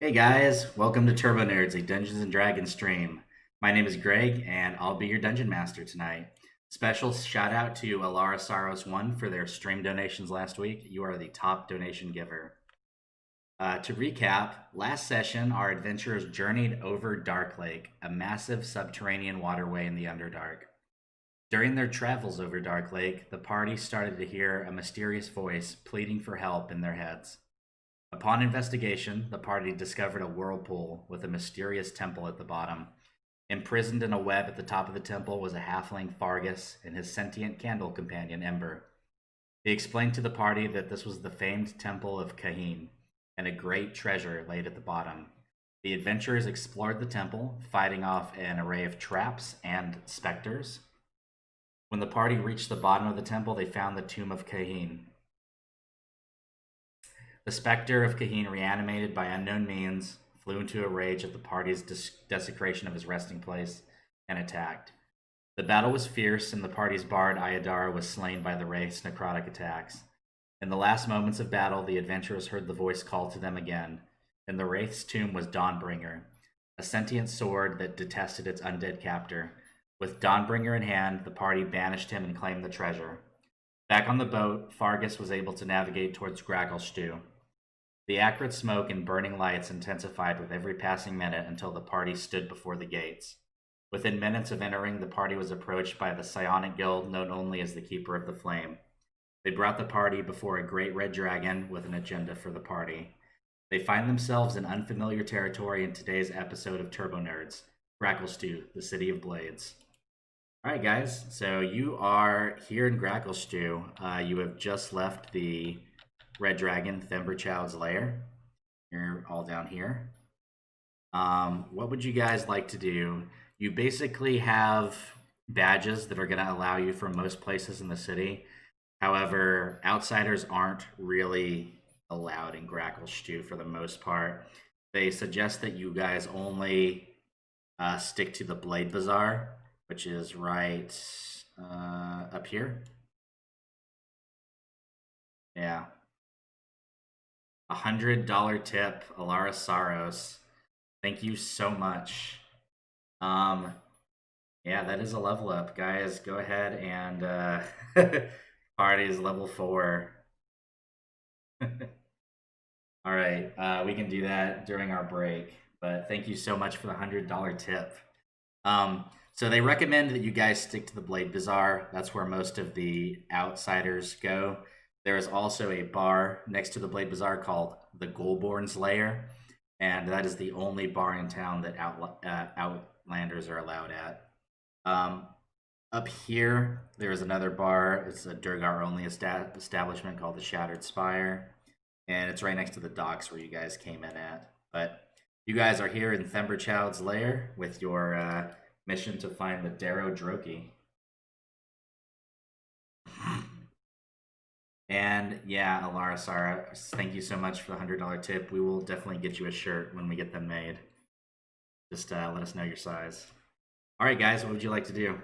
Hey guys, welcome to Turbo Nerds, a Dungeons and Dragons stream. My name is Greg, and I'll be your dungeon master tonight. Special shout out to Alara Saros One for their stream donations last week. You are the top donation giver. To recap, last session our adventurers journeyed over Dark Lake, a massive subterranean waterway in the Underdark. During their travels over Dark Lake, the party started to hear a mysterious voice pleading for help in their heads. Upon investigation, the party discovered a whirlpool with a mysterious temple at the bottom. Imprisoned in a web at the top of the temple was a halfling Fargus and his sentient candle companion Ember. He explained to the party that this was the famed temple of Kaheen, and a great treasure laid at the bottom. The adventurers explored the temple, fighting off an array of traps and specters. When the party reached the bottom of the temple, they found the tomb of Kaheen. The specter of Kaheen, reanimated by unknown means, flew into a rage at the party's desecration of his resting place and attacked. The battle was fierce, and the party's bard Ayadara was slain by the wraith's necrotic attacks. In the last moments of battle, the adventurers heard the voice call to them again. In the wraith's tomb was Dawnbringer, a sentient sword that detested its undead captor. With Dawnbringer in hand, the party banished him and claimed the treasure. Back on the boat, Fargus was able to navigate towards Gracklstugh. The acrid smoke and burning lights intensified with every passing minute until the party stood before the gates. Within minutes of entering, the party was approached by the Psionic Guild, known only as the Keeper of the Flame. They brought the party before a great red dragon with an agenda for the party. They find themselves in unfamiliar territory in today's episode of Turbo Nerds, Gracklstugh, the City of Blades. All right, guys, so you are here in Gracklstugh. You have just left the Red Dragon, Themberchild's lair. You're all down here. What would you guys like to do? You basically have badges that are going to allow you from most places in the city. However, outsiders aren't really allowed in Gracklstugh for the most part. They suggest that you guys only stick to the Blade Bazaar, which is right up here. Yeah. $100 tip, Alara Saros. Thank you so much. Yeah, that is a level up, guys. Go ahead and party is level 4. All right, we can do that during our break. But thank you so much for the $100 tip. So they recommend that you guys stick to the Blade Bazaar. That's where most of the outsiders go. There is also a bar next to the Blade Bazaar called the Goldborn's Lair, and that is the only bar in town that Outlanders are allowed at. Up here, there is another bar. It's a Durgar only establishment called the Shattered Spire, and it's right next to the docks where you guys came in at. But you guys are here in Themberchild's lair with your mission to find the Darrow Droki. And yeah, Alara Sara, thank you so much for the $100 tip. We will definitely get you a shirt when we get them made. Just let us know your size. All right, guys, what would you like to do?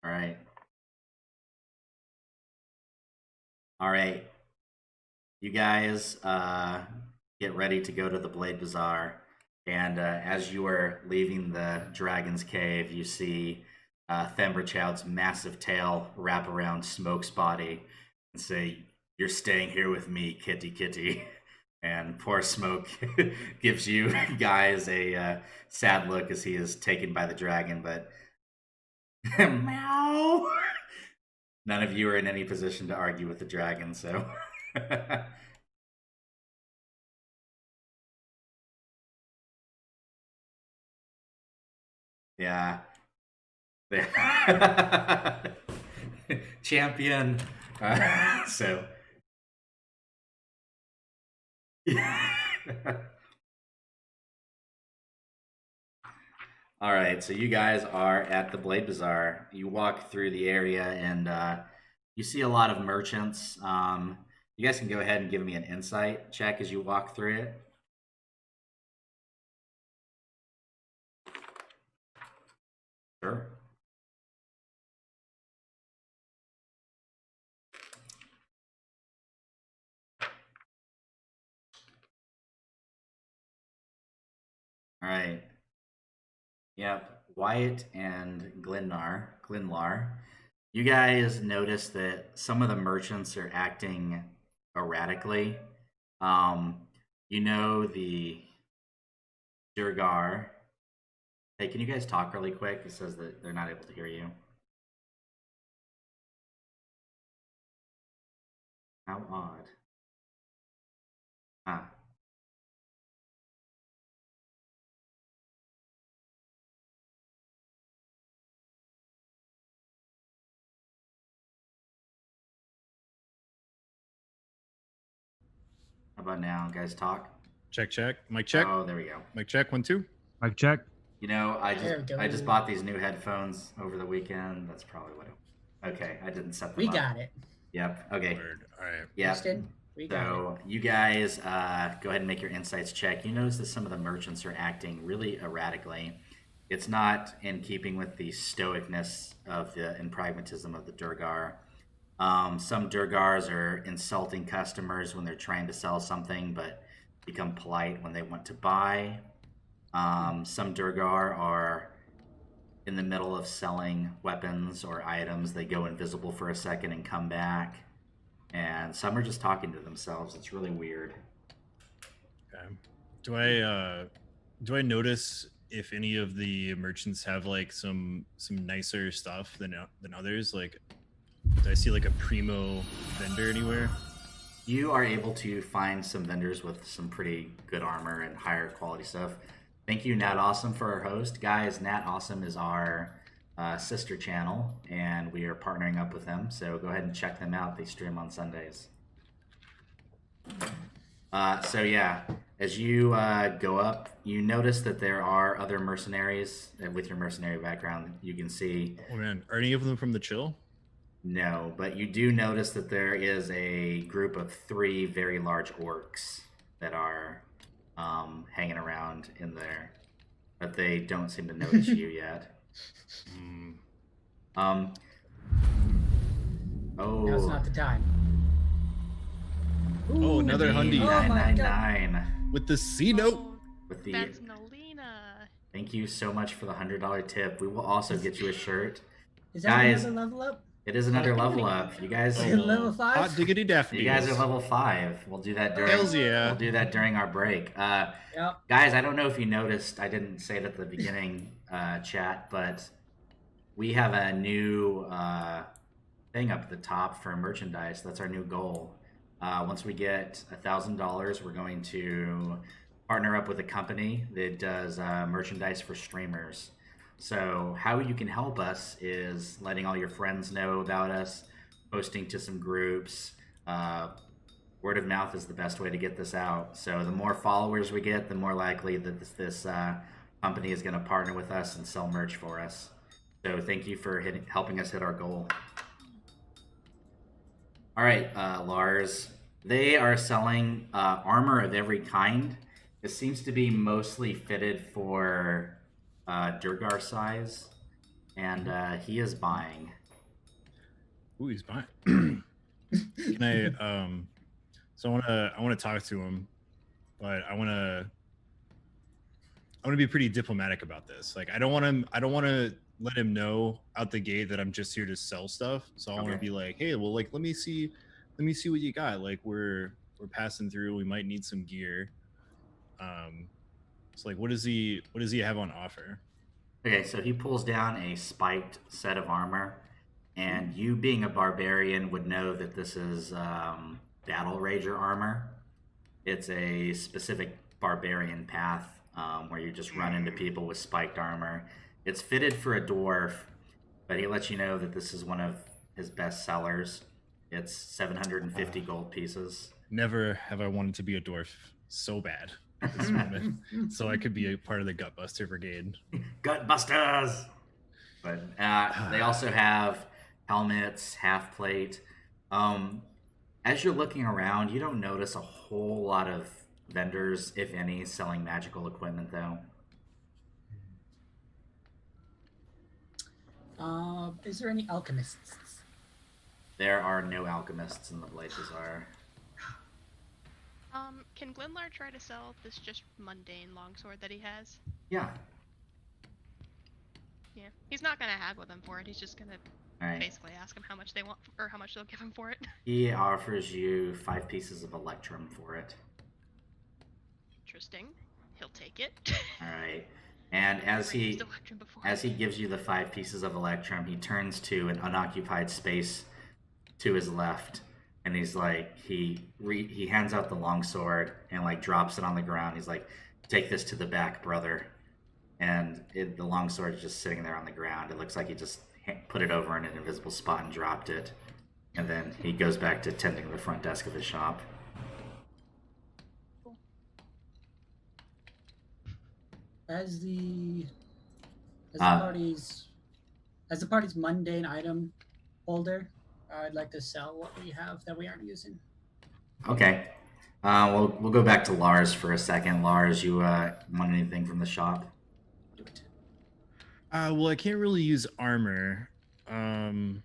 All right. All right. You guys get ready to go to the Blade Bazaar. And as you are leaving the Dragon's Cave, you see Themberchild's massive tail wrap around Smoke's body and say, "You're staying here with me, kitty kitty." And poor Smoke gives you guys a sad look as he is taken by the dragon, but meow. None of you are in any position to argue with the dragon, so. Yeah. Champion. So. All right, so you guys are at the Blade Bazaar. You walk through the area and you see a lot of merchants. You guys can go ahead and give me an insight check as you walk through it. Sure. All right. Yep. Wyatt and Glenlar. You guys notice that some of the merchants are acting erratically. Um, you know the Durgar. Hey, can you guys talk really quick? It says that they're not able to hear you. How odd. Huh. How about now? Guys talk? Check, check. Mic check. Oh, there we go. Mic check. 1, 2. Mic check. You know, I There we go. just bought these new headphones over the weekend. That's probably what it. Okay, I didn't set them We up. got it. Yep. Okay. Word. All right. Yep. Houston, we got it. So you guys go ahead and make your insights check. You notice that some of the merchants are acting really erratically. It's not in keeping with the stoicness of the and pragmatism of the Durgar. Some Durgars are insulting customers when they're trying to sell something, but become polite when they want to buy. Some Durgar are in the middle of selling weapons or items. They go invisible for a second and come back. And some are just talking to themselves. It's really weird. Okay. Do I notice if any of the merchants have like some nicer stuff than others? Like, do I see like a primo vendor anywhere? You are able to find some vendors with some pretty good armor and higher quality stuff. Thank you, Nat Awesome, for our host. Guys, Nat Awesome is our sister channel, and we are partnering up with them. So go ahead and check them out. They stream on Sundays. So yeah, as you go up, you notice that there are other mercenaries. With your mercenary background, you can see. Oh man, are any of them from the Chill? No, but you do notice that there is a group of 3 very large orcs that are hanging around in there, but they don't seem to notice you yet. Now's not the time. Oh, another Hundy. Oh my God. 999 With the C note. with the. That's Nolina. Thank you so much for the $100 tip. We will also get you a shirt. Is that Guys, another level up? It is another level up. You guys, Level 5? Hot diggity daffodils. you guys are level 5. We'll do that during. Hells yeah. We'll do that during our break. Yep. Guys, I don't know if you noticed. I didn't say it at the beginning chat, but we have a new thing up at the top for merchandise. That's our new goal. Once we get $1,000, we're going to partner up with a company that does merchandise for streamers. So how you can help us is letting all your friends know about us, posting to some groups. Word of mouth is the best way to get this out. So the more followers we get, the more likely that this company is going to partner with us and sell merch for us. So thank you for helping us hit our goal. All right, Lars. They are selling armor of every kind. It seems to be mostly fitted for Durgar size, and he is buying. Ooh, he's buying. Can I? So I wanna talk to him, but I wanna be pretty diplomatic about this. Like, I don't want to let him know out the gate that I'm just here to sell stuff. So I want to be like, hey, well, like, let me see what you got. Like, we're passing through. We might need some gear. So like, what does he have on offer? Okay, so he pulls down a spiked set of armor, and you, being a barbarian, would know that this is Battle Rager armor. It's a specific barbarian path where you just run into people with spiked armor. It's fitted for a dwarf, but he lets you know that this is one of his best sellers. It's 750 gold pieces. Never have I wanted to be a dwarf so bad at this moment, so I could be a part of the Gutbuster Brigade. Gutbusters! But they also have helmets, half plate. As you're looking around, you don't notice a whole lot of vendors, if any, selling magical equipment, though. Is there any alchemists? There are no alchemists in the Blade Bazaar. Can Glenlar try to sell this just mundane longsword that he has? Yeah. Yeah. He's not gonna haggle them for it. He's just gonna All right. basically ask them how much they want or how much they'll give him for it. He offers you 5 pieces of electrum for it. Interesting. He'll take it. All right. And as Never used he electrum before. gives you the 5 pieces of electrum, he turns to an unoccupied space to his left, and he's like, he hands out the longsword and like drops it on the ground. He's like, "Take this to the back, brother." And the longsword is just sitting there on the ground. It looks like he just put it over in an invisible spot and dropped it. And then he goes back to tending the front desk of his shop. Cool. As the Uh, party's mundane item holder, I'd like to sell what we have that we aren't using. Okay. We'll go back to Lars for a second. Lars, you want anything from the shop? Do it. Well, I can't really use armor. And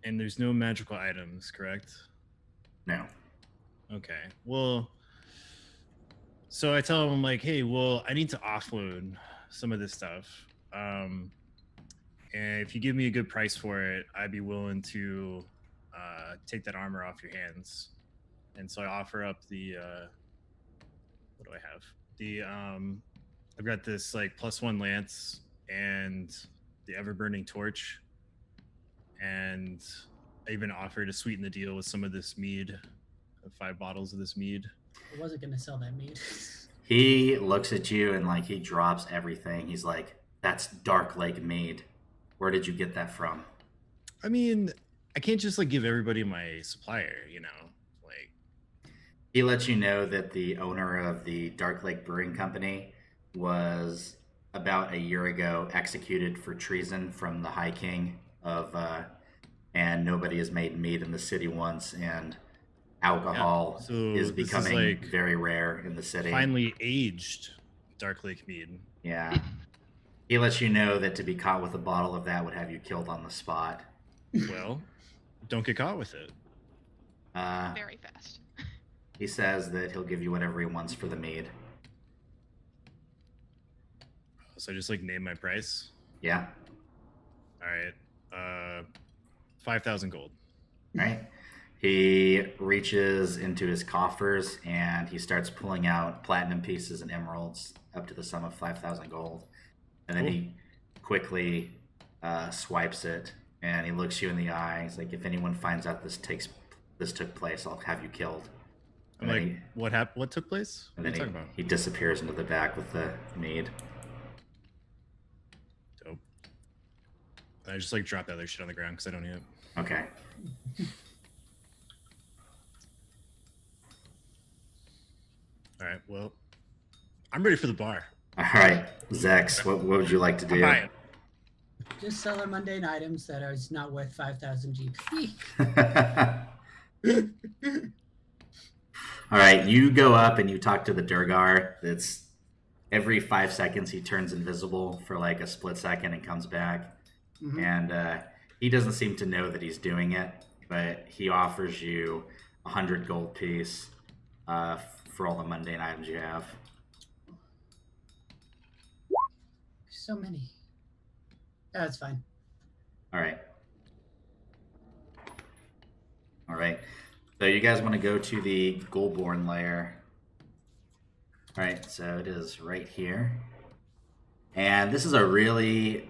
there's no magical items, correct? No. Okay. Well, so I tell him, I'm like, hey, well, I need to offload some of this stuff. And if you give me a good price for it, I'd be willing to take that armor off your hands. And so I offer up the what do I have? I've got this like +1 lance and the ever burning torch. And I even offered to sweeten the deal with some of this mead, 5 bottles of this mead. I wasn't gonna sell that meat. He looks at you and like he drops everything. He's like, "That's Dark Lake mead. Where did you get that from?" I mean, I can't just like give everybody my supplier, you know? Like, He lets you know that the owner of the Dark Lake Brewing Company was about a year ago executed for treason from the High King of, and nobody has made mead in the city once, and alcohol so is this is, becoming like, very rare in the city. finely aged Dark Lake mead. Yeah. He lets you know that to be caught with a bottle of that would have you killed on the spot. Well, don't get caught with it. Very fast. He says that he'll give you whatever he wants for the mead. So I just like name my price. Yeah. All right. 5,000 gold. Right. He reaches into his coffers and he starts pulling out platinum pieces and emeralds up to the sum of 5,000 gold. And then Cool. he quickly swipes it and he looks you in the eye. He's like, "If anyone finds out this took place, I'll have you killed." I'm And like, then what happened? What took place? and What are then you talking about? he disappears into the back with the mead. Dope. I just like drop the other shit on the ground because I don't need it. Okay. All right. Well, I'm ready for the bar. All right, Zex, what would you like to I'm do? buying. Just sell our mundane items that are not worth 5,000 GP. All right, you go up and you talk to the Durgar. It's every 5 seconds he turns invisible for like a split second and comes back. Mhm. And he doesn't seem to know that he's doing it, but he offers you 100 gold piece for all the mundane items you have. So many. That's fine. All right. All right. So you guys want to go to the Goldborn lair. All right, so it is right here. And this is a really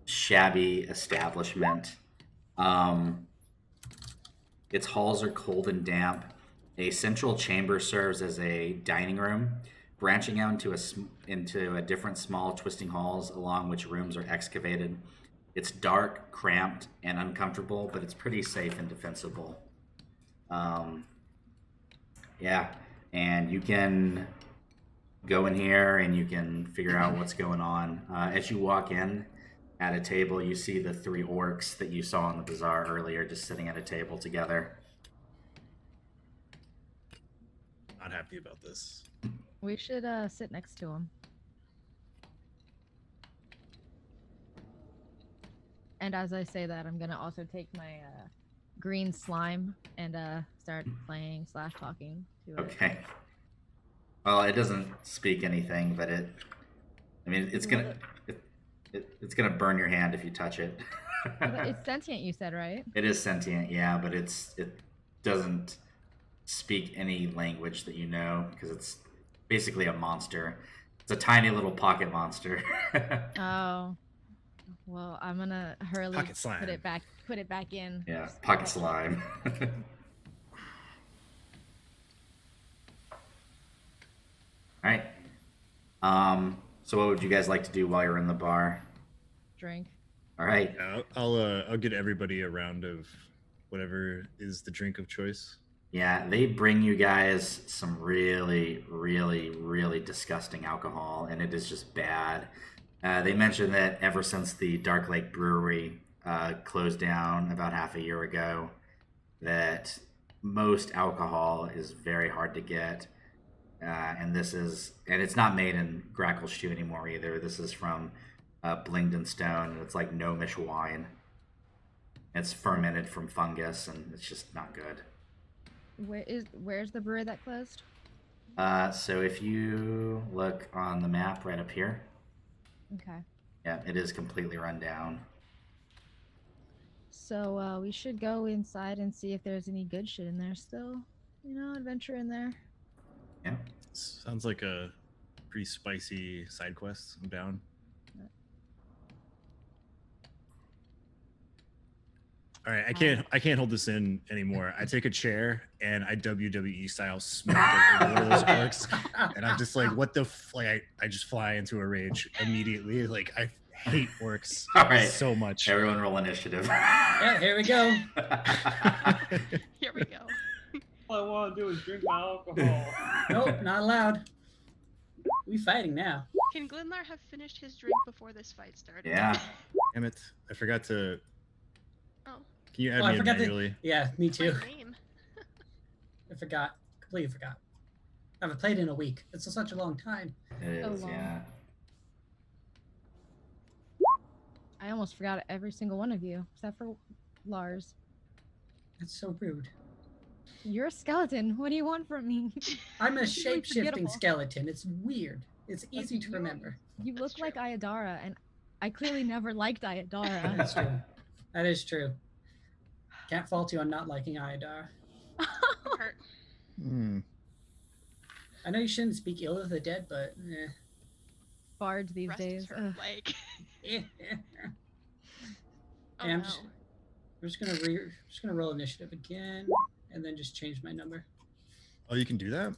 shabby establishment. Its halls are cold and damp. A central chamber serves as a dining room, branching out into a different small twisting halls along which rooms are excavated. It's dark, cramped, and uncomfortable, but it's pretty safe and defensible. Yeah, and you can go in here and you can figure out what's going on. As you walk in at a table, you see the 3 orcs that you saw in the bazaar earlier just sitting at a table together. Not happy about this. We should sit next to him. And as I say that, I'm gonna also take my green slime and start playing / talking to it. Okay. Well, it doesn't speak anything, but I mean, it's gonna. It's gonna burn your hand if you touch it. But it's sentient, you said, right? It is sentient, yeah, but it doesn't speak any language that you know because it's basically a monster. It's a tiny little pocket monster. Oh. Well, I'm gonna hurriedly Pocket slime. put it back in. Yeah, pocket slime. All right. So what would you guys like to do while you're in the bar? Drink. All right. Yeah, I'll get everybody a round of whatever is the drink of choice. Yeah, they bring you guys some really, really, really disgusting alcohol, and it is just bad. They mentioned that ever since the Dark Lake Brewery closed down about half a year ago, that most alcohol is very hard to get. And it's not made in Gracklstugh anymore either. This is from Blingden Stone, and it's like gnomish wine. It's fermented from fungus, and it's just not good. Where's the brewery that closed? So if you look on the map right up here, Okay. yeah, it is completely run down. So we should go inside and see if there's any good shit in there still. Adventure in there. Yeah. Sounds like a pretty spicy side quest. I'm down. All right, I can't hold this in anymore. I take a chair and I WWE style smack it with one of those orcs, and I'm just like, what the I just fly into a rage immediately. Like I hate orcs All right. so much. Everyone roll initiative. Yeah, here we go. Here we go. All I want to do is drink my alcohol. Nope, not allowed. We fighting now. Can Glenlar have finished his drink before this fight started? Yeah. Damn it! I forgot to. Oh. Can you add I me in forgot manually? Yeah, me My too. name. I forgot. Completely forgot. I haven't played in a week. It's such a long time. It So is, long. yeah. I almost forgot every single one of you, except for Lars. That's so rude. You're a skeleton. What do you want from me? I'm a It's really shape-shifting forgettable. skeleton. It's weird. It's easy to you're- remember. You That's look like true. Ayadara, and I clearly never liked Ayadara. That's true. That is true. Can't fault you on not liking Iodar. I'm hurt. Hmm. I know you shouldn't speak ill of the dead, but Bards these Rest days. is hurt. Ugh. Like. eh. Oh, Yeah, I'm no. just gonna roll initiative again, and then just change my number. Oh, you can do that?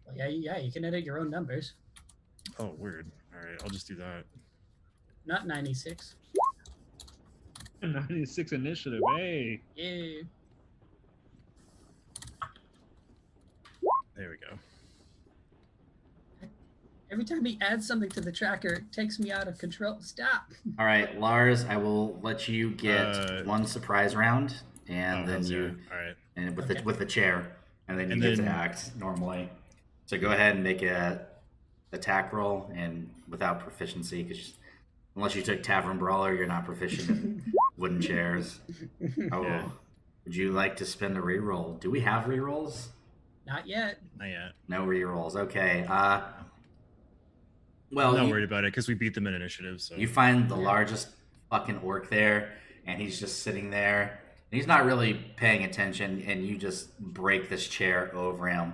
Well, yeah, you can edit your own numbers. Oh, weird. All right, I'll just do that. Not 96. 96 initiative. Hey. Yeah. There we go. Every time he adds something to the tracker, it takes me out of control. Stop. All right, Lars, I will let you get one surprise round, and Oh, then hells you yeah. All right. and with Okay. the chair, and then you And get to then- act normally. So go ahead and make a attack roll, and without proficiency, because unless you took Tavern Brawler, you're not proficient in wooden chairs. Oh, Yeah. would you like to spend a reroll? Do we have rerolls? Not yet. Not yet. No rerolls. Okay. Well, I'm not you- worried about it because we beat them in initiative. So You find the Yeah. largest fucking orc there, and he's just sitting there. And he's not really paying attention, and you just break this chair over him.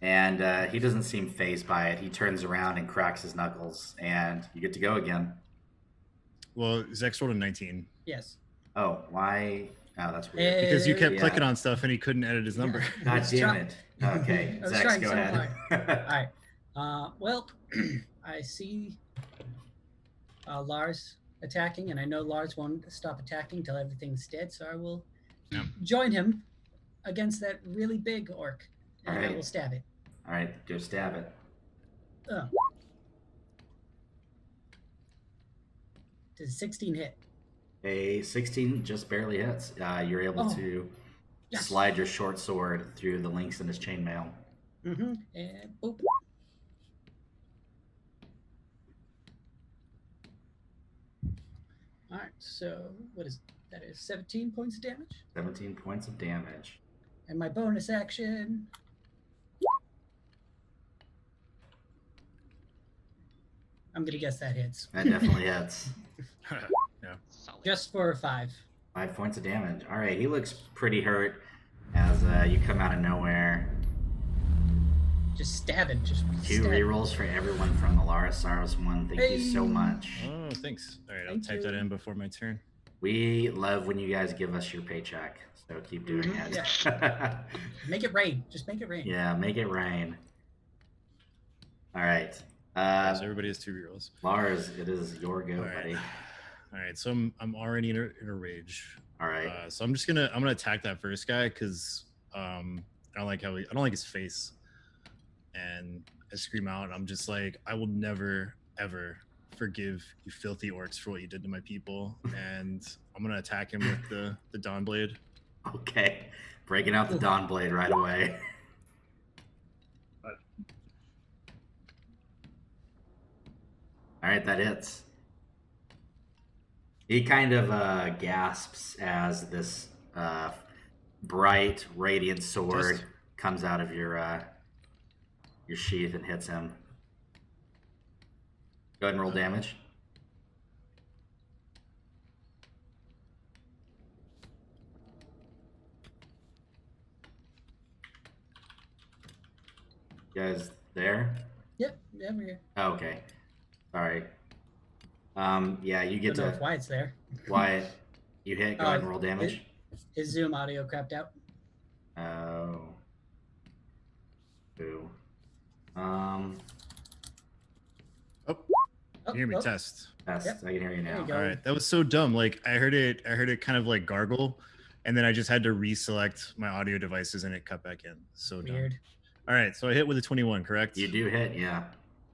And he doesn't seem fazed by it. He turns around and cracks his knuckles, and you get to go again. well, Zex rolled a 19 Yes. Oh, why? Oh, that's weird. because you kept Yeah. clicking on stuff and he couldn't edit his number. Yeah. God was damn try- it. Okay, I was Zex, trying go so ahead. All right. Well, I see Lars attacking, and I know Lars won't stop attacking till everything's dead, so I will Yeah. join him against that really big orc, and I Alright. will stab it. All right, go stab it. Oh. Does 16 hit? A 16 just barely hits. You're able Oh. to Yes. slide your short sword through the links in his chainmail. Mm-hmm. And boop. All right. So what is that? Is 17 points of damage, 17 points of damage. and my bonus action. I'm gonna guess that hits. That definitely hits. Solid. Just for 5. 5 points of damage. All right, he looks pretty hurt as you come out of nowhere. Just stabbing. Just 2 stabbing. rerolls for everyone from the Saros one. Thank you so Hey. much. Oh, thanks. All right, I'll Thank type that you. in before my turn. We love when you guys give us your paycheck, so keep doing Mhm, it. Make it rain. Just make it rain. Yeah, make it rain. All right. So everybody has 2 rerolls. Lars, it is your go, All right. buddy. All right, so I'm already in a rage. All right. So I'm gonna attack that first guy because I don't like his face, and I scream out. And I'm just like, I will never ever forgive you, filthy orcs, for what you did to my people. And I'm gonna attack him with the Dawn Blade. Okay. Breaking out the Dawn Blade right away. All right, that hits. He kind of gasps as this bright, radiant sword comes out of your sheath and hits him. Go ahead and roll damage. You guys there? Yep. Yeah, we're here. Oh, okay. Sorry. Yeah, you I get don't know to if Wyatt's there. Wyatt. You hit. Go ahead and roll damage. His Zoom audio crapped out. Oh. Boo. You hear me? Test. Test. Yep. I can hear you There now. you go. All right, that was so dumb. Like I heard it kind of like gargle, and then I just had to reselect my audio devices, and it cut back in. So dumb. Weird. All right, so I hit with a 21, correct? You do hit, yeah.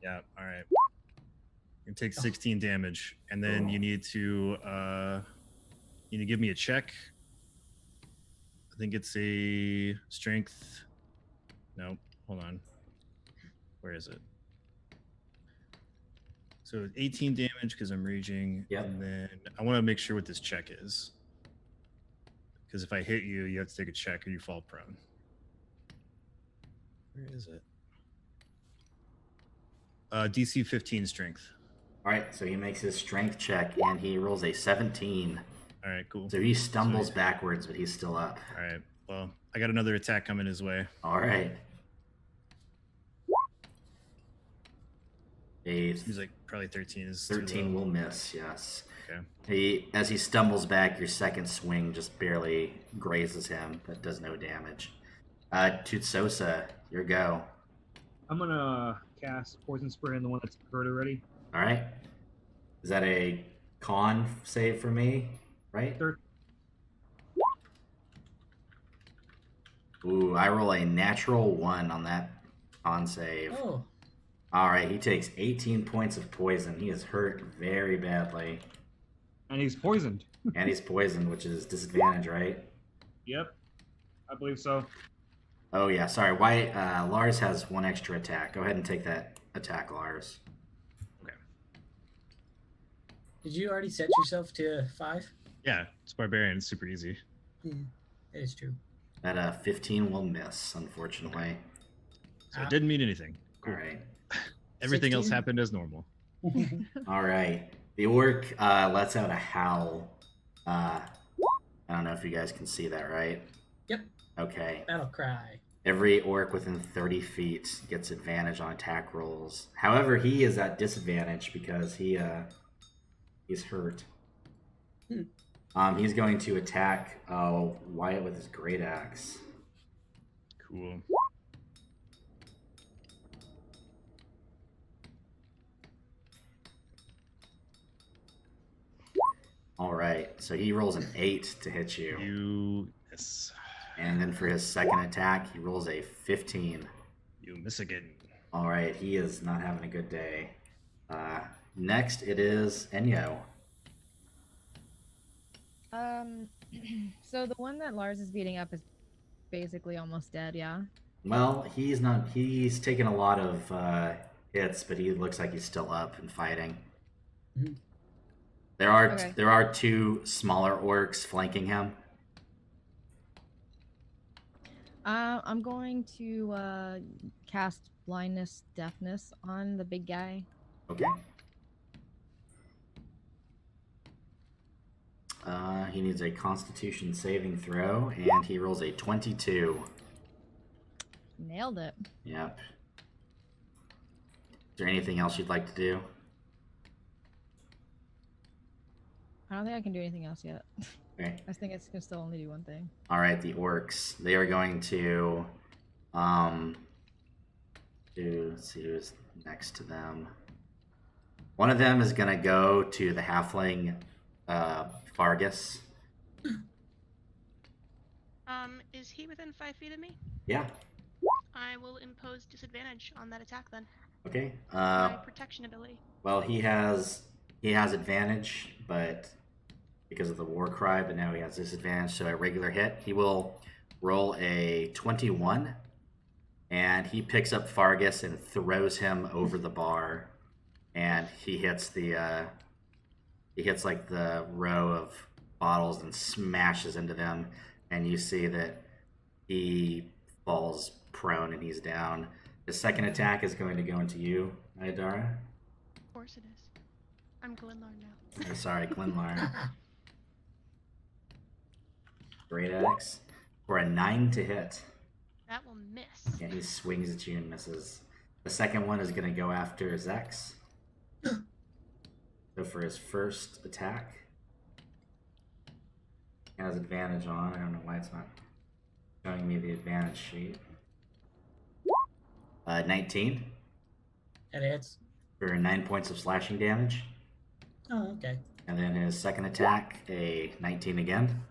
Yeah. All right. You take 16 damage, and then you need to give me a check. I think it's a strength. No, hold on. Where is it? So 18 damage because I'm raging. Yep. And then I want to make sure what this check is. Because if I hit you, you have to take a check or you fall prone. Where is it? DC 15 strength. All right, so he makes his strength check and he rolls a 17. All right, cool. So he stumbles backwards, but he's still up. All right. Well, I got another attack coming his way. All right. A He's like probably 13 is too 13 low. will miss, yes. Okay. As he stumbles back, your second swing just barely grazes him, but does no damage. Tutsosa, your go. I'm gonna cast Poison Spray on the one that's hurt already. All right. Is that a con save for me? Right? Sure. Ooh, I roll a natural 1 on that con save. Oh, All right, he takes 18 points of poison. He is hurt very badly. And he's poisoned. And he's poisoned, which is disadvantage, right? Yep. I believe so. Oh, yeah, sorry. Why? Lars has 1 extra attack. Go ahead and take that attack, Lars. did you already set yourself to 5? Yeah, it's barbarian. It's super easy. Yeah, that is true. That 15 will miss, unfortunately. So it didn't mean anything. All right. Everything else 16? happened as normal. All right. The orc lets out a howl. I don't know if you guys can see that, right? Yep. Okay. Battle cry. Every orc within 30 feet gets advantage on attack rolls. However, he is at disadvantage because he's hurt. He's going to attack Wyatt with his great axe. Cool. All right, so he rolls an 8 to hit you. Yes. And then for his second attack, he rolls a 15. You miss again. All right, he is not having a good day. Next, it is Enyo. So the one that Lars is beating up is basically almost dead, yeah? Well, he's not. He's taken a lot of hits, but he looks like he's still up and fighting. Mhm. Okay. there are two smaller orcs flanking him. I'm going to cast blindness, deafness on the big guy. Okay. He needs a Constitution saving throw, and he rolls a 22. Nailed it. Yep. Is there anything else you'd like to do? I don't think I can do anything else yet. Okay. I think it's can still only do one thing. All right, the orcs. They are going to, let's see who's next to them. One of them is gonna go to the halfling, Fargus. Is he within 5 feet of me? Yeah. I will impose disadvantage on that attack then. Okay. My protection ability. Well, he has advantage, but because of the war cry, but now he has disadvantage. So a regular hit, he will roll a 21, and he picks up Fargus and throws him over the bar, and he hits like the row of bottles and smashes into them, and you see that he falls prone and he's down. The second attack is going to go into you, Ayadara. Of course it is. I'm Glenlar now. Oh, sorry, Glenlar. Great axe. For a 9 to hit. That will miss. Yeah, he swings at you and misses. The second one is going to go after Zex. So for his first attack, he has advantage on. I don't know why it's not showing me the advantage sheet. 19 That hits. for 9 points of slashing damage. Oh, okay. And then his second attack, a 19 again,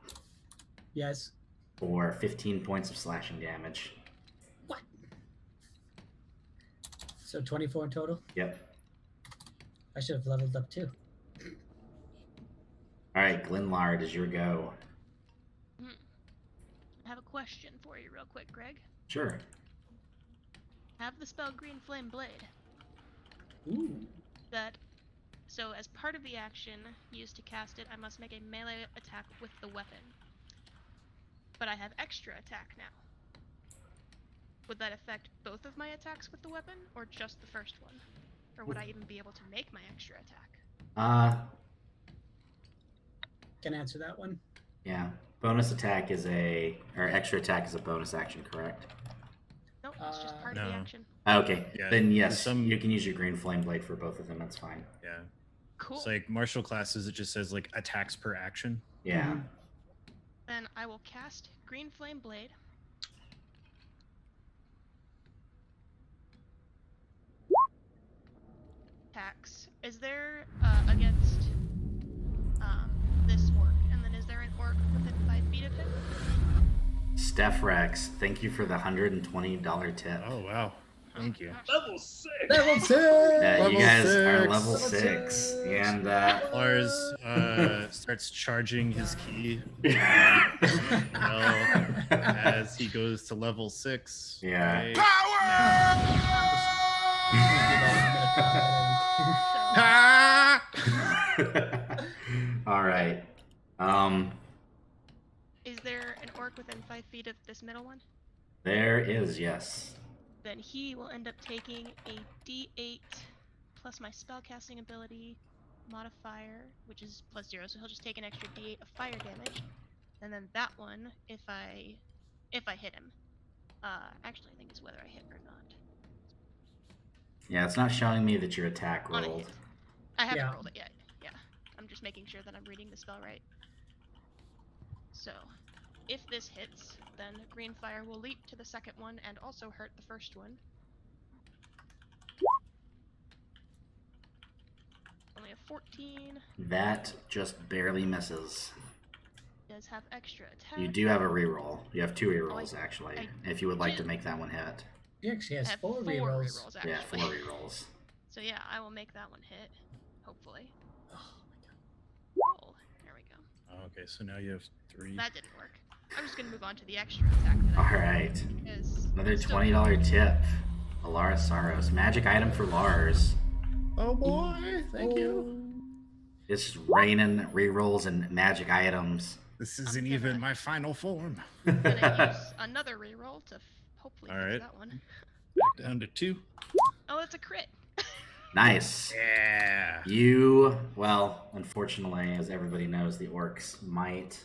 Yes. for 15 points of slashing damage. What? So 24 in total? Yep. I should have leveled up too. Alright, Glenlar, it is your go. I have a question for you real quick, Greg. Sure. Have the spell Green Flame Blade. Ooh. So as part of the action used to cast it, I must make a melee attack with the weapon. But I have extra attack now. Would that affect both of my attacks with the weapon, or just the first one? Or would I even be able to make my extra attack? Can answer that one. Yeah. Bonus attack is extra attack is a bonus action, correct? Nope, it's just part of No. the action. Okay. Yeah, Then yes, some- you can use your green flame blade for both of them. That's fine. Yeah. Cool. It's like martial classes, it just says like attacks per action. Yeah. Mhm. Then I will cast Green Flame Blade. Attacks. Is there against this orc? And then is there an orc within 5 feet of him? Steph Rex, thank you for the $120 tip. Oh wow. Thank you. Level 6! Level 6! You Level guys are 6. level Level 6. six. And Lars starts charging his key as he goes to level 6. Yeah. right all right. Is there an orc within 5 feet of this middle one? There is, yes. Then he will end up taking a d8 plus my spellcasting ability modifier, which is +0, so he'll just take an extra d8 of fire damage. And then that one, if I hit him. Actually, I think it's whether I hit or not. Yeah, it's not showing me that your attack On a rolled. hit. I haven't Yeah. rolled it yet. Yeah, I'm just making sure that I'm reading the spell right. So, if this hits, then green fire will leap to the second one and also hurt the first one. Only a 14. That just barely misses. Does have extra attack. You do have a reroll. You have 2 rerolls, I- actually, I if you would like to do. make that one hit. He actually I has have 4 rerolls. actually. Yeah, 4 rerolls. So yeah, I will make that one hit. Hopefully. Oh Roll. There we go. Oh, okay, so now you have 3. That didn't work. I'm just gonna move on to the extra attack that I have, Alright. because Another still- $20 tip. Alara Saros. Magic item for Lars. Oh boy, thank you. It's just raining rerolls and magic items. This isn't even my final form. Gonna use another reroll to hopefully fix Alright. that one. Back down to 2. Oh, that's a crit. Nice. Yeah. Well, unfortunately, as everybody knows, the orcs might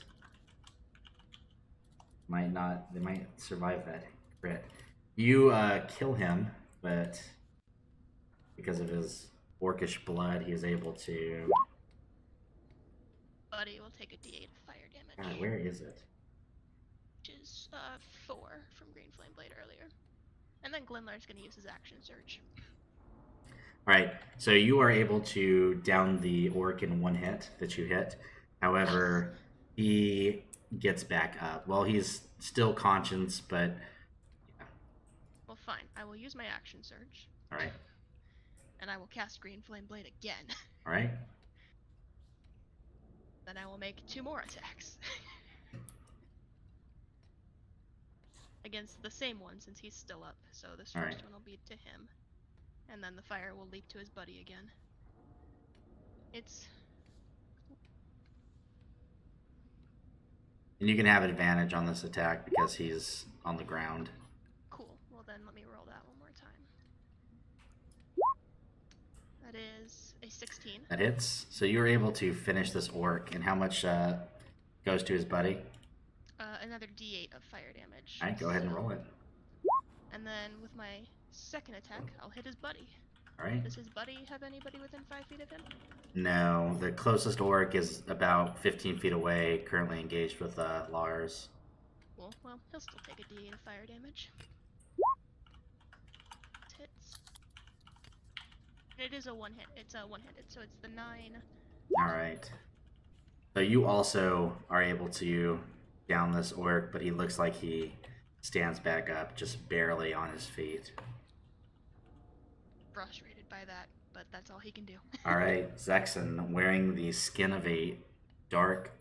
not. They might survive that crit. You kill him, but because of his orcish blood, he is able to. Buddy will take a d8 of fire damage, God, where is it? which is 4 from Green Flame Blade earlier. And then Glenlar's gonna use his action surge. All right, so you are able to down the orc in one hit that you hit. However, he gets back up. Well, he's still conscious, but yeah. Well, fine. I will use my action surge, All right, and I will cast Green Flame Blade again. all right. Then I will make 2 more attacks. Against the same one, since he's still up. So this first Alright. one will be to him. And then the fire will leap to his buddy again. It's... And you can have advantage on this attack because he's on the ground. cool. Well then, let me roll that one more time. That is a 16. That hits. So you're able to finish this orc. And how much goes to his buddy? Another d8 of fire damage. All right, go ahead and roll it. And then with my second attack, I'll hit his buddy. All right. Does his buddy have anybody within 5 feet of him? No, the closest orc is about 15 feet away, currently engaged with Lars. Cool. Well, he'll still take a d8 of fire damage. It hits. And it is a one-hit. It's a one-handed, so it's the 9. All right. So you also are able to down this orc, but he looks like he stands back up, just barely on his feet. Frustrated by that, but that's all he can do. All right, Zexon, wearing the skin of a dark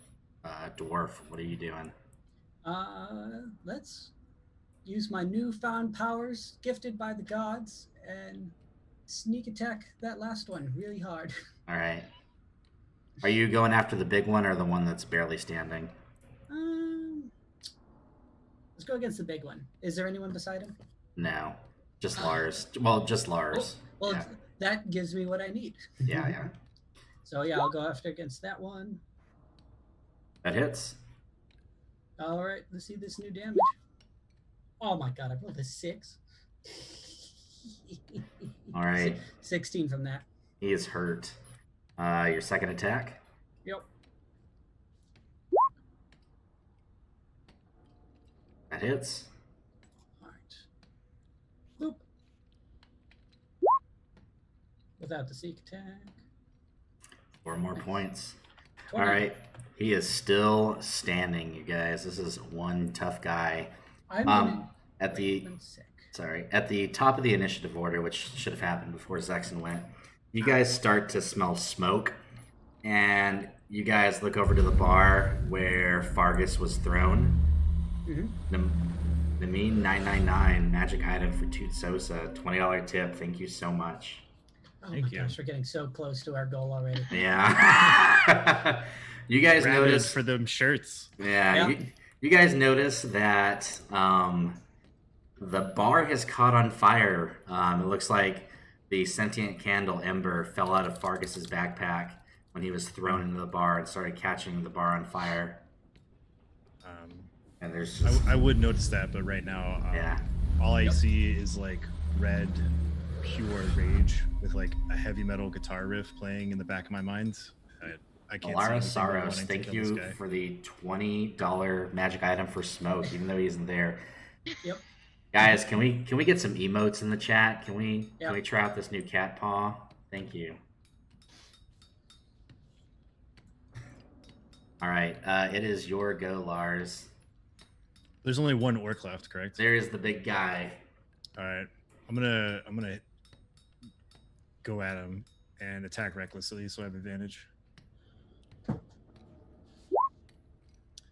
dwarf. What are you doing? Let's use my newfound powers gifted by the gods and sneak attack that last one really hard. All right. Are you going after the big one or the one that's barely standing? Let's go against the big one. Is there anyone beside him? No, just Lars. Well, just Lars. Well, Yeah. that gives me what I need. Yeah, yeah. So yeah, I'll go after against that one. That hits. All right, let's see this new damage. Oh my god, I rolled a 6. All right. 16 from that. He is hurt. Your second attack. Yep. That hits. All right. Boop. Without the sneak attack. 4 more points. 20. All right. He is still standing, you guys. This is one tough guy. I'm gonna... At the Wait, 1 sec. at the top of the initiative order, which should have happened before Zexon went, you guys start to smell smoke, and you guys look over to the bar where Fargus was thrown. Mm-hmm. The mean 999 magic item for Toot Sosa, $20 tip. Thank you so much. Oh Thank my you. gosh, we're getting so close to our goal already. Yeah. You guys Rabbits notice for them shirts. Yeah, Yeah. you guys notice that the bar has caught on fire. It looks like the sentient candle ember fell out of Fargus's backpack when he was thrown into the bar and started catching the bar on fire. And there's just I would notice that, but right now, yeah. all I Yep. see is like red, pure rage with like a heavy metal guitar riff playing in the back of my mind. I can't Alara see anything but Saros, wanting to thank kill this you guy. for the $20 magic item for Smoke, even though he isn't there. Yep. Guys, can we get some emotes in the chat? Can we Yeah. try out this new cat paw? Thank you. All right, it is your go, Lars. There's only one orc left, correct? There is the big guy. All right, I'm gonna go at him and attack recklessly, so I have advantage.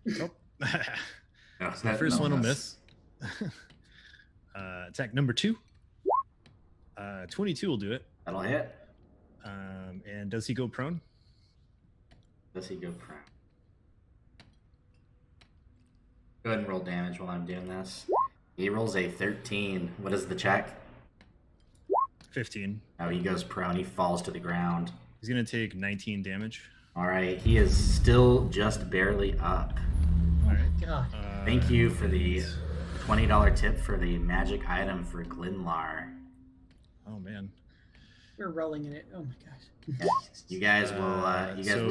Nope. No, My first no one will miss. miss. Attack number 2. 22 will do it. That'll hit. And does he go prone? Does he go prone? Go ahead and roll damage while I'm doing this. He rolls a 13. What is the check? 15. Oh, he goes prone. He falls to the ground. He's gonna take 19 damage. All right, he is still just barely up. All right. God. Thank you for the $20 tip for the magic item for Glinlar. Oh man. We're rolling in it. Oh my gosh. Yeah, you guys will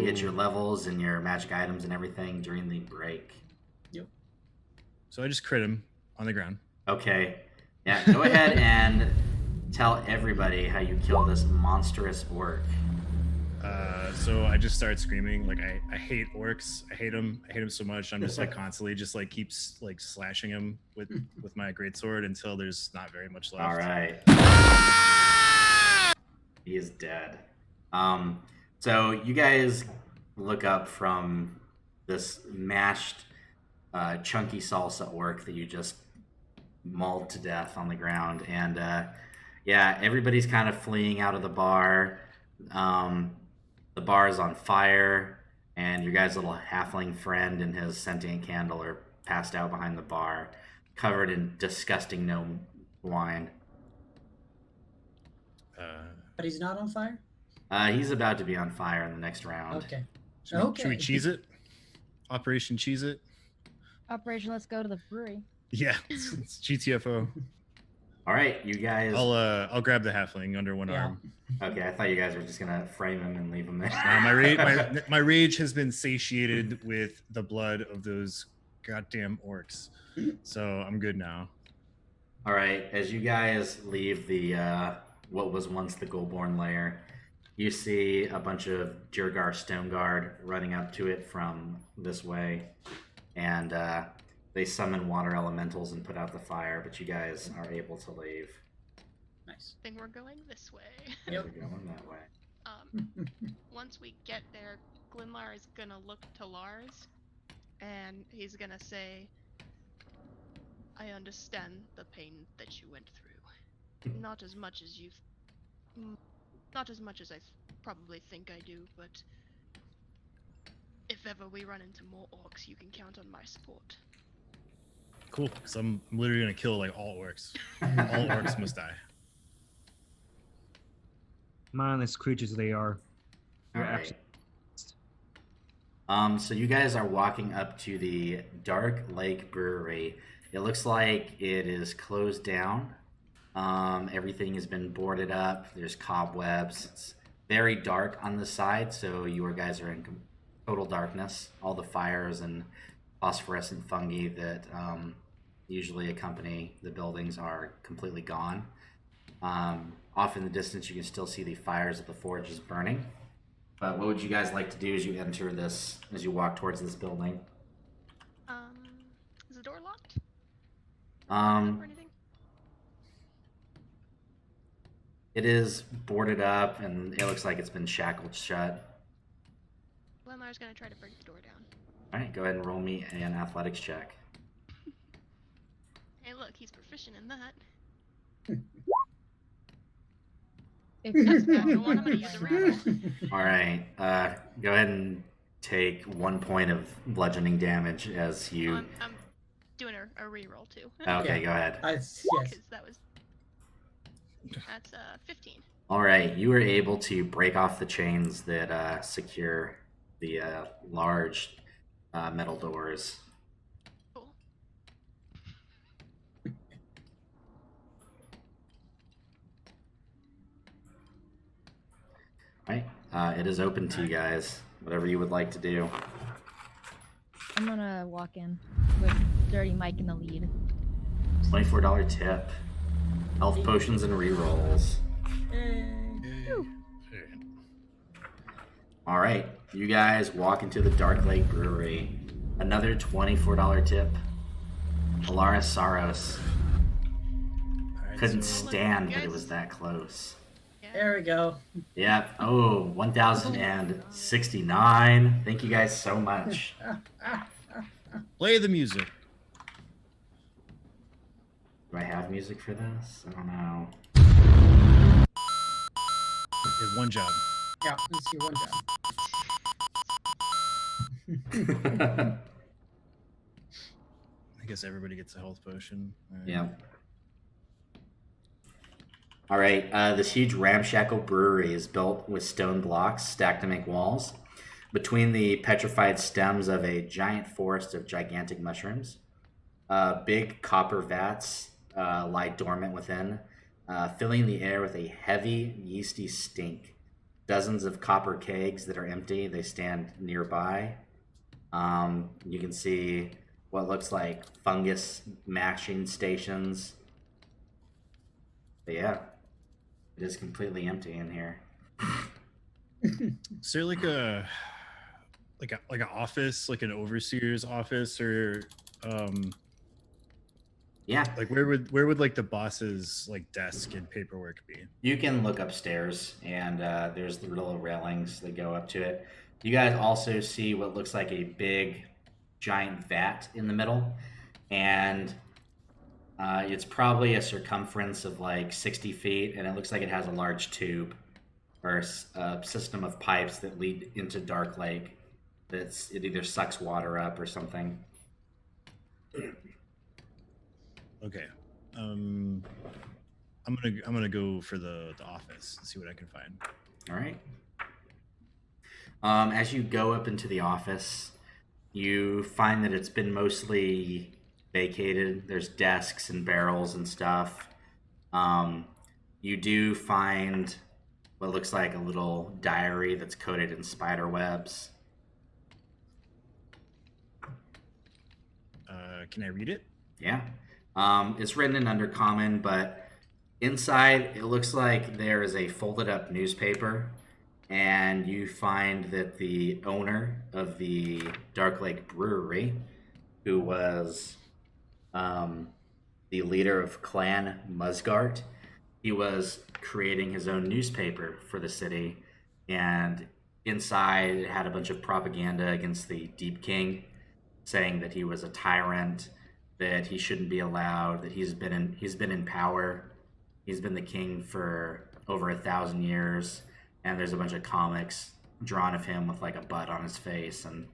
get so- your levels and your magic items and everything during the break. So I just crit him on the ground. Okay. Yeah, go ahead and tell everybody how you kill this monstrous orc. So I just start screaming like I hate orcs. I hate them so much. I'm just like constantly just like keeps like slashing him with my greatsword until there's not very much left. All right. He is dead. So you guys look up from this mashed, chunky salsa orc that you just mauled to death on the ground, and yeah, everybody's kind of fleeing out of the bar. The bar is on fire, and your guys' little halfling friend and his sentient candle are passed out behind the bar, covered in disgusting gnome wine. But he's not on fire? He's about to be on fire in the next round. Okay. Should we cheese it? Operation Cheese It? Operation Let's Go to the Brewery. Yeah, it's GTFO. All right, you guys. I'll grab the halfling under one Yeah. arm. Okay, I thought you guys were just gonna frame him and leave him there. My rage has been satiated with the blood of those goddamn orcs, so I'm good now. All right, as you guys leave the what was once the Goldborn lair, you see a bunch of Jurgar Stoneguard running up to it from this way, and they summon water elementals and put out the fire, but you guys are able to leave. Nice. Think we're going this way. Yep. We're going that way. Once we get there, Glinlar is gonna look to Lars, and he's gonna say, "I understand the pain that you went through. Not as much as I probably think I do, but if ever we run into more orcs, you can count on my support." Cool, because I'm literally gonna kill like all orcs. All orcs must die. Mindless creatures they are. All You're right. actually- So you guys are walking up to the Dark Lake Brewery. It looks like it is closed down. Everything has been boarded up. There's cobwebs. It's very dark on the side, so you guys are in total darkness. All the fires and phosphorescent fungi that usually accompany the buildings are completely gone. Off in the distance, you can still see the fires of the forges burning. But what would you guys like to do as you enter this, as you walk towards this building? Is the door locked? Or Um, anything? it is boarded up, and it looks like it's been shackled shut. Glenlar's gonna try to break the door down. All right, go ahead and roll me an athletics check. Hey, look, he's proficient in that. If That's that's the one I'm gonna use a reroll. All right, go ahead and take 1 point of bludgeoning damage as you. I'm doing a reroll too. Okay, Yeah. go ahead. Yes. Because that's 15. All right, you were able to break off the chains that secure the large metal doors. Cool. All right, it is open to you guys. Whatever you would like to do. I'm gonna walk in with Dirty Mike in the lead. $24 tip. Health potions and rerolls. All right, you guys walk into the Dark Lake Brewery. Another $24 tip. Alaris Saros Alright, couldn't so- stand that it Guys- was that close. Yeah. There we go. Yep. Oh, 1,069. Thank you guys so much. play the music. Do I have music for this? I don't know. You had one job. Yeah, let's see one job. I guess everybody gets a health potion. All right. Yeah. All right. This huge ramshackle brewery is built with stone blocks stacked to make walls. Between the petrified stems of a giant forest of gigantic mushrooms, big copper vats lie dormant within, filling the air with a heavy, yeasty stink. Dozens of copper kegs that are empty. They stand nearby. You can see what looks like fungus mashing stations. But yeah, it is completely empty in here. Is there like a office, like an overseer's office, or Yeah, like where would like the boss's like desk and paperwork be? you can look upstairs, and there's the little railings that go up to it. You guys also see what looks like a big, giant vat in the middle, and it's probably a circumference of like 60 feet, and it looks like it has a large tube or a system of pipes that lead into Dark Lake. It either sucks water up or something. Okay. I'm gonna go for the office and see what I can find. All right. As you go up into the office, you find that it's been mostly vacated. There's desks and barrels and stuff. You do find what looks like a little diary that's coated in spider webs. Can I read it? Yeah. It's written in Undercommon, but inside it looks like there is a folded up newspaper, and you find that the owner of the Dark Lake Brewery, who was the leader of Clan Musgart, he was creating his own newspaper for the city, and inside it had a bunch of propaganda against the Deep King, saying that he was a tyrant, that he shouldn't be allowed, that he's been in power, he's been the king for over 1,000 years, and there's a bunch of comics drawn of him with like a butt on his face and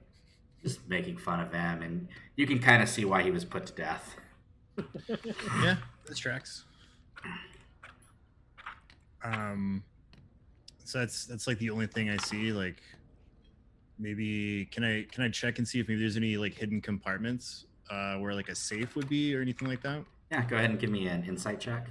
just making fun of him, and you can kind of see why he was put to death. Yeah, this tracks. So that's like the only thing I see. Like, maybe can I check and see if maybe there's any like hidden compartments where like a safe would be or anything like that? Yeah, go ahead and give me an insight check.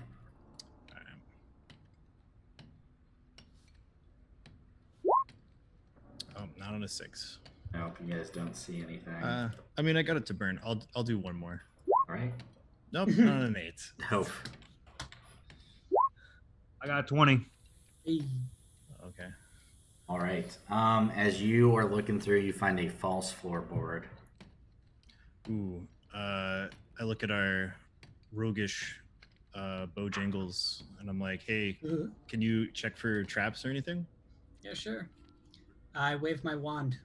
Oh, not on a 6. Nope, you guys don't see anything. I mean, I got it to burn. I'll do one more. All right. Nope, not on an 8. Nope. I got 20. Hey. Okay. All right. As you are looking through, you find a false floorboard. Ooh. I look at our roguish Bojangles and I'm like, hey, can you check for traps or anything? Yeah, sure. I wave my wand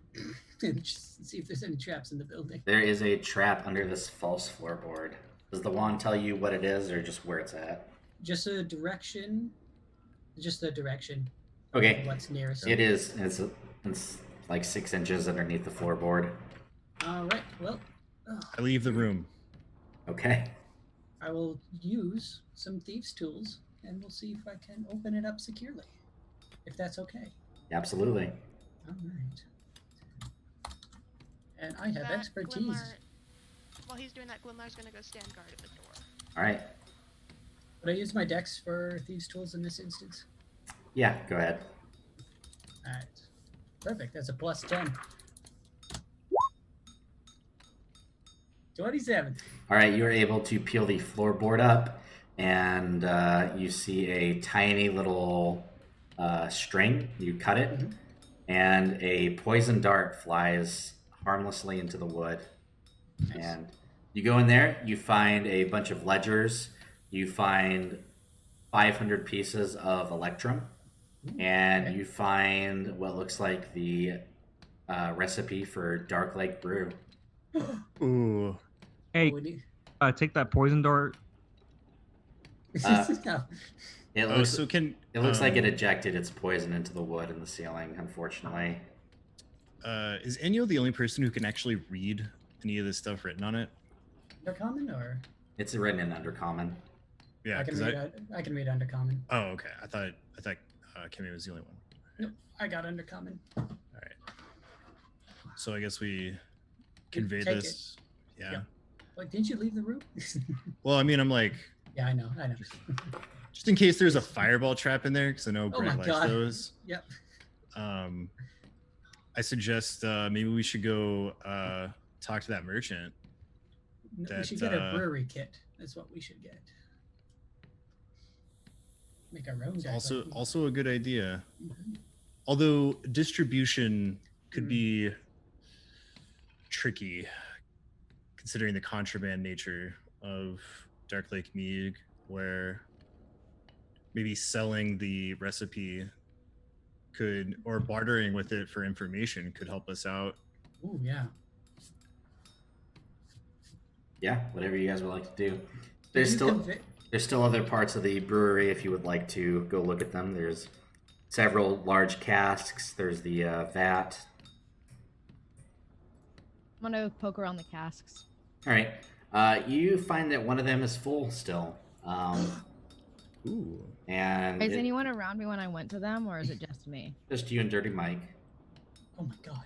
and just see if there's any traps in the building. There is a trap under this false floorboard. Does the wand tell you what it is or just where it's at? Just a direction. Just the direction. Okay. What's nearest? It is. It's like 6 inches underneath the floorboard. All right. Well, I leave the room. Okay. I will use some thieves' tools, and we'll see if I can open it up securely. If that's okay. Absolutely. All right. And I have That expertise. Glimlar, while he's doing that, Glimlar's gonna go stand guard at the door. All right. Would I use my dex for thieves' tools in this instance? Yeah, go ahead. All right. Perfect. That's a plus 10. 27. All right, you are able to peel the floorboard up, and you see a tiny little string. You cut it, and a poison dart flies harmlessly into the wood. Nice. And you go in there, you find a bunch of ledgers, you find 500 pieces of electrum, and okay. you find what looks like the recipe for Dark Lake Brew. Ooh. Hey, Would you- take that poison dart. No. It Oh, looks so can It looks like it ejected its poison into the wood in the ceiling, unfortunately. is Enyo the only person who can actually read any of this stuff written on it? Undercommon, or It's written in Undercommon. Yeah, I can because read. I can read Undercommon. Oh, okay. I thought Kimmy was the only one. Nope, I got Undercommon. All right. So I guess we convey take this. Yeah. Yep. Like, didn't you leave the room? Well, I mean, I'm like, Yeah, I know. just in case there's a fireball trap in there, because I know Oh Greg my likes God. those. Yep. I suggest maybe we should go talk to that merchant. We That, should get a brewery kit. That's what we should get. Make our own. It's guys like we- also a good idea. Mhm. Although distribution could Mhm. be tricky, considering the contraband nature of Dark Lake Mead, where maybe selling the recipe could, or bartering with it for information, could help us out. Ooh, yeah. Yeah, whatever you guys would like to do. Did There's you still convi- there's still other parts of the brewery if you would like to go look at them. There's several large casks. There's the vat. I'm gonna poke around the casks. All right. You find that one of them is full still. Ooh. And Is anyone around me when I went to them, or is it just me? just you and Dirty Mike. Oh my God.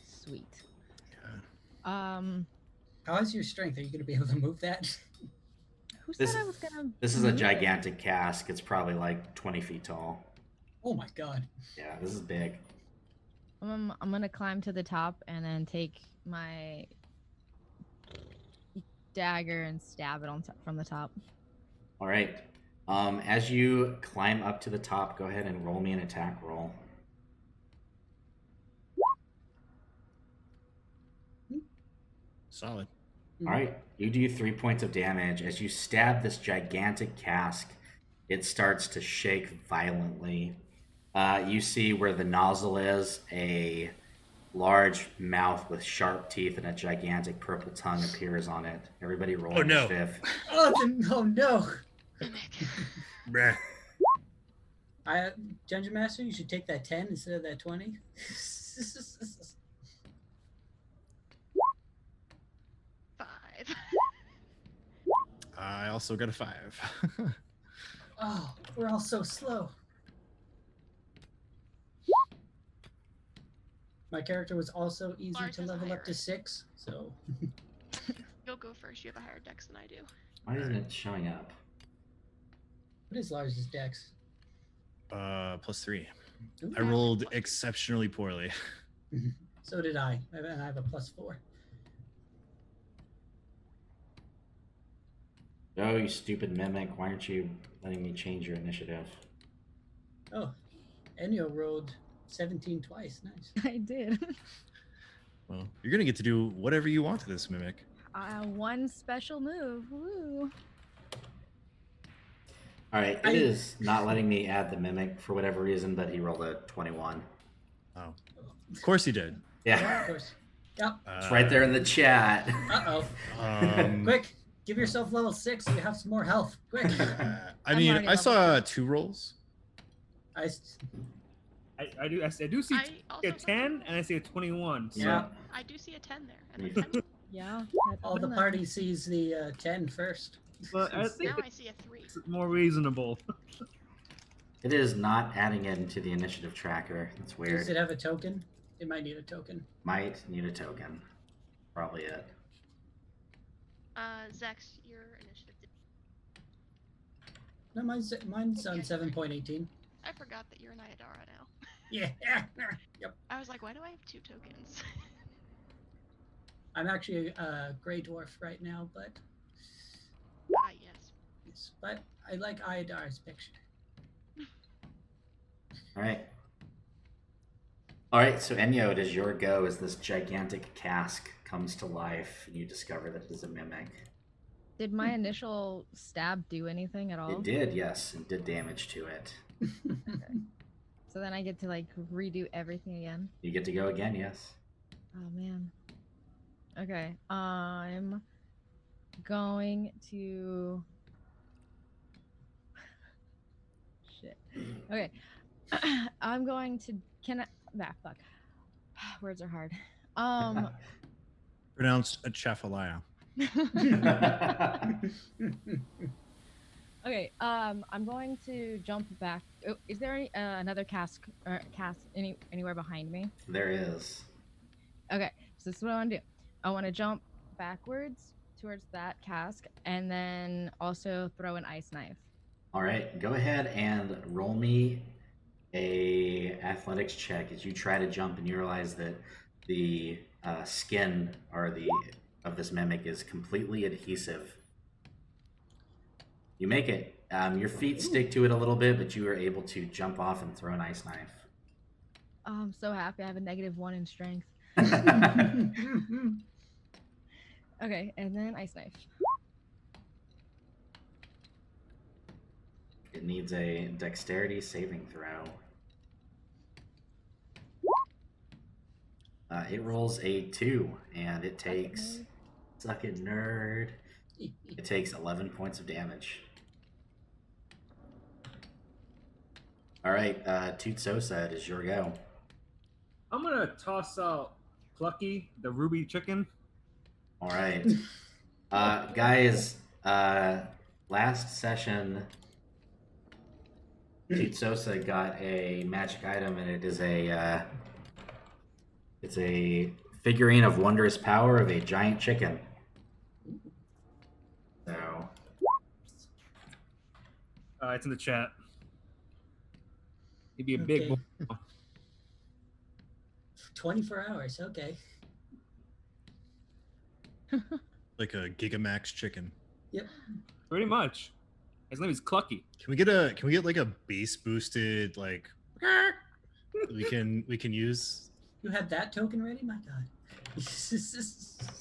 Sweet. Yeah. How is your strength? Are you going to be able to move that? Who This- said I was gonna? This is a move it? gigantic cask. It's probably like 20 feet tall. Oh my God. Yeah, this is big. I'm gonna climb to the top and then take my dagger and stab it from the top. All right. As you climb up to the top, go ahead and roll me an attack roll. Solid. All right, you do 3 points of damage. As you stab this gigantic cask, it starts to shake violently. You see where the nozzle is, a large mouth with sharp teeth and a gigantic purple tongue appears on it. Everybody roll Oh, no. initiative. Oh no. Bruh. Dungeon Master, you should take that 10 instead of that 20. 5. I also got a 5. Oh, we're all so slow. My character was also easy Lars to has a level up higher- to 6, so You'll go first. You have a higher dex than I do. Why isn't it showing up? what is Lars's dex? +3. Ooh, I rolled exceptionally poorly. So did I, and I have a +4. Oh, you stupid mimic. Why aren't you letting me change your initiative? Oh, Enyo rolled 17 twice. Nice. I did. Well, you're gonna get to do whatever you want to this mimic. One special move. Woo. All right, it is not letting me add the mimic for whatever reason, but he rolled a 21. Oh, of course he did. Yeah, Yeah, of course. Yep. it's right there in the chat. Uh-oh. Quick, give yourself level 6 so you have some more health. Quick. I I'm mean, already I level saw 2 rolls. I do see I also a saw 10 and I see a 21. So Yeah. I do see a 10 there. And Me a 10. Yeah. All the party sees the 10 first. but I think Now I see a 3. it's more reasonable. It is not adding it into the initiative tracker. That's Does weird. it have a token? It might need a token. Might need a token. Probably it. Zex, your initiative. No, mine's on 7.18. I forgot that you're an Iadara now. Yeah. Yep. I was like, why do I have 2 tokens? I'm actually a gray dwarf right now, but Yes. I like Iodar's picture. All right. All right, so Enyo, it is your go as this gigantic cask comes to life and you discover that it is a mimic. Did my initial stab do anything at all? It did, yes, and did damage to it. So then I get to like redo everything again. You get to go again, yes. Oh man. Okay. I'm going to. Shit. Okay. I'm going to. Can I? Ah, fuck. Words are hard. Pronounced a Chafalaya. Okay. I'm going to jump back. Oh, is there any, another cask or cast anywhere behind me? There is. Okay. So this is what I want to do. I want to jump backwards towards that cask, and then also throw an ice knife. All right, go ahead and roll me a athletics check as you try to jump and you realize that the skin or the of this mimic is completely adhesive. You make it. Your feet stick to it a little bit, but you are able to jump off and throw an ice knife. Oh, I'm so happy. I have a -1 in strength. Okay, and then ice knife. It needs a dexterity saving throw. It rolls a 2, and it takes... Suck it, nerd. It takes 11 points of damage. All right, Toot Sosa, it is your go. I'm gonna toss out Plucky, the ruby chicken. All right. Guys, last session, Toot Sosa got a magic item, and it is it's a figurine of wondrous power of a giant chicken. So, It's in the chat. He'd be a big boy. 24 hours. Okay. Like a Gigamax chicken. Yep. Pretty much. His name is Clucky. Can we get like a base boosted like we can use? You have that token ready? My God.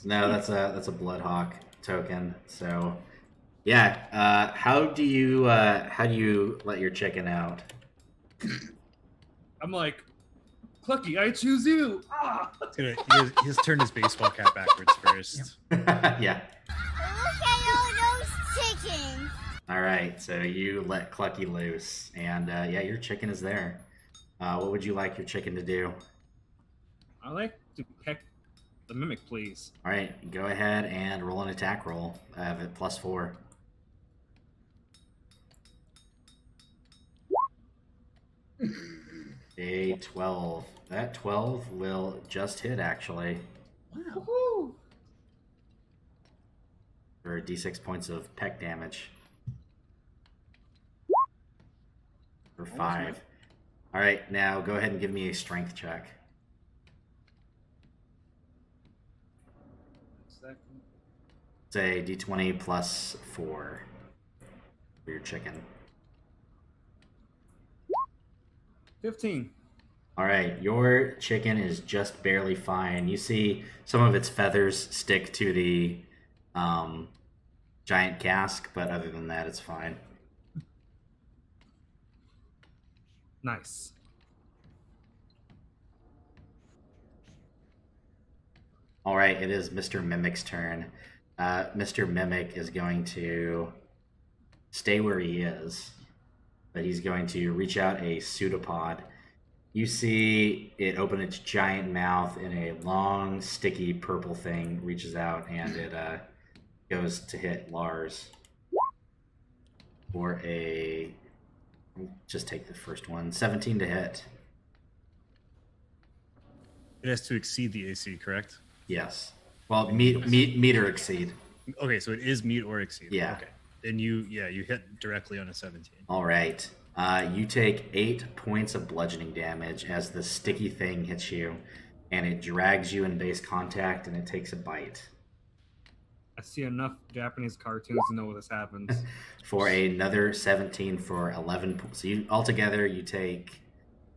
no, that's a Bloodhawk token. So, yeah. How do you let your chicken out? I'm like, Clucky, I choose you. Ah! He has turned his baseball cap backwards first. Yeah. Look at all those chickens. All right, so you let Clucky loose, and yeah, your chicken is there. What would you like your chicken to do? I like to peck the mimic, please. All right, go ahead and roll an attack roll. I have it +4. A 12. That 12 will just hit, actually, Wow. Woohoo! for D6 points of peck damage. For 5. All right, now go ahead and give me a strength check. Second. It's a D20 +4 for your chicken. 15. All right, your chicken is just barely fine. You see some of its feathers stick to the giant cask, but other than that, it's fine. Nice. All right, it is Mr. Mimic's turn. Mr. Mimic is going to stay where he is, but he's going to reach out a pseudopod. You see it open its giant mouth, and a long, sticky purple thing reaches out, and it goes to hit Lars for a... Just take the first one. 17 to hit. It has to exceed the AC, correct? Yes. Well, meet or exceed. Okay, so it is meet or exceed. Yeah. Okay. Then you hit directly on a 17. All right. You take 8 points of bludgeoning damage as the sticky thing hits you, and it drags you in base contact, and it takes a bite. I see enough Japanese cartoons to know this happens. For another 17 for 11 points. So altogether, you take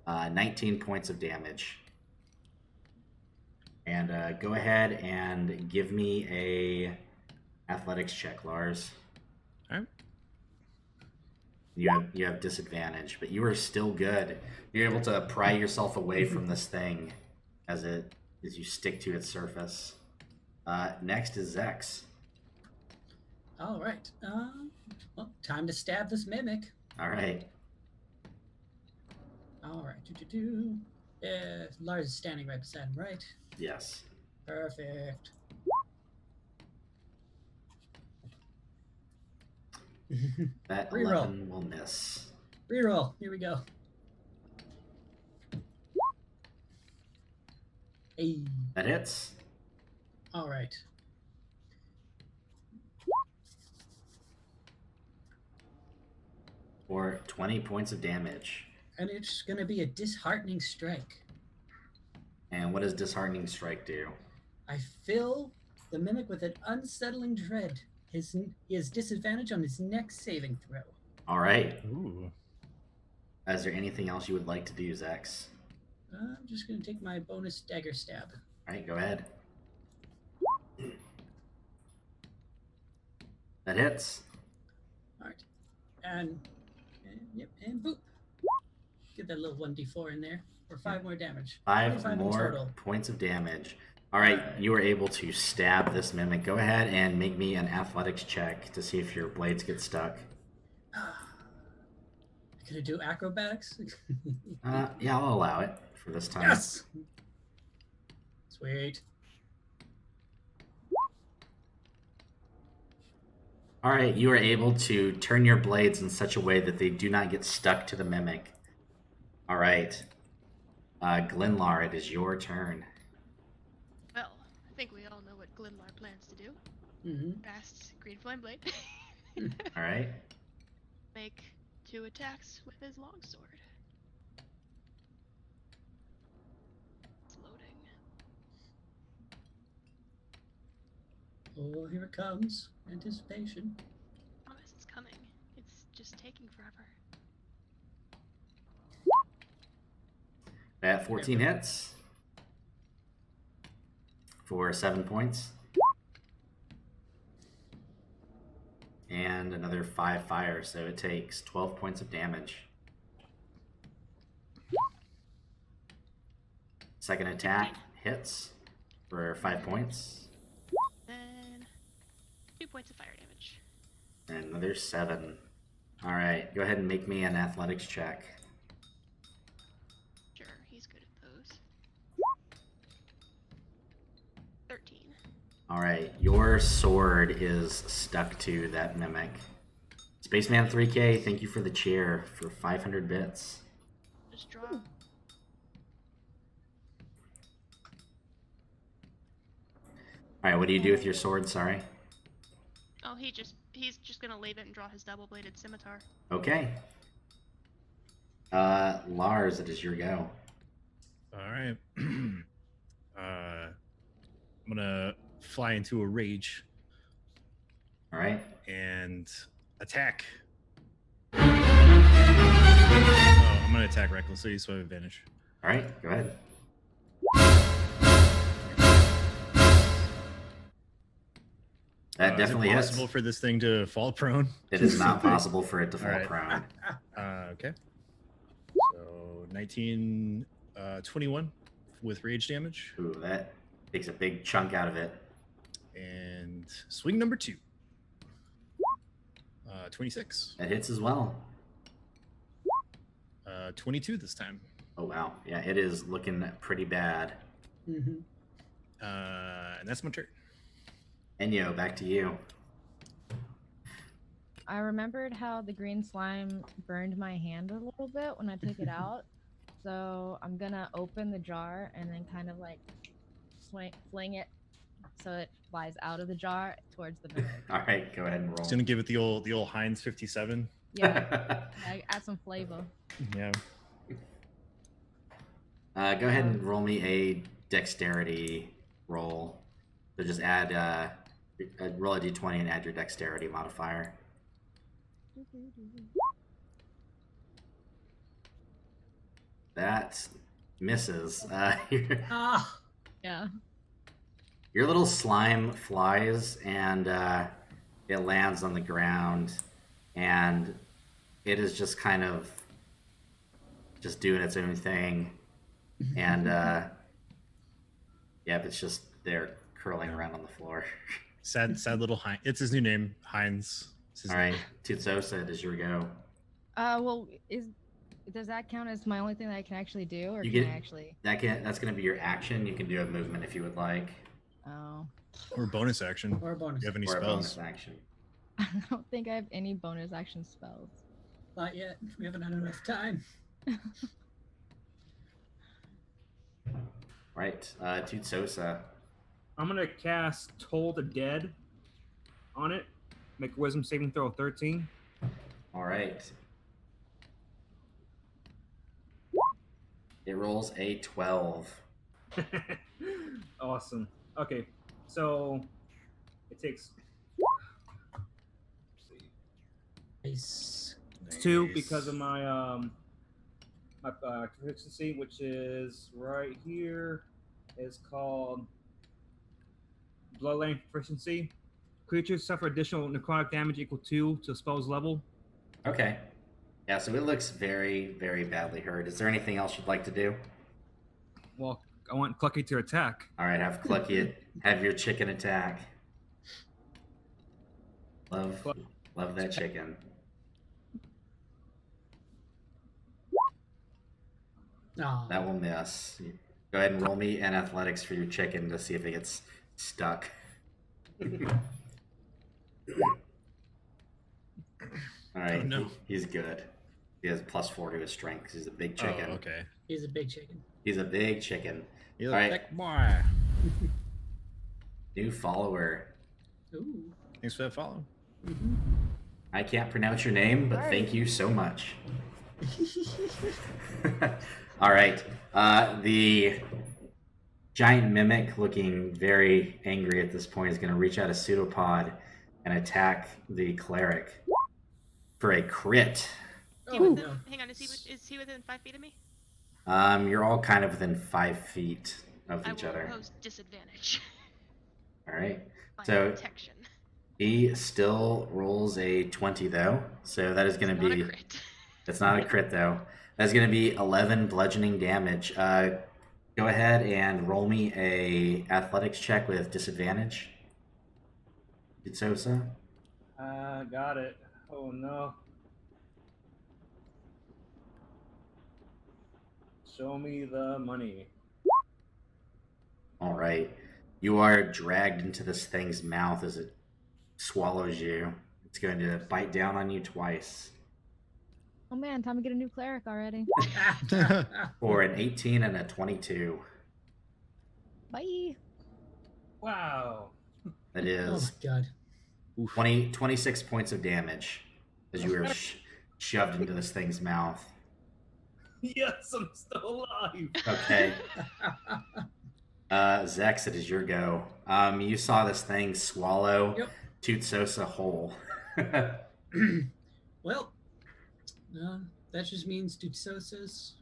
19 points of damage. And go ahead and give me a athletics check, Lars. All right. You have disadvantage, but you are still good. You're able to pry yourself away from this thing as you stick to its surface. Next is Zex. All right. Well, time to stab this mimic. All right. All right. Lars is standing right beside him, right? Yes. Perfect. That Reroll. 11 will miss. Reroll. Here we go. Hey. That hits. All right. For 20 points of damage. And it's going to be a disheartening strike. And what does Disheartening Strike do? I fill the mimic with an unsettling dread. He has disadvantage on his next saving throw. All right. Ooh. Is there anything else you would like to do, Zex? I'm just going to take my bonus dagger stab. All right, go ahead. That hits. All right. And yep, and boop. Get that little 1d4 in there for 5 more damage. 5 25 in more total. points of damage. All right, you were able to stab this mimic. Go ahead and make me an athletics check to see if your blades get stuck. Can I do acrobatics? Yeah, I'll allow it for this time. Yes! Sweet. All right, you are able to turn your blades in such a way that they do not get stuck to the mimic. All right. Glenlar, it is your turn. Well, I think we all know what Glenlar plans to do. Mm-hmm. Fast Green Flame Blade. All right. Make 2 attacks with his longsword. It's loading. Oh, here it comes. Anticipation. Promise it's coming. It's just taking forever. That 14 hits for 7 points. And another 5 fire, so it takes 12 points of damage. Second attack hits for 5 points. Then 2 points of fire damage. And another 7. Alright, go ahead and make me an athletics check. Sure, he's good at those. 13. Alright, your sword is stuck to that mimic. Spaceman 3K, thank you for the chair for 500 bits. Just draw. Alright, what do you do with your sword? Sorry. Oh, he's just gonna leave it and draw his double-bladed scimitar. Okay. Lars, it is your go. All right. I'm gonna fly into a rage Alright. and attack. Oh, I'm gonna attack recklessly, so I have advantage. Alright, go ahead. That definitely is it hits. possible for this thing to fall prone? It is not possible for it to fall Alright. prone. Okay. So 19, 21 with rage damage. Ooh, that takes a big chunk out of it. And swing number 2. 26. That hits as well. 22 this time. Oh wow, yeah, it is looking pretty bad. Mm-hmm. And that's my turn. Enyo, back to you. I remembered how the green slime burned my hand a little bit when I took it out. So I'm gonna open the jar and then kind of like fling it so it flies out of the jar towards the mimic. All right, go ahead and roll. Just gonna give it the old Heinz 57. Yeah, add some flavor. Yeah. Go ahead and roll me a dexterity roll. So just add roll a d20 and add your dexterity modifier. That misses. Ah! Yeah. Your little slime flies and it lands on the ground, and it is just kind of just doing its own thing, and yep, it's just there curling around on the floor. Sad little Heinz. It's his new name, Heinz. It's his All right, name. Tutsosa, it is your go. Well, is does that count as my only thing that I can actually do, or You can get- I actually? That's going to be your action. You can do a movement if you would like, Oh, Or bonus action. Or a bonus. Do you have any or a bonus spells? action. I don't think I have any bonus action spells. Not yet. We haven't had enough time. Right, Toot Sosa. I'm gonna cast Toll the Dead on it. Make a Wisdom saving throw of 13. All right. It rolls a 12. Awesome. Okay, so it takes Nice. two Nice. because of my my proficiency, which is right here. Is called Bloodline Proficiency. Creatures suffer additional necrotic damage equal to spell's level. Okay. Yeah, so it looks very, very badly hurt. Is there anything else you'd like to do? Well, I want Clucky to attack. All right, have Clucky have your chicken attack. Love that chicken. Aw. That will miss. Go ahead and roll me an athletics for your chicken to see if it gets stuck. All right, Oh, no. he's good. He has +4 to his strength 'cause he's a big chicken. Oh, okay. He's a big chicken. He's a big chicken. You All look right. like boy. New follower. Ooh. Thanks for that follow. Mhm. I can't pronounce your name, but Sorry. thank you so much. All right. The giant mimic, looking very angry at this point, is going to reach out a pseudopod and attack the cleric for a crit. Is he Oh, within, no. hang on, is he within 5 feet of me? You're all kind of within 5 feet of I each will other. impose disadvantage. All right. By So- protection. He still rolls a 20 though, so that is going It's to not be. a crit. It's not a crit though. That's going to be 11 bludgeoning damage. Go ahead and roll me a athletics check with disadvantage. Sosa. Got it. Oh no. Show me the money. All right. You are dragged into this thing's mouth as it swallows you. It's going to bite down on you twice Oh man, time to get a new cleric already. for an 18 and a 22. Bye. Wow. That Oh is my god. 26 points of damage as you were shoved into this thing's mouth. Yes, I'm still alive. Okay. Zex, it is your go. You saw this thing swallow Yep. Toot Sosa whole. Well, that just means Dutsosa's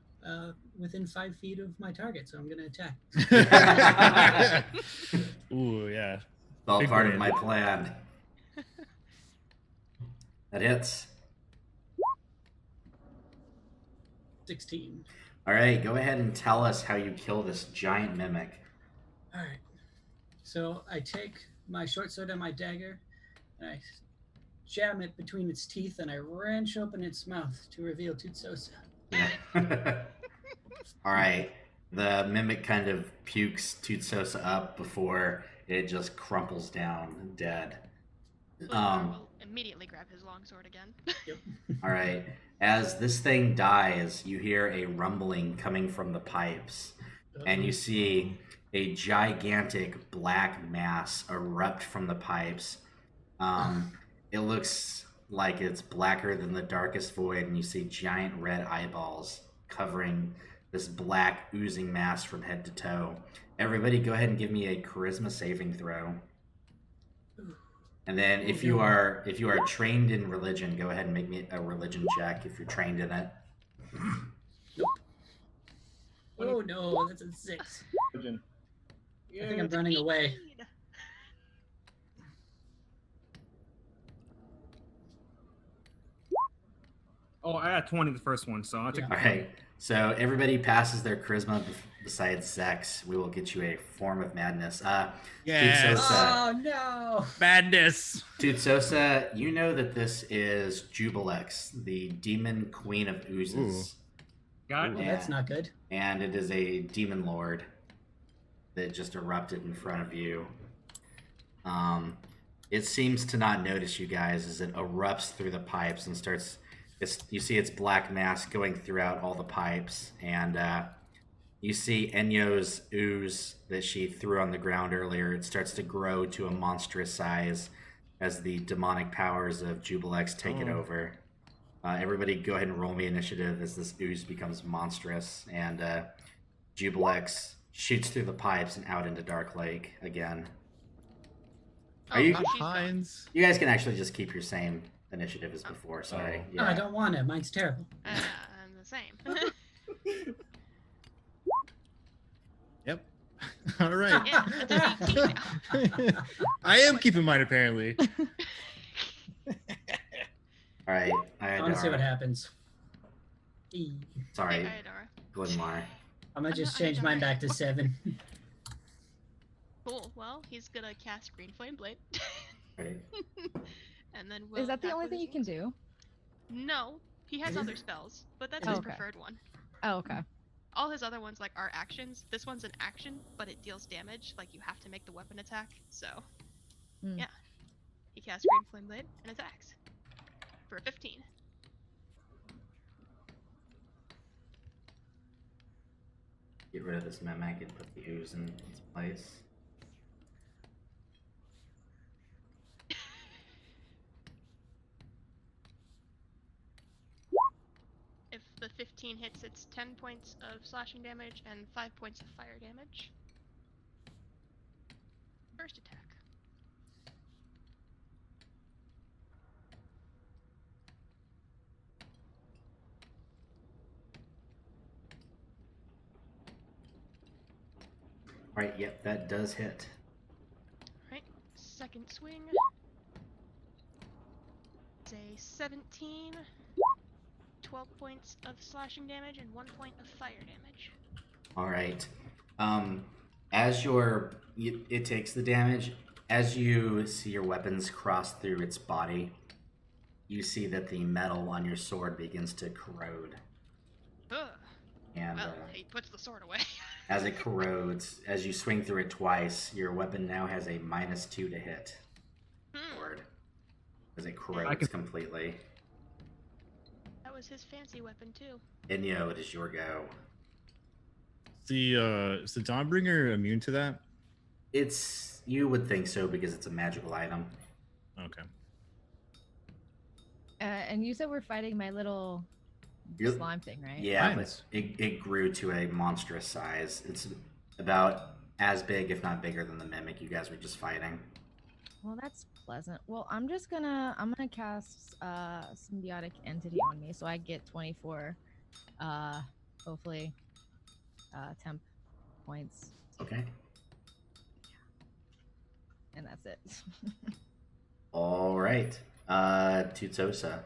within 5 feet of my target, so I'm going to attack. Ooh, yeah. It's all Big part of brain. my plan. That hits. 16. All right, go ahead and tell us how you kill this giant mimic. All right. So I take my short sword and my dagger, and I jam it between its teeth, and I wrench open its mouth to reveal Tutsosa. All right, the mimic kind of pukes Toot Sosa up before it just crumples down dead. Will immediately grab his longsword again. All right. As this thing dies, you hear a rumbling coming from the pipes, and you see a gigantic black mass erupt from the pipes. It looks like it's blacker than the darkest void, and you see giant red eyeballs covering this black oozing mass from head to toe. Everybody, go ahead and give me a charisma saving throw. And then if you are trained in religion, go ahead and make me a religion check if you're trained in it. Oh no, that's a 6. I think I'm Yeah. running away. 18. Oh, I had 20 the first one, so I'll take All right. So everybody passes their charisma besides Zex. We will get you a form of madness. Yes. Sosa. Oh no! Madness. Toot Sosa, you know that this is Jubilex, the demon queen of oozes. Got Well, it. Yeah. that's not good. And it is a demon lord that just erupted in front of you. It seems to not notice you guys as it erupts through the pipes and starts. You see its black mass going throughout all the pipes, and you see Enyo's ooze that she threw on the ground earlier. It starts to grow to a monstrous size as the demonic powers of Jubilex take it over. Everybody go ahead and roll me initiative as this ooze becomes monstrous, and Jubilex shoots through the pipes and out into Dark Lake again. Are you- she's gone. Hines? You guys can actually just keep your same initiative as before, sorry. Oh. No, I don't want it. Mine's terrible. I'm the same. Yep. All right. Yeah, that's 18 now. I am keeping mine apparently. All right, I want to see what happens. E. Sorry, Hey, Idara. Glenmar. I'm gonna just I'm change not mine sorry. back to 7. Cool. Well, he's gonna cast Green Flame Blade. Right. And then we'll Is that the attack only with thing his you can wings. do? No, he has Is it- other spells, but that's is his it- preferred one. Oh, okay. All his other ones are actions. This one's an action, but it deals damage. You have to make the weapon attack. So, Hmm. yeah, he casts Green Flame Blade and attacks for a 15. Get rid of this mimic and put the ooze in its place. If the 15 hits, it's 10 points of slashing damage and 5 points of fire damage. First attack. Right, yep, that does hit. Right, second swing. It's a 17, 12 points of slashing damage, and 1 point of fire damage. All right. As it takes the damage, as you see your weapons cross through its body, you see that the metal on your sword begins to corrode. Ugh. And Well, he puts the sword away. as it corrodes, as you swing through it twice, your weapon now has a -2 to hit. Sword. As it corrodes completely. That was his fancy weapon, too. Inyo, it is your go. Is the Dawnbringer immune to that? You would think so because it's a magical item. Okay. And you said we're fighting my little You're- slime thing, right? Yeah, Nice. but it grew to a monstrous size. It's about as big, if not bigger, than the mimic you guys were just fighting. Well, that's pleasant. Well, I'm gonna cast symbiotic entity on me, so I get 24, hopefully, temp points, Okay. and that's it. All right. Tutsosa.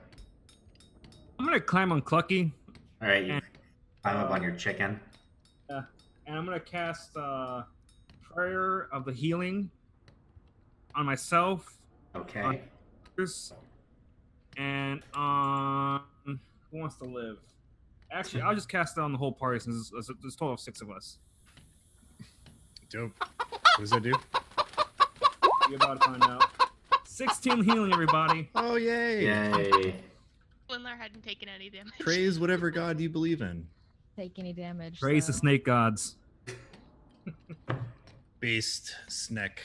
I'm gonna climb on Clucky, All right, you climb up on your chicken. and I'm gonna cast Prayer of the Healing on myself, Okay. and on who wants to live. Actually, I'll just cast it on the whole party since there's a total of 6 of us. Dope. What does that do? You're about to find out. 16 healing, everybody. Oh, yay! Yay. Glenlar hadn't taken any damage. Praise whatever god you believe in. Take any damage. Praise the so- snake gods. Beast, snack,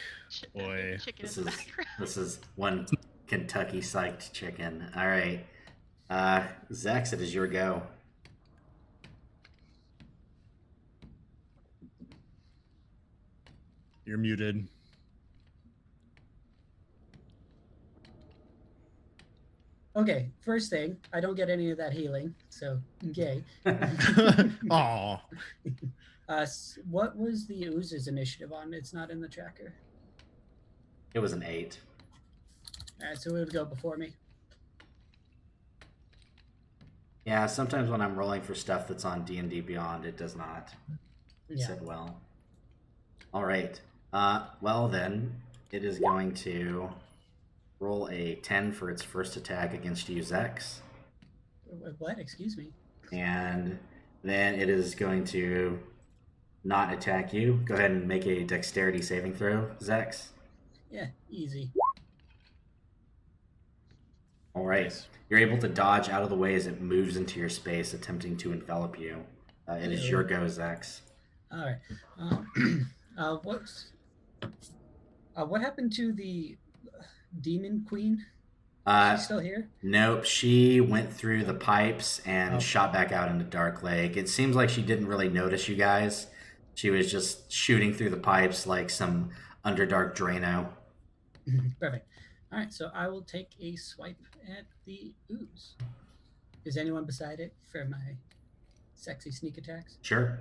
boy. Chicken This in the is background. this is one Kentucky psyched chicken. All right. Zex, it is your go. You're muted. Okay, first thing, I don't get any of that healing, so yay. Aw. What was the Ooze's initiative on? It's not in the tracker. It was an 8. Alright, so it would go before me. Yeah, sometimes when I'm rolling for stuff that's on D&D Beyond, it does not Yeah. sit well. All right. Well then, it is going to roll a 10 for its first attack against you, Zex. What? Excuse me. And then it is going to not attack you. Go ahead and make a dexterity saving throw, Zex. Yeah, easy. All right. Nice. You're able to dodge out of the way as it moves into your space, attempting to envelop you. It is your go, Zex. All right. What happened to the demon queen? She's still here? Nope. She went through the pipes and Oh. shot back out into Dark Lake. It seems like she didn't really notice you guys. She was just shooting through the pipes like some Underdark Drano. Perfect. All right, so I will take a swipe at the ooze. Is anyone beside it for my sexy sneak attacks? Sure.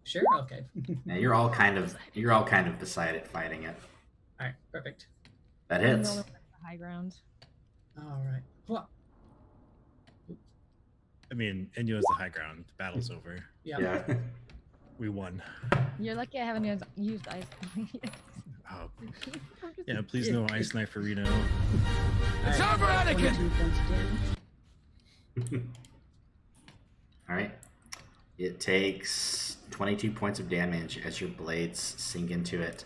Sure. Okay. Yeah, you're all kind of beside it, fighting it. All right. Perfect. That I'm the hits. only one with the high ground. All right. Whoa. I mean, Inu has the high ground. The battle's over. Yeah. Yeah. We won. You're lucky I haven't used ice. Oh, I'm just- yeah, please no ice knife for Reno. It's time for Anakin! 22 points of damage. All right. It takes 22 points of damage as your blades sink into it.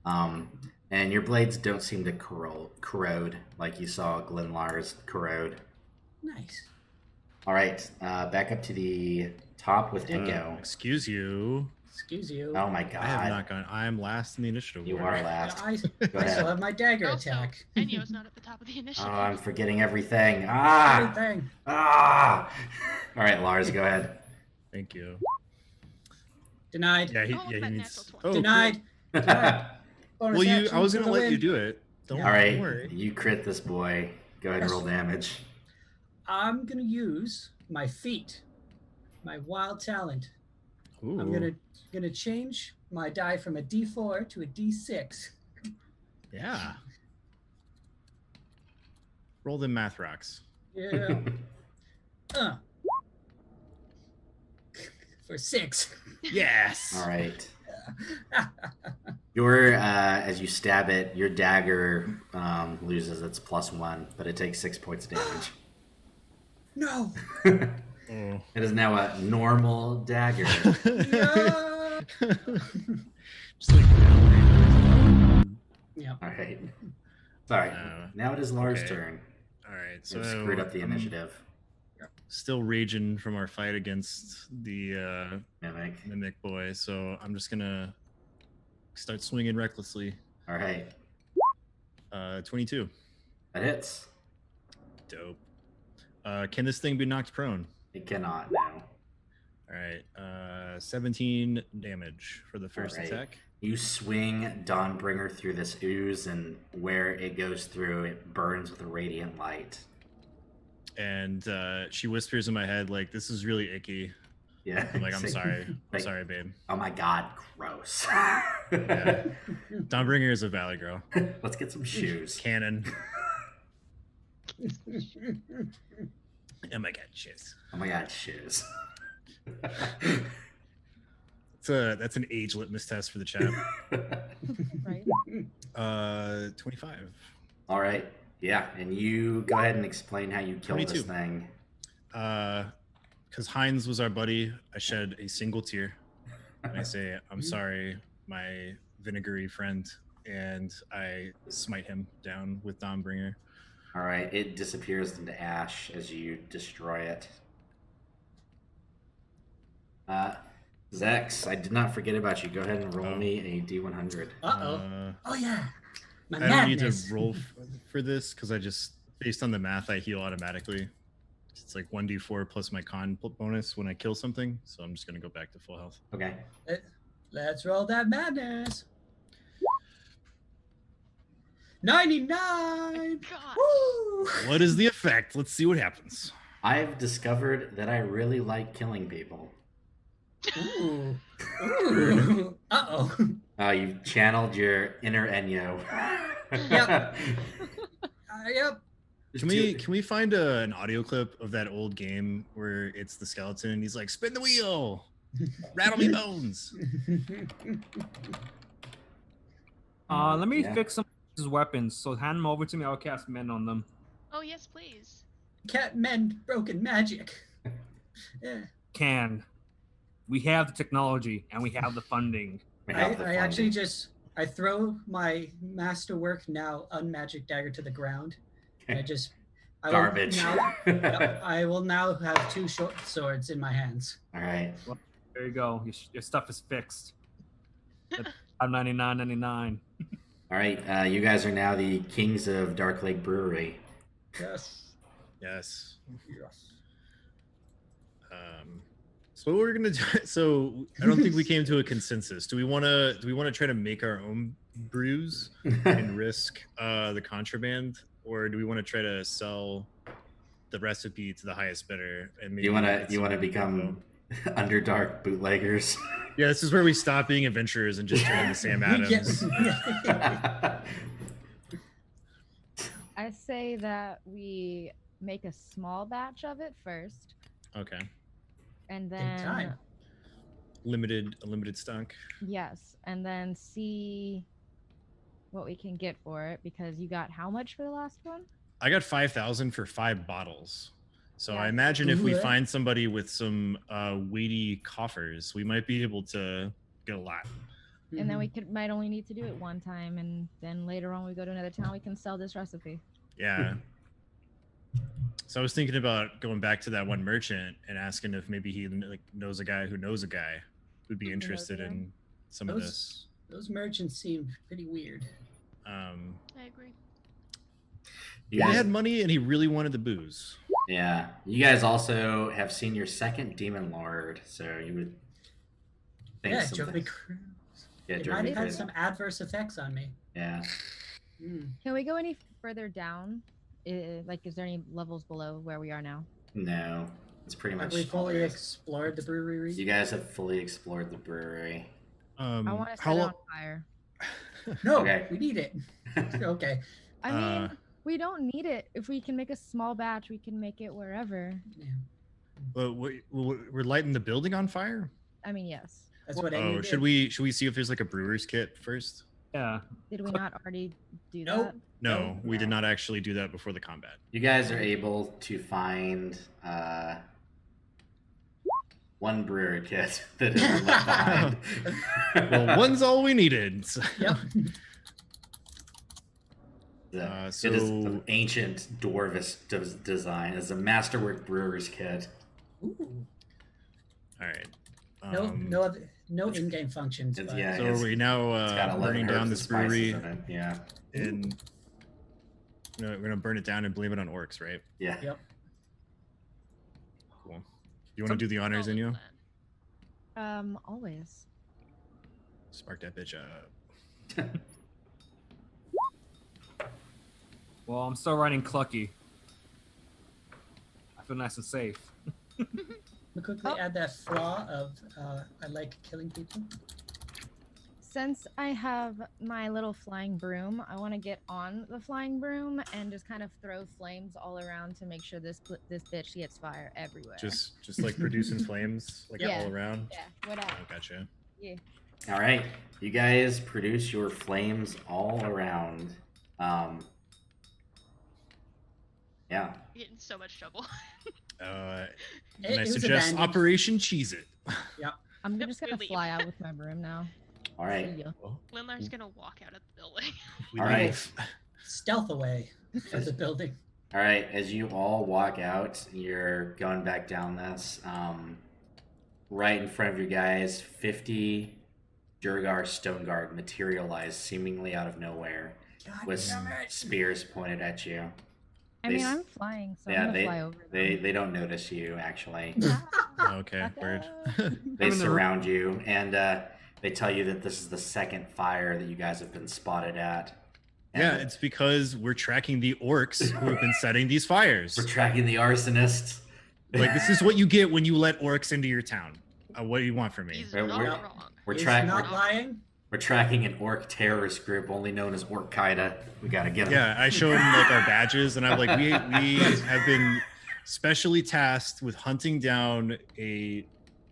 And your blades don't seem to corrode like you saw Glenlar's corrode. Nice. All right. Back up to the top with Enyo. Excuse you. Excuse you. Oh my I have god. not gone. I am last in the initiative You order. are Yeah, last. I Go still ahead. have my dagger Also, attack. Enyo's not at the top of the Oh, initiative. I'm forgetting everything. Ah! Everything. Ah! All right, Lars, go ahead. Thank you. Denied. Yeah, Oh, he that needs. natural 20. Oh, Denied. Denied. Bonus well, action I was for gonna the let you win. do it. Don't, All right, don't worry. you crit this boy. Go ahead and roll damage. I'm gonna use my feet, my wild talent. Ooh. I'm gonna change my die from a D4 to a D6. Yeah. Roll them math rocks. Yeah. For 6. Yes. All right. Your as you stab it, your dagger loses its +1, but it takes 6 points of damage. No. Oh. It is now a normal dagger. No. Just like Yeah. All right. Sorry. Now it is Lars' okay. turn. all right. So You've screwed up the I'm initiative. still raging from our fight against the Mimic. mimic boy. So I'm just gonna start swinging recklessly. All right. 22. That hits. Dope. Can this thing be knocked prone? It cannot now. All right. 17 damage for the first All right. attack. You swing Dawnbringer through this ooze, and where it goes through, it burns with a radiant light. And she whispers in my head, like, "This is really icky." Yeah. I'm like, "I'm sorry. I'm Like, sorry, babe." Oh my god, gross. Yeah. Dawnbringer is a valley girl. Let's get some shoes. Cannon. Oh my god, shiz. Oh my god, shoes. That's an age litmus test for the chat. Right? 25. All right. Yeah, and you go ahead and explain how you killed 22. this thing. Because Heinz was our buddy, I shed a single tear. And I say, "I'm sorry, my vinegary friend," and I smite him down with Dawnbringer. All right, it disappears into ash as you destroy it. Zex, I did not forget about you. Go ahead and roll Oh. me a D100. Uh-oh. Oh, yeah. My I don't madness. need to roll for this because I just, based on the math, I heal automatically. It's like 1d4 plus my con bonus when I kill something, so I'm just gonna go back to full health. Okay. Let's roll that madness. 99. God. Woo! What is the effect? Let's see what happens. I've discovered that I really like killing people. Ooh. Ooh. Uh-oh. You've channeled your inner Enyo. Yep. Yep. Can we find an audio clip of that old game where it's the skeleton and he's like, "Spin the wheel, rattle me bones." Let me Yeah. fix some of his weapons. So hand them over to me. I'll cast men on them. Oh yes, please. Can't mend broken magic. Yeah. Can. We have the technology and we have the funding. We have the I actually funding. I throw my masterwork now unmagic dagger to the ground. And I Garbage. I will now have 2 short swords in my hands. All right. Well, there you go. Your stuff is fixed. $5.99.99. All right. You guys are now the kings of Dark Lake Brewery. Yes. Yes. Yes. So what we're gonna do? So I don't think we came to a consensus. Do we want to try to make our own brews and risk the contraband, or do we want to try to sell the recipe to the highest bidder? And maybe you want get to some become info? Underdark bootleggers. Yeah, this is where we stop being adventurers and just turn into Sam Adams. I say that we make a small batch of it first, Okay. and Take then time. A limited stock. yes, and then see what we can get for it. Because you got how much for the last one? I got 5,000 for 5 bottles. So I Yeah. imagine if we Ooh, find somebody with some weighty coffers, we might be able to get a lot. And then we might only need to do it one time, and then later on we go to another town, we can sell this recipe. Yeah. So I was thinking about going back to that one merchant and asking if maybe he knows a guy who knows a guy who'd be Who knows interested a guy? in some of this. Those merchants seem pretty weird. I agree. You He guys- had money and he really wanted the booze. Yeah. You guys also have seen your second demon lord, so you would think Yeah, some Jovi things- Cruz. Yeah, It Jovi might have had Cruz. some adverse effects on me. Yeah. Can we go any further down? Like, is there any levels below where we are now? No. It's pretty Have much. we fully all there is. explored the brewery? You guys have fully explored the brewery. I want to set how it lo- on fire. No, Okay. we need it. Okay. I mean, Uh, we don't need it. If we can make a small batch, we can make it wherever. Yeah. But we're lighting the building on fire? I mean, yes. That's what I Oh, did. should we see if there's like a brewer's kit first? Yeah. Did we not already do Nope. that? No, we did No. not actually do that before the combat. You guys are able to find one brewery kit that has been left behind. Well, one's all we needed. So- Yep. It is so- an ancient dwarvish design. It's a masterwork brewer's kit. Ooh. All right. No in-game functions. It's- but- yeah. So are we now It's got 11 burning down herbs this and spices brewery in it. Yeah. and we're gonna burn it down and blame it on orcs, right? Yeah. Yep. Cool. You want to do the honors in you? Always. Spark that bitch up. Well, I'm still running Clucky. I feel nice and safe. Let me quickly add that flaw of I like killing people. Since I have my little flying broom, I want to get on the flying broom and just kind of throw flames all around to make sure this bitch gets fire everywhere. Just like producing flames like Yeah. all around. yeah, whatever. Oh, gotcha. Yeah. All right. You guys produce your flames all around. Yeah. We get in so much trouble. And It I was suggest abandoned. Operation Cheese It. I'm Yep, just we gonna leave. fly out with my broom now. All right. See ya. Linlar's gonna walk out of the building. We All right. leave. Stealth away from the building. All right. As you all walk out, you're going back down this. Right in front of you guys, 50 Durgar Stone Guard materialize seemingly out of nowhere God with damn it. spears pointed at you. I They mean, s- I'm flying, so yeah, I'm gonna fly over. They don't notice you actually. Okay, word. They I'm in the surround you and they tell you that this is the second fire that you guys have been spotted at. And Yeah, it's because we're tracking the orcs who have been setting these fires. we're tracking the arsonists. Like, this is what you get when you let orcs into your town. What do you want from me? He's Right, not we're- wrong. We're He's tracking. not lying. We're tracking an orc terrorist group, only known as Orc Qaeda. We gotta get them. Yeah, I show them like our badges, and I'm like, we have been specially tasked with hunting down a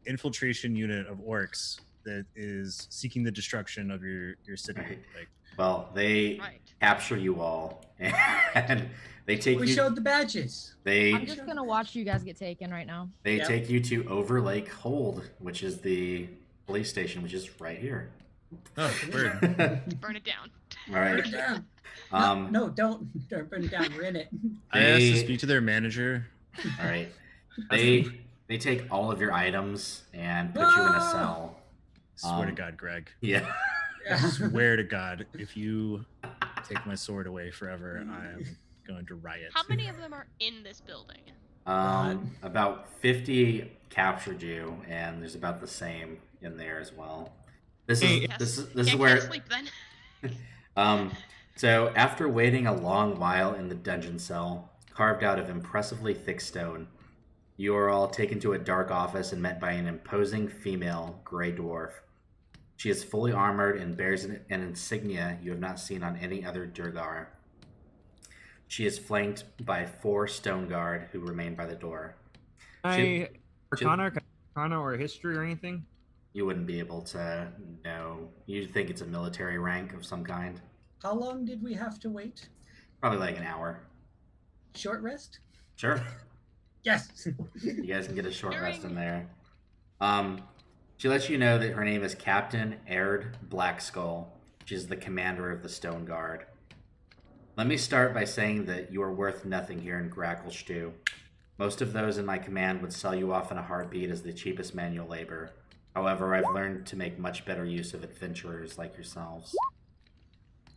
infiltration unit of orcs that is seeking the destruction of your city. Right. Like, Well, they Right. capture you all, and they take We you. showed the badges. They I'm just gonna watch you guys get taken right now. they Yep. take you to Overlake Hold, which is the police station, which is right here. Oh, word. Burn it down. All Burn right. it down. Um, No, don't burn it down. We're in it. I asked to They- speak to their manager. All right. They take all of your items and put you in a No! cell. Swear to God, Greg. Yeah. I swear to God, if you take my sword away forever, I am going to riot. How many of them are in this building? About 50 captured you, and there's about the same in there as well. This is Yes. this is Can't where sleep then. So after waiting a long while in the dungeon cell, carved out of impressively thick stone, you are all taken to a dark office and met by an imposing female gray dwarf. She is fully armored and bears an insignia you have not seen on any other Durgar. She is flanked by 4 stone guard who remain by the door. I She- Arcana or history or anything? You wouldn't be able to know. You'd think it's a military rank of some kind. How long did we have to wait? Probably like an hour. Short rest? Sure. Yes. You guys can get a short rest in During- there. She lets you know that her name is Captain Aird Blackskull. She's the commander of the Stone Guard. Let me start by saying that you are worth nothing here in Gracklstugh. Most of those in my command would sell you off in a heartbeat as the cheapest manual labor. However, I've learned to make much better use of adventurers like yourselves.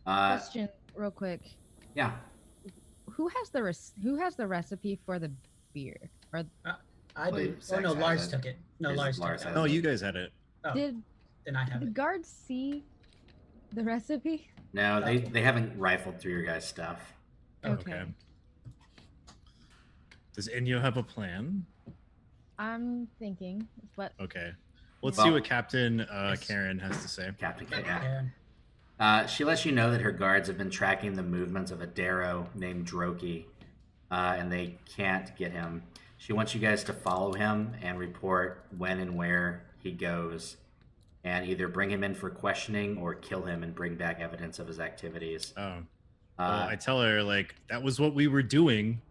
Question, real quick. Yeah. Who has the recipe for the beer? Or I Believe did. Oh Zach no, has Lars it. took it. No, Is Lars Lars took it. has Oh, you guys had it. Oh, did then I have the it. guards see the recipe? No, they haven't rifled through your guys' stuff. Okay. Does Inyo have a plan? I'm thinking, but Okay. Let's Well- see what Captain Yes. Karen has to say. Captain K. Yeah. Aaron. She lets you know that her guards have been tracking the movements of a Darrow named Droki, and they can't get him. She wants you guys to follow him and report when and where he goes, and either bring him in for questioning or kill him and bring back evidence of his activities. Oh. Uh, Well, I tell her, like, that was what we were doing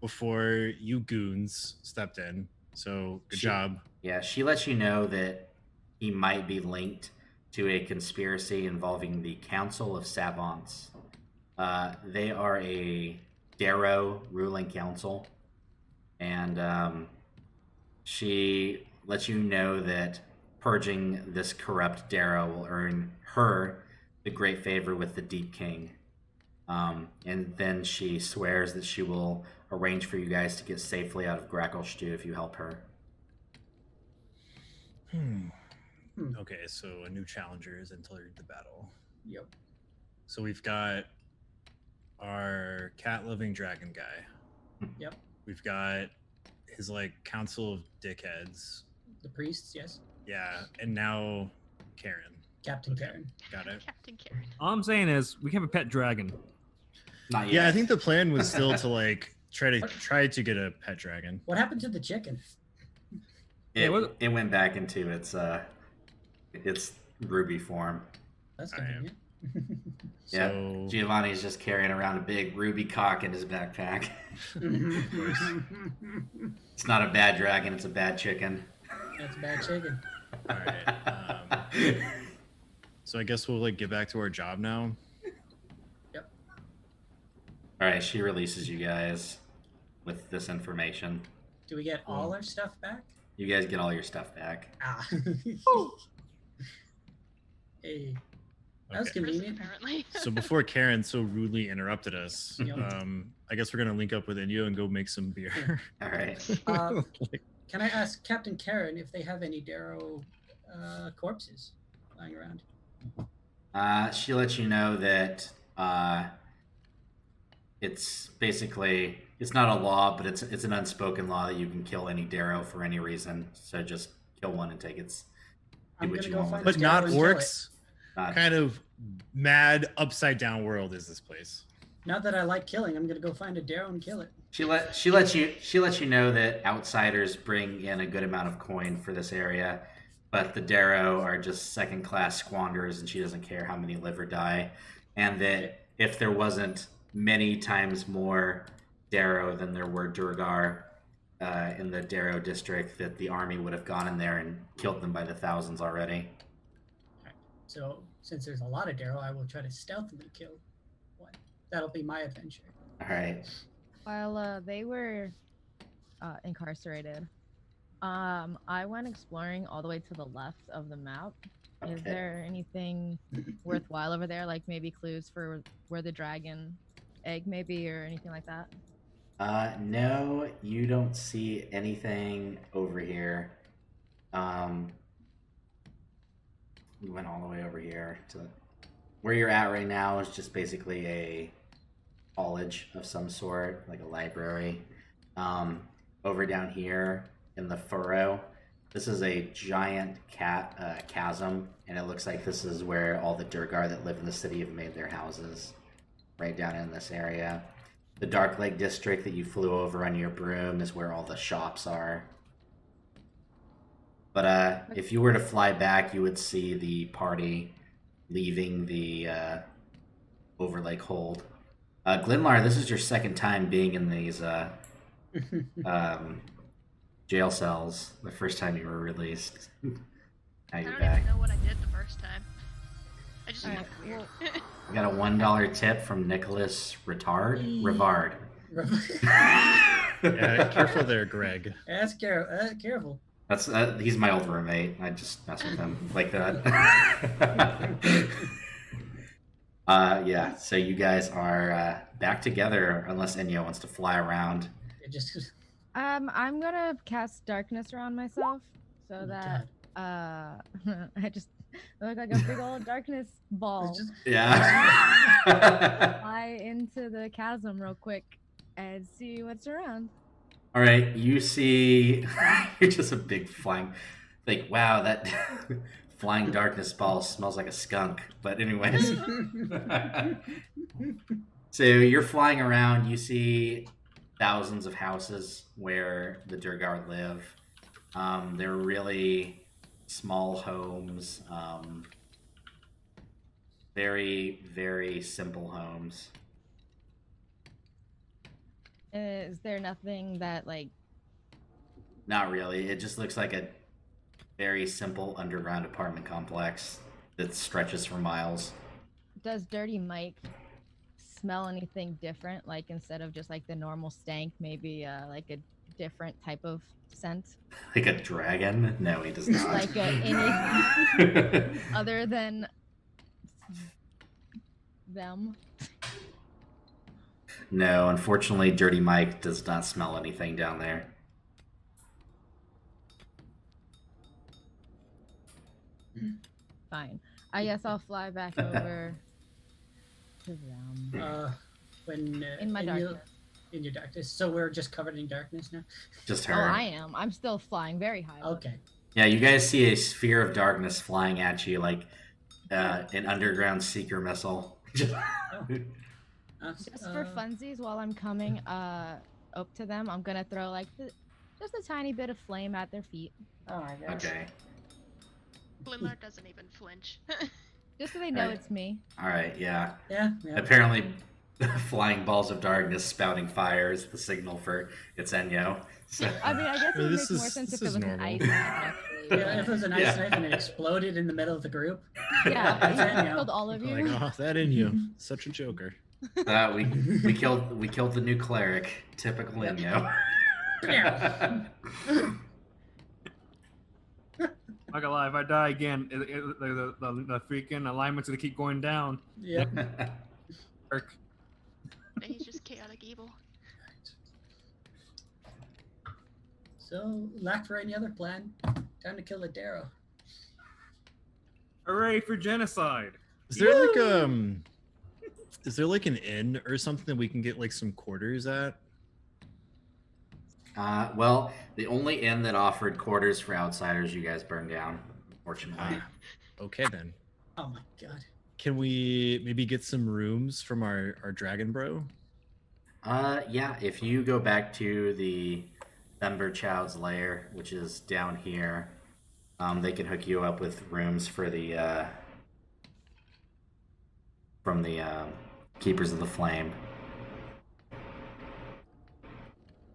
before you goons stepped in. So, good She- job. Yeah, she lets you know that he might be linked to a conspiracy involving the Council of Savants. They are a Darrow ruling council, and she lets you know that purging this corrupt Darrow will earn her the great favor with the Deep King. And then she swears that she will arrange for you guys to get safely out of Gracklstugh if you help her. Okay, so a new challenger has entered the battle. Yep. So we've got our cat-loving dragon guy. Yep. We've got his, like, council of dickheads. The priests, yes. Yeah, and now Karen. Captain Karen. Got it. Captain Karen. All I'm saying is we have a pet dragon. Not yet. Yeah, I think the plan was still to, like, try to get a pet dragon. What happened to the chicken? it went back into its ruby form. That's All right. convenient. Yeah, So Giovanni's just carrying around a big ruby cock in his backpack. It's not a bad dragon; it's a bad chicken. That's bad chicken. all right. So I guess we'll, like, get back to our job now. All right, she releases you guys with this information. Do we get all our stuff back? You guys get all your stuff back. Ah. Hey, that was Okay. Prison, convenient. apparently. So before Karen so rudely interrupted us, Yep. I guess we're gonna link up with Inyo and go make some beer. All right. Like, Can I ask Captain Karen if they have any Darrow corpses lying around? She lets you know that it's basically it's not a law, but it's an unspoken law that you can kill any Darrow for any reason. So just kill one and take its. I'm what gonna you go want find with but a Darrow not and kill it. orcs. Not- Kind of mad upside down world is this place. Now that I like killing, I'm gonna go find a Darrow and kill it. She lets you know that outsiders bring in a good amount of coin for this area, but the Darrow are just second class squanders, and she doesn't care how many live or die. and that if there wasn't many times more Darrow than there were Durgar in the Darrow district, that the army would have gone in there and killed them by the thousands already. So, since there's a lot of Darrow, I will try to stealthily kill one. That'll be my adventure. All right. While they were incarcerated, I went exploring all the way to the left of the map. Is Okay. there anything worthwhile over there, like maybe clues for where the dragon egg may be or anything like that? No, you don't see anything over here. We went all the way over here to where you're at right now is just basically a college of some sort, like a library. Over down here in the furrow, this is a giant chasm, and it looks like this is where all the Durgar that live in the city have made their houses, right down in this area. The Dark Lake district that you flew over on your broom is where all the shops are. But if you were to fly back, you would see the party leaving the Overlake Hold. Glenlar, this is your second time being in these jail cells. The first time you were released. Now I you're don't back. even know what I did the first time. I just Alright, looked weird. We got a $1 tip from Nicholas Rivard. Yeah, careful there, Greg. That's careful. That's he's my old roommate. I just mess with him like that. Yeah. So you guys are back together, unless Enya wants to fly around. It just. I'm gonna cast darkness around myself so Oh my that I just look like a big old darkness ball. It's just. Yeah. Fly into the chasm real quick and see what's around. All right. You see, you're just a big flying. Like, wow, that flying darkness ball smells like a skunk. But anyways. So you're flying around. You see thousands of houses where the Durgar live. They're really small homes. Very, very simple homes. Is there nothing that like Not really. It just looks like a very simple underground apartment complex that stretches for miles. does Dirty Mike smell anything different? Like instead of just like the normal stank, maybe like a different type of scent, Like a dragon? No, he does not. like anything other than them. No, unfortunately, Dirty Mike does not smell anything down there. Fine. I guess I'll fly back over to them. When In my darkness. In your darkness. So we're just covered in darkness now. Just Oh, her. I am. I'm still flying very high. Okay. Yeah, you guys see a sphere of darkness flying at you like an underground seeker missile. Just for funsies, while I'm coming up to them, I'm gonna throw like just a tiny bit of flame at their feet, Oh my gosh. Okay. Glenlar doesn't even flinch. just so they know Right. it's me. All right. Yeah. Yeah. Apparently, flying balls of darkness spouting fire is the signal for it's Enyo. So. I mean, I guess it would This make more is- sense if this it is was an normal. ice knife, actually. Yeah, if it was an ice Yeah. knife and it exploded in the middle of the group. Yeah, That's I Enyo. killed all of you. Like, oh, that in you. Such a joker. We killed the new cleric. Typical Yep. Enyo. Not gonna lie, if I die again, the freaking alignment's gonna keep going down. Yep. Irk. He's just chaotic evil. So, lack for any other plan. Time to kill a Darrow. Hooray for genocide! Is there like an inn or something that we can get like some quarters at? Well, the only inn that offered quarters for outsiders, you guys burned down, unfortunately. Okay then. Oh my god. Can we maybe get some rooms from our dragon bro? Yeah, if you go back to the Thember Chow's lair, which is down here, they can hook you up with rooms for the from the Keepers of the Flame.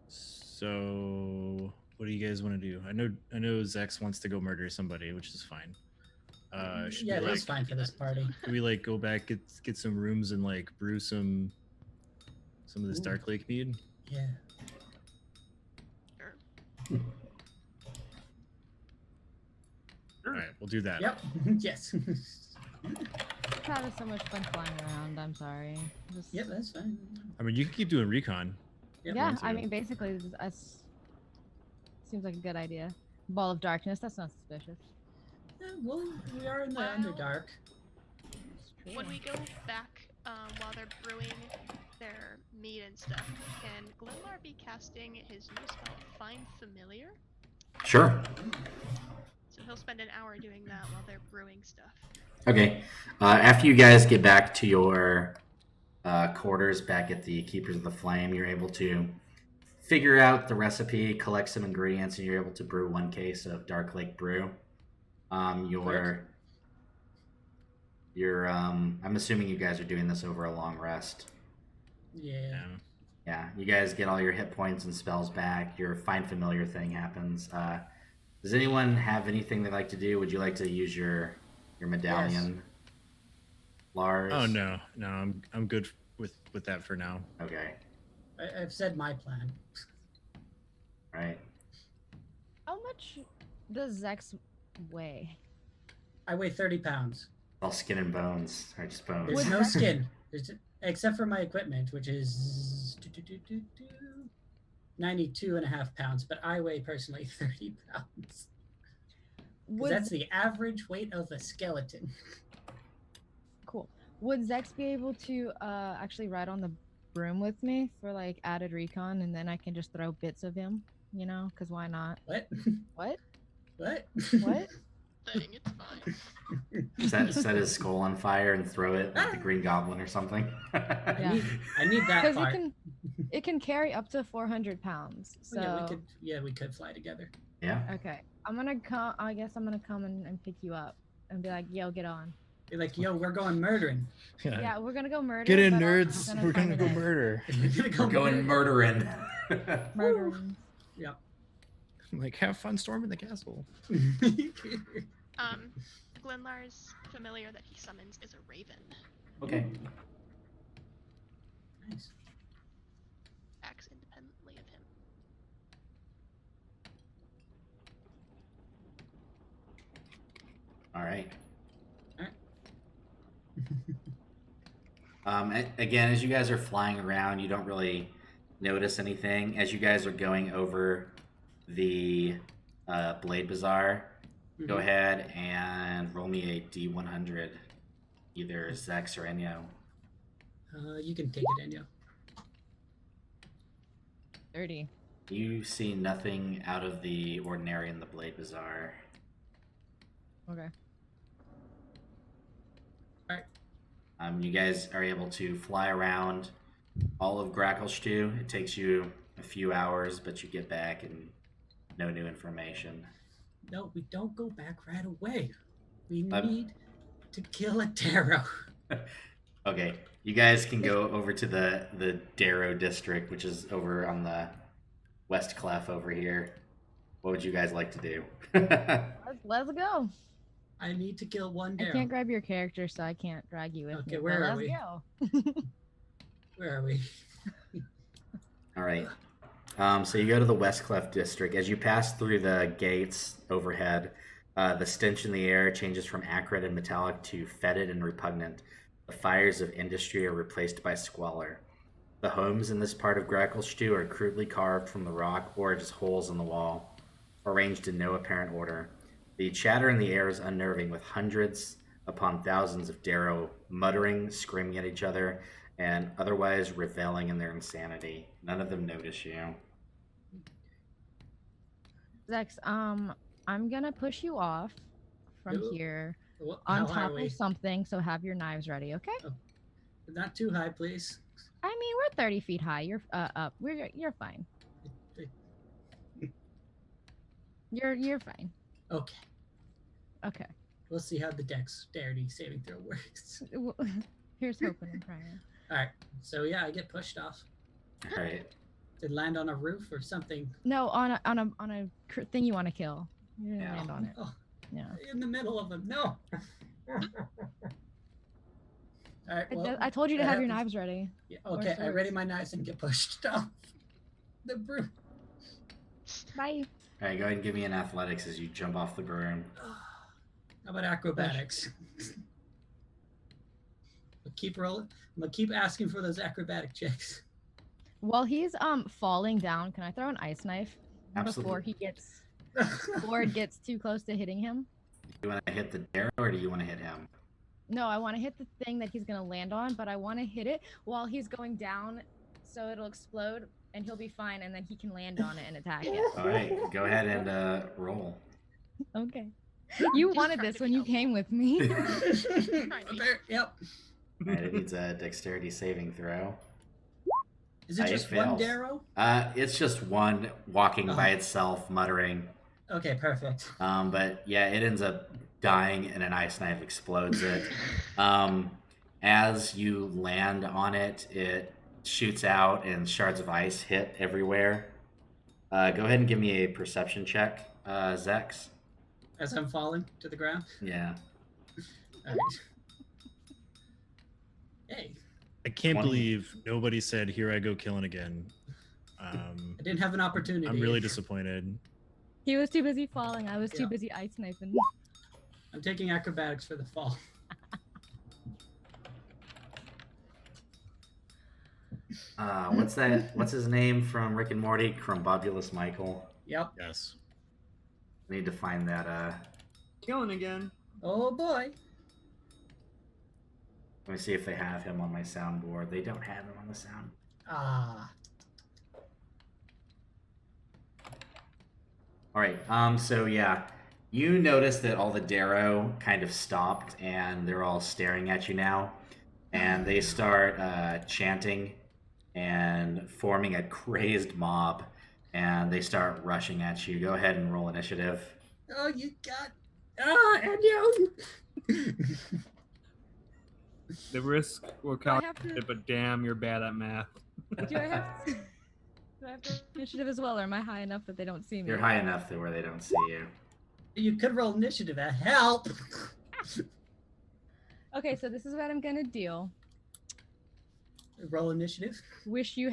So, what do you guys want to do? I know Zex wants to go murder somebody, which is fine. Should Yeah, we that's like fine for this party. should we like go back get some rooms and like brew some of this Ooh. Dark Lake mead? Yeah. Sure. All right, we'll do that. Yep. Yes. It's having so much fun flying around. I'm sorry. Just, Yep, that's fine. I mean, you can keep doing recon. Yep. yeah, want I to. mean, basically, that's seems like a good idea. Ball of darkness. That's not suspicious. Well, we are in the Well- Underdark. It's true. When we go back, while they're brewing their meat and stuff, can Glenlar be casting his new spell, Find Familiar? Sure. So he'll spend an hour doing that while they're brewing stuff. Okay. After you guys get back to your quarters back at the Keepers of the Flame, you're able to figure out the recipe, collect some ingredients, and you're able to brew 1 case of Dark Lake Brew. I'm assuming you guys are doing this over a long rest. Yeah. Yeah, you guys get all your hit points and spells back. Your Find Familiar thing happens. Does anyone have anything they'd like to do? Would you like to use your medallion, Lars? Oh no, I'm good with that for now. Okay, I've said my plan. right. How much does Zex weigh? I weigh 30 pounds. All skin and bones, or just bones. There's Would no that- skin, except for my equipment, which is 92.5 pounds. But I weigh personally 30 pounds. 'Cause Would that's the average weight of a skeleton. cool. Would Zex be able to actually ride on the broom with me for like added recon, and then I can just throw bits of him? You know, because why not? What? What? What? What? Thing, it's fine. Set his skull on fire and throw it like the Green Goblin or something. Yeah. I need that Because part. it can carry up to 400 pounds. So we could fly together. Yeah. okay, I'm gonna come. I guess I'm gonna come and pick you up and be like, yo, get on. Be like, yo, we're going murdering. Yeah, we're gonna go murder. Get in, but I'm nerds. We're find gonna a go day. murder. We're going murdering. Murdering. Yep. Like, have fun storming the castle. Glenlar's familiar that he summons is a raven. Okay. Nice. Acts independently of him. All right. Alright. Again, as you guys are flying around, you don't really notice anything. As you guys are going over the Blade Bazaar, go Mhm. ahead and roll me a D100, either Zex or Enyo. You can take it, Enyo. 30. You see nothing out of the ordinary in the Blade Bazaar. Okay. You guys are able to fly around all of Gracklstugh. It takes you a few hours, but you get back and no new information. No, we don't go back right away. We Um, need to kill a Darrow. Okay, you guys can go over to the Darrow district, which is over on the West Clef over here. What would you guys like to do? Let's go. I need to kill one I Darrow. can't grab your character, so I can't drag you with Okay, me. where but are let's we? go. Where are we? All right. So you go to the West Clef district. As you pass through the gates overhead, the stench in the air changes from acrid and metallic to fetid and repugnant. The fires of industry are replaced by squalor. The homes in this part of Gracklstugh are crudely carved from the rock or just holes in the wall, arranged in no apparent order. The chatter in the air is unnerving, with hundreds upon thousands of Darrow muttering, screaming at each other, and otherwise reveling in their insanity. None of them notice you. Zex, I'm gonna push you off from Ooh. here Well, on how high top are we? of something, so have your knives ready, okay? Not too high, please. I mean, we're 30 feet high. You're up. You're fine. You're fine. Okay. Okay. We'll see how the dexterity saving throw works. Here's hoping and praying. All right. So yeah, I get pushed off. All right. Did land on a roof or something? No, on a thing you want to kill. You didn't Yeah. land on it. Oh, Yeah. in the middle of them. No. All right. Well, I told you to that have your happens. knives ready. Yeah, Or okay, I ready swords. my knives and get pushed off the broom. Bye. All right, go ahead and give me an athletics as you jump off the broom. How about acrobatics? I'll keep rolling. I'm gonna keep asking for those acrobatic checks. While he's falling down, can I throw an ice knife before Absolutely. before it gets too close to hitting him? Do you want to hit the arrow or do you want to hit him? No, I want to hit the thing that he's gonna land on, but I want to hit it while he's going down, so it'll explode and he'll be fine, and then he can land on it and attack it. All right, go ahead and roll. Okay. You wanted trying this to when be you came with me. Yep. All right, it needs a dexterity saving throw. Is it It just one fails. Darrow? It's just one walking by itself, muttering. Okay, perfect. But yeah, it ends up dying, and an ice knife explodes it. As you land on it, it shoots out, and shards of ice hit everywhere. Go ahead and give me a perception check, Zex. As I'm falling to the ground. Yeah. All right. Hey, I can't 20. believe nobody said, "Here I go killing again." I didn't have an opportunity. I'm really disappointed. He was too busy falling. I was too Yeah. busy ice knifing. I'm taking acrobatics for the fall. What's that? What's his name from Rick and Morty? Crumbobulous Michael. Yep. Yes. I need to find that. Killing again. Oh boy. Let me see if they have him on my soundboard. They don't have him on the sound. Ah. All right. So yeah, you notice that all the Darrow kind of stopped, and they're all staring at you now, and they start chanting and forming a crazed mob, and they start rushing at you. Go ahead and roll initiative. Oh, you got. Ah, and you. The risk will Do I count, have to, but damn, you're bad at math. do I have to, do I have to initiative as well, or am I high enough that they don't see me? You're high enough to where they don't see you. You could roll initiative. Help. Okay, so this is what I'm gonna do. Roll initiative. Wish you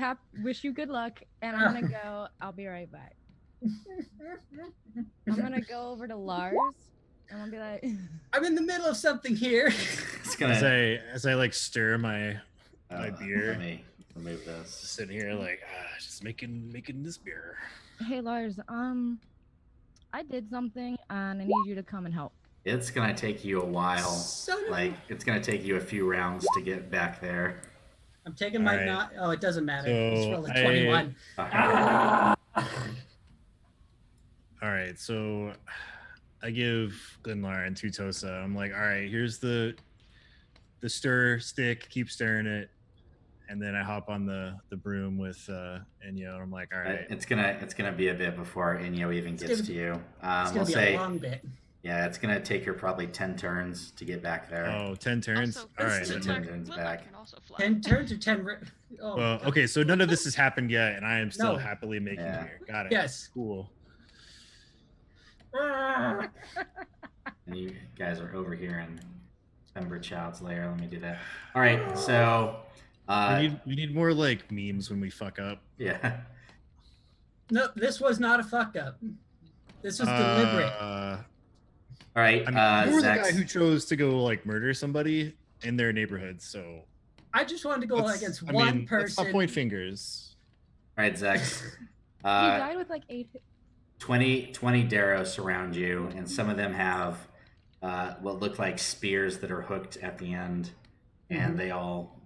good luck, and I'm gonna go. I'll be right back. I'm gonna go over to Lars, and I'll be like, I'm in the middle of something here. It's gonna. As I like stir my beer, Let me remove this. sitting here like just making this beer. "Hey Lars, I did something, and I need you to come and help." It's gonna take you a while. Son of a- Like it's gonna take you a few rounds to get back there. I'm taking my Alright. knot. Oh, it doesn't matter. So Just roll a I- 21. Ah. All right, so I give Glenlar and Tutosa. I'm like, all right, here's the stir stick. Keep stirring it, and then I hop on the broom with Enyo, and I'm like, all right, It's gonna be a bit before Inyo even It's gets gonna- to you. It's We'll gonna be say a long bit. yeah, it's gonna take her probably 10 turns to get back there. oh, 10 turns. Also, All right. Ten Glenlar- turns Glenlar back. can also fly. 10 turns or 10. Oh, Well, okay, so none of this has happened yet, and I am still No. happily making Yeah. beer. Got it. Yes. Cool. Ah. And you guys are over here in Ember Child's lair. Let me do that. All right, so we need more like memes when we fuck up. yeah. No, this was not a fuck up. This was deliberate. All right, I mean, you were the Zex. guy who chose to go like murder somebody in their neighborhood, so I just wanted to go let's- against I one mean, let's person. not point fingers. All right, Zex. He died with like 8 20 Darrow surround you, and some of them have what look like spears that are hooked at the end, and they all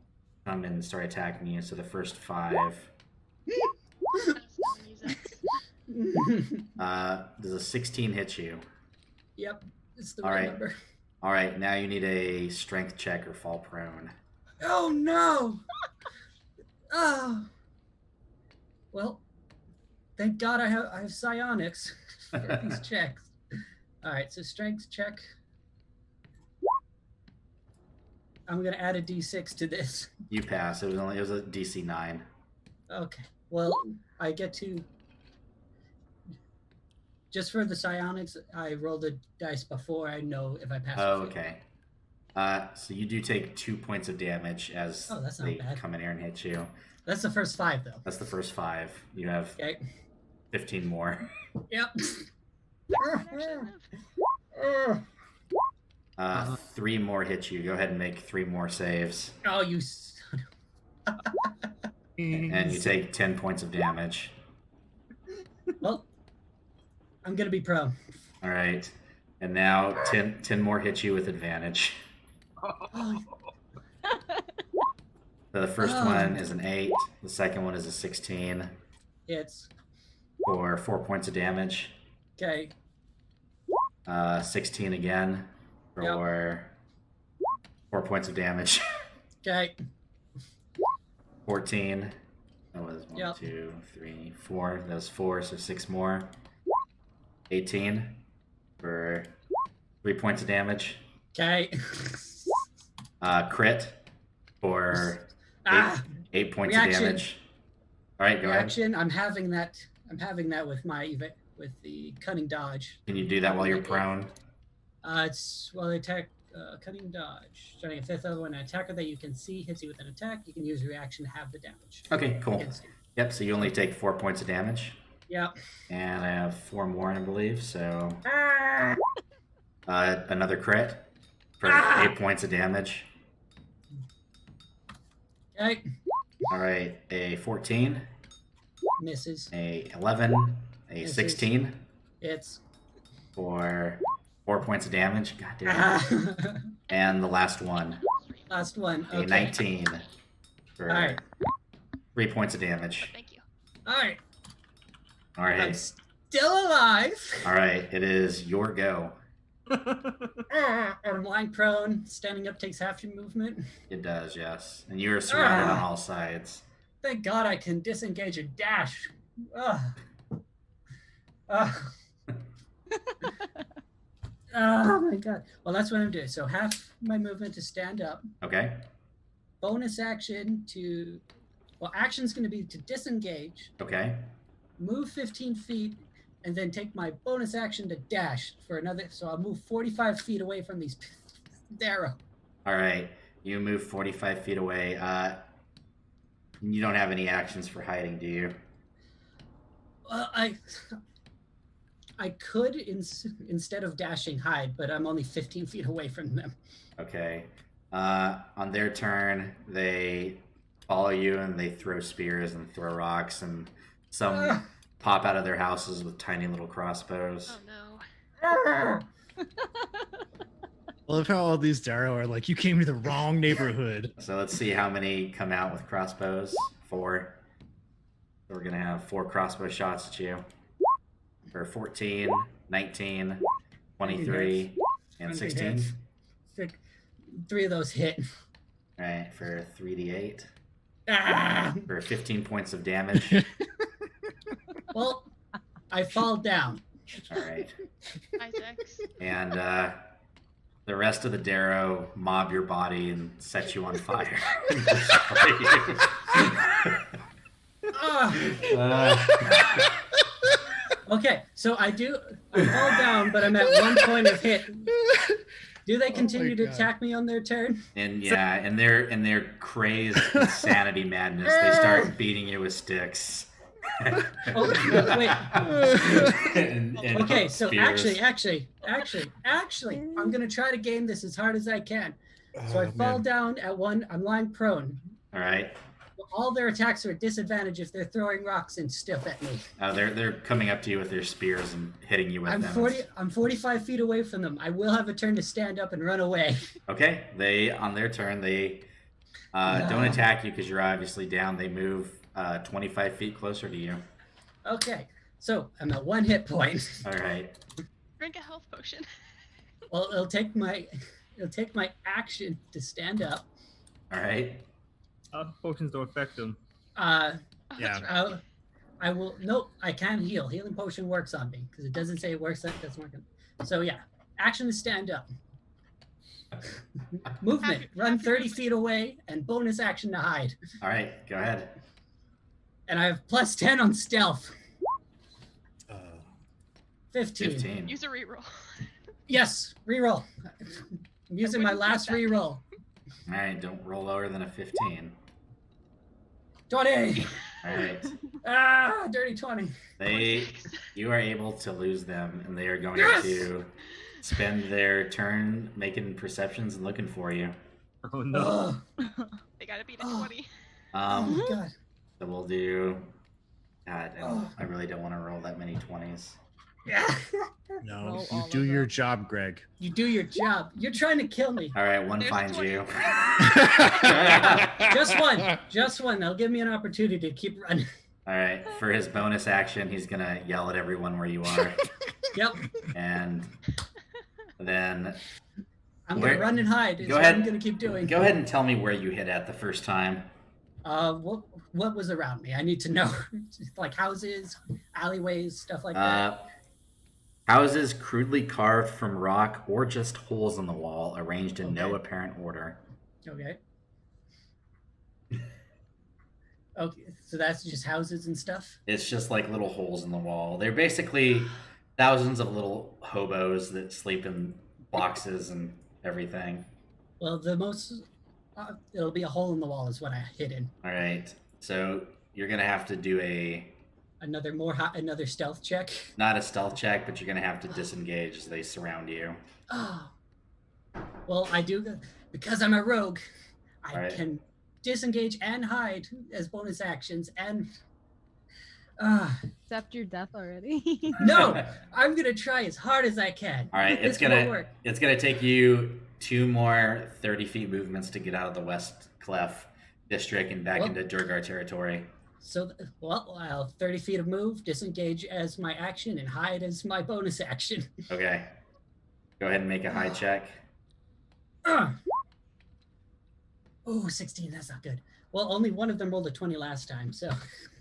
come and start attacking you. So the first 5. Does a 16 hit you? Yep, it's the All right right. number. All right, now you need a strength check or fall prone. Oh no! Oh. Well, thank God I have psionics for these checks. All right, so strength check. I'm gonna add a D6 to this. You pass. It was a DC 9. Okay. Well, I get to. Just for the psionics, I roll the dice before I know if I pass. Oh, or fail. okay. So you do take 2 points of damage as Oh, that's not they bad. come in here and hit you. That's the first 5, though. That's the first 5. You have Okay. 15 more. Yep. Actually, 3 more hit you. Go ahead and make 3 more saves. Oh, you son of... And you take 10 points of damage. Well, I'm gonna be prone. All right. And now 10 more hit you with advantage. Oh, So the first Oh. one is an 8. The second one is a 16 it's for 4 points of damage. okay. 16 again for 4 points of damage. Okay. 14. That was 1, Yep. 2, 3, 4. That was 4, so 6 more. 18 for 3 points of damage. Okay. Crit for Ah, 8 points Reaction. of damage. All right, go ahead. reaction. I'm having that with with the cunning dodge. Can you do that while you're prone? It's they attack cunning dodge. Starting a 5th level, when an attacker that you can see hits you with an attack, you can use reaction to have the damage. Okay, cool. Against you. Yep, so you only take 4 points of damage. Yep. And I have 4 more, I believe, so Ah! another crit for Ah! 8 points of damage. Okay. All right, a 14, Misses. a 11, a Misses. 16 It's. for 4 points of damage. God damn it. Ah. And the last one, Last one. a Okay. 19 for All right. 3 points of damage. Thank you. All right. All I'm right, still alive. all right, it is your go. I'm lying prone. Standing up takes half your movement. It does, yes. And you are surrounded on Ah. all sides. Thank God I can disengage and dash. Ugh. Ugh. Oh my God. Well, that's what I'm doing. So half my movement to stand up. Okay, Bonus action to. Well, action's going to be to disengage, okay. move 15 feet, and then take my bonus action to dash for another. So I'll move 45 feet away from these arrow. All right, you move 45 feet away. You don't have any actions for hiding, do you? Well, I could instead of dashing hide, but I'm only 15 feet away from them. Okay. On their turn, they follow you and they throw spears and throw rocks, and some Ah. pop out of their houses with tiny little crossbows. Oh no. Ah. I love how all these Darrow are like, you came to the wrong neighborhood. So let's see how many come out with crossbows. 4. So we're gonna have 4 crossbow shots at you. For 14, 19, 23, and 16. 3 of those hit. All right, for 3d8. Ah. For 15 points of damage. Well, I fall down. All right. Isaacs. And the rest of the Darrow mob your body and set you on fire. Ah. Uh, Okay, so I fall down, but I'm at 1 point of hit. Do they continue to God. attack me on their turn? and yeah, and their crazed insanity madness, they start beating you with sticks. Oh, wait. And Okay, so spears. actually, I'm gonna try to game this as hard as I can. So I Oh, fall man. down at 1. I'm lying prone. All right. All their attacks are at disadvantage if they're throwing rocks and stuff at me. They're coming up to you with their spears and hitting you with I'm them. 45 feet away from them. I will have a turn to stand up and run away. Okay, they on their turn they don't attack you because you're obviously down. They move 25 feet closer to you. Okay, so I'm at 1 hit point. All right. Drink a health potion. Well, it'll take my action to stand up. All right. Potions don't affect them. Uh, Oh, Yeah. that's right. I will. Nope, I can heal. Healing potion works on me because it doesn't say it works. That doesn't work. So yeah, action to stand up. Movement. Run 30 feet away and bonus action to hide. All right, go ahead. And I have plus 10 on stealth. 15. 15. Use a reroll. Yes, reroll. I'm using my wouldn't count last that. reroll. All right, don't roll lower than a 15. 20. All right. Ah, dirty 20. You are able to lose them, and they are going Yes! to spend their turn making perceptions and looking for you. Oh no. Oh, They gotta beat a Oh. 20. oh my god. So we'll do. God, Oh. I really don't want to roll that many 20s. Yeah. No, Roll you all do of your them. job, Greg. You do your job. You're trying to kill me. All right, one There's finds 20. you. Just one. Just one. They'll give me an opportunity to keep running. All right, for his bonus action, he's gonna yell at everyone where you are, Yep. and then I'm Where- gonna run and hide. It's Go what ahead. I'm gonna keep doing. go ahead and tell me where you hit at the first time. What was around me? I need to know. Like houses, alleyways, stuff like that. Houses crudely carved from rock or just holes in the wall, arranged in no Okay. apparent order. Okay. Okay, so that's just houses and stuff. It's just like little holes in the wall. They're basically thousands of little hobos that sleep in boxes and everything. Well, the most it'll be a hole in the wall is what I hid in. All right, so you're gonna have to do Another stealth check. not a stealth check, but you're gonna have to disengage as they surround you. Oh. Well, I do because I'm a rogue. I Right. can disengage and hide as bonus actions and Accept your death already. no, I'm gonna try as hard as I can. All right, This won't work. it's gonna take you 2 more 30 feet movements to get out of the West Clef district and back Well- into Durgar territory. So, I'll 30 feet of move, disengage as my action, and hide as my bonus action. Okay, go ahead and make a high check. Oh, 16, that's not good. Well, only one of them rolled a 20 last time, so.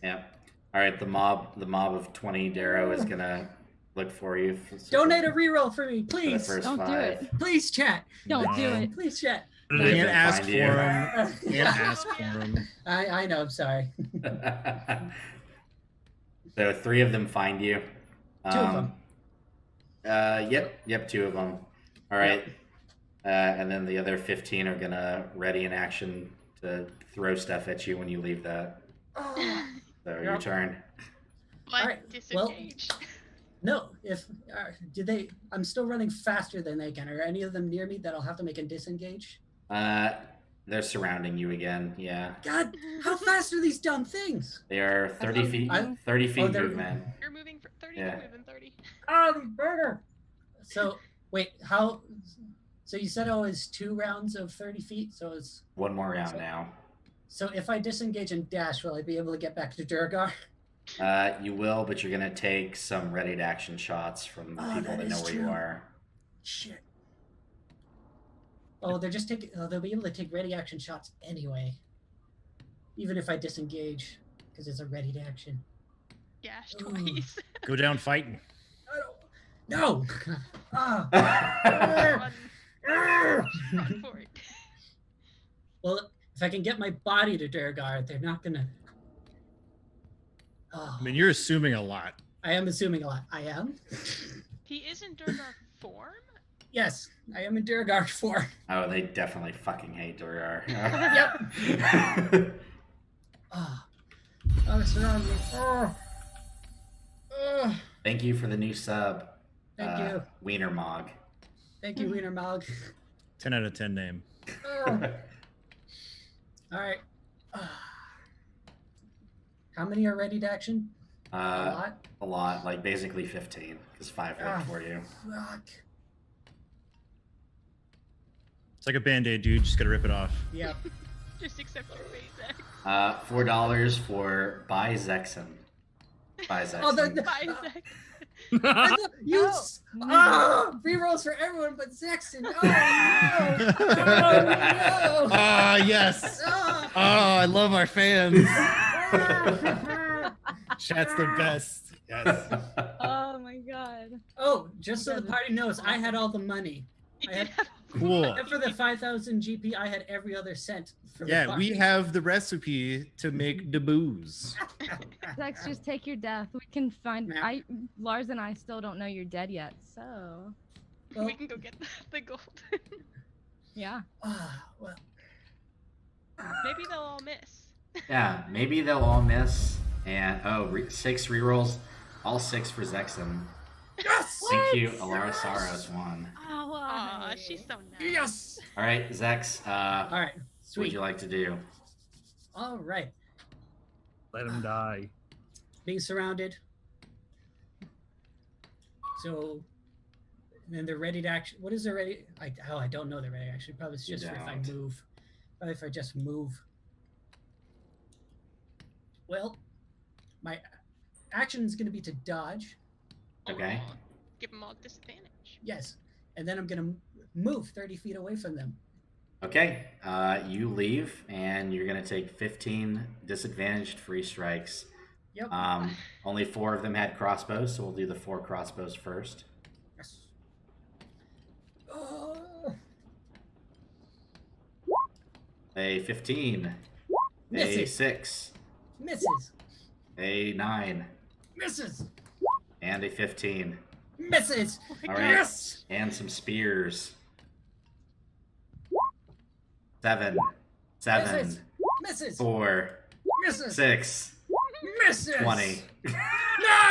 Yep. All right, the mob of 20 Darrow is gonna look for you. Donate a reroll for me, for the please. first Don't do 5. it. Please, chat. Don't do No. it. Please, chat. You They can't can ask find for you. him. Can't ask for him. I know, I'm sorry. So 3 of them find you. 2 of them. Yep, 2 of them. All right. And then the other 15 are gonna ready in action to throw stuff at you when you leave that. Oh. So your Yep. turn. But Alright, well- disengage. No, if did they? I'm still running faster than they can. Are any of them near me that I'll have to make a disengage? They're surrounding you again. Yeah, God, how fast are these dumb things? they are 30 thought- feet. I- 30 feet they're- movement. You're moving for 30, Yeah. you're moving 30. Burger. So wait, how? So you said it was 2 rounds of 30 feet. So it's 1 more round now. so if I disengage and dash, will I be able to get back to Durgar? You will, but you're gonna take some ready to action shots from the Oh, people that that know is where you true. are. Shit. Oh, they're just taking. Oh, they'll be able to take ready action shots anyway. Even if I disengage, because it's a ready to action. Dash Ooh. twice. Go down fighting. I don't. No. Ah. Run. Run for it. Well, if I can get my body to Durgar, they're not gonna. Oh, I mean, you're assuming a lot. I am assuming a lot. I am. He is in Durgar form? Yes, I am in Durgar 4. Oh, they definitely fucking hate Durgar. Yep. Oh, they're surrounding me. Oh. Oh. Thank you for the new sub. Thank you. Wiener Mog. Thank you, Wiener Mog. 10 out of 10 name. Oh. All right. How many are ready to action? A lot? A lot, like basically 15, because 5 worked for you. Fuck. It's like a band-aid, dude. Just gotta rip it off. Yep. Just accept your fate, Zach. $4 for Buy Zexon. Buy Zexon. Oh, Bye, Zach. You. No. Rerolls for everyone but Zexon. Oh, no. Oh, no. Ah, yes. Oh. Oh, I love our fans. Chat's the best. Yes. Oh my god. Oh, just so the party knows, I had all the money. You I did had- have Cool. And for the 5,000 GP, I had every other scent for the Yeah, party. we have the recipe to make the booze. Zex, just take your death. We can find. Ma'am. Lars and I still don't know you're dead yet. So Well, we can go get the gold. yeah. well, Maybe they'll all miss. Yeah, maybe they'll all miss. And 6 rerolls, all 6 for Zexon. yes! Thank you, Alara Saros won. Oh, Aw, she's so nice. Yes! All right, Zex, All right, what would sweet. you like to do? All right, Let him die. being surrounded. So then they're ready to action. What is the ready? I don't know the ready action. Probably it's You just if I don't. move. Probably if I just move. Well, my action is going to be to dodge. Okay. Aw, give them all disadvantage. Yes, and then I'm going to move 30 feet away from them. Okay, you leave, and you're going to take 15 disadvantaged free strikes. Yep. Only 4 of them had crossbows, so we'll do the 4 crossbows first. Yes. Oh, A 15, a misses. 6, Misses. a 9, Misses. and a 15. Misses. All right. Yes. And some spears. 7, 7, Misses. Misses. 4, Misses. 6, Misses. 20. No.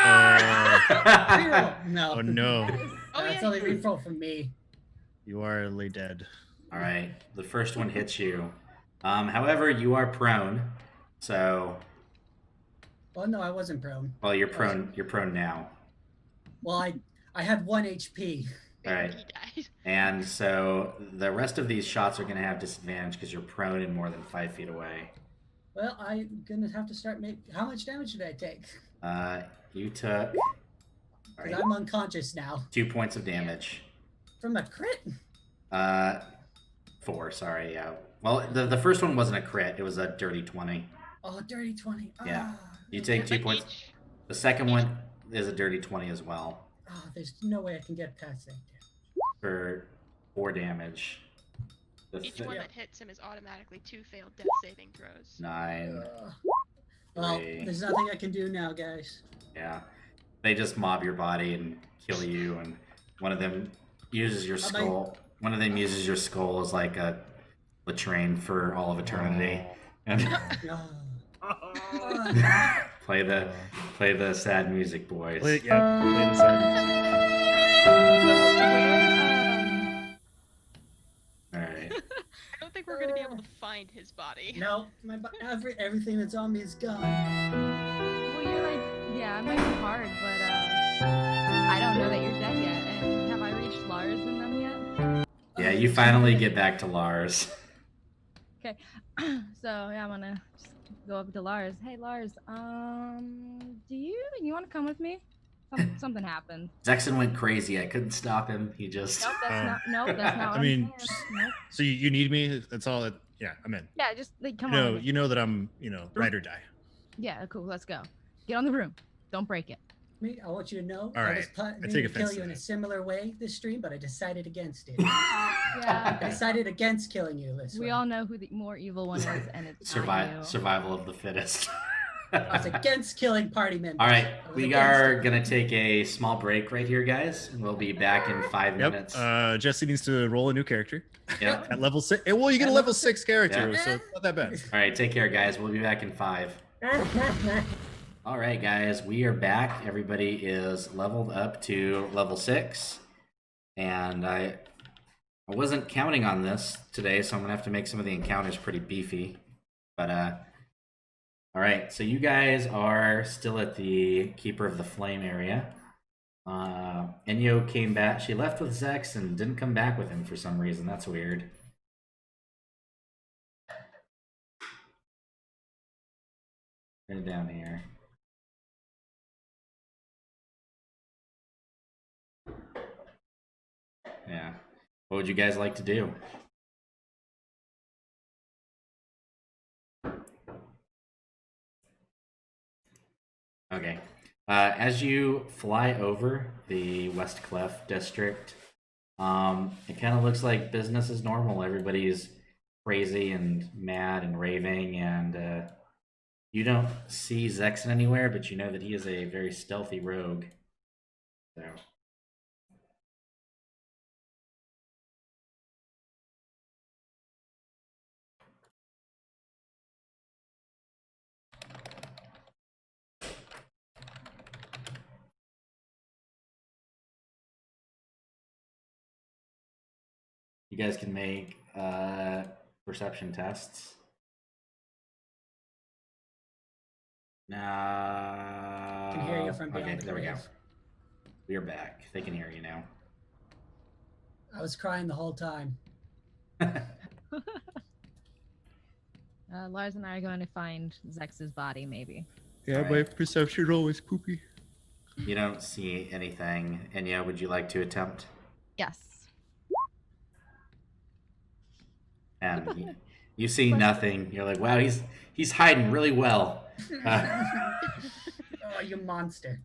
Oh, Reroll. No. oh no, Oh, That's yeah, only you- reroll from me. you are lay dead. All right, the first one hits you. However, you are prone, so Well, no, I wasn't prone. well, you're prone. You're prone now. Well, I had 1 HP. All right. He died. And so the rest of these shots are going to have disadvantage because you're prone and more than 5 feet away. Well, I'm gonna have to start making. How much damage did I take? You took all 'Cause right, I'm unconscious now 2 points of damage. from a crit. 4. Sorry. Yeah. Well, the first one wasn't a crit. It was a dirty 20. Oh, dirty 20. Yeah. Ah. You take 2 But points. each- The second one is a dirty 20 as well Oh, there's no way I can get past that. for 4 damage. The Each th- one Yeah. that hits him is automatically 2 failed death saving throws. 9. Well, 3. there's nothing I can do now, guys. Yeah. They just mob your body and kill you, and one of them uses your How about- skull. One of them uses your skull as like a latrine for all of eternity. And Ah. play the sad music, boys. Play the side. All right. I don't think we're gonna be able to find his body. No, everything that's on me is gone. Well, you're like, yeah, it might be hard, but I don't know that you're dead yet. And have I reached Lars in them yet? Yeah, you finally get back to Lars. So yeah, I'm gonna just go up to Lars. Hey Lars, do you want to come with me? Something happened. Zexon went crazy. I couldn't stop him. He just. Nope, that's not. Nope, that's not. What I mean, I'm saying. Nope. So you need me? That's all. Yeah, I'm in. Yeah, just like come No, on. you know that I'm, ride or die. Yeah, cool. Let's go. Get on the room. Don't break it. Me, I want you to know. All I right, was planning take to kill offense you to in a that. similar way this stream, but I decided against it. Yeah. I decided against killing you this We way. all know who the more evil one is, and it's not you. Survival of the fittest. I was against killing party members. All right, I was we against are it. gonna take a small break right here, guys, and we'll be back in 5 Yep. minutes. Jesse needs to roll a new character Yep. at level 6. Well, you get a At level level 6 character, Yeah. so it's not that bad. All right, take care, guys. We'll be back in 5. All right, guys, we are back. Everybody is leveled up to level 6, and I wasn't counting on this today, so I'm gonna have to make some of the encounters pretty beefy. But all right, so you guys are still at the Keeper of the Flame area. Enyo came back. She left with Zex and didn't come back with him for some reason. That's weird. Right down here. Yeah. What would you guys like to do? Okay. As you fly over the West Clef district, It kind of looks like business as normal. Everybody's crazy and mad and raving, and you don't see Zexon anywhere, but you know that he is a very stealthy rogue. So. You guys can make perception tests. No. Can hear you from beyond Okay, the there we go. grave. We're back. They can hear you now. I was crying the whole time. Lars and I are going to find Zex's body, maybe. Yeah, All my right. perception roll is poopy. You don't see anything. And yeah, would you like to attempt? Yes. And you see nothing. You're like, wow, he's hiding really well. Oh, you monster.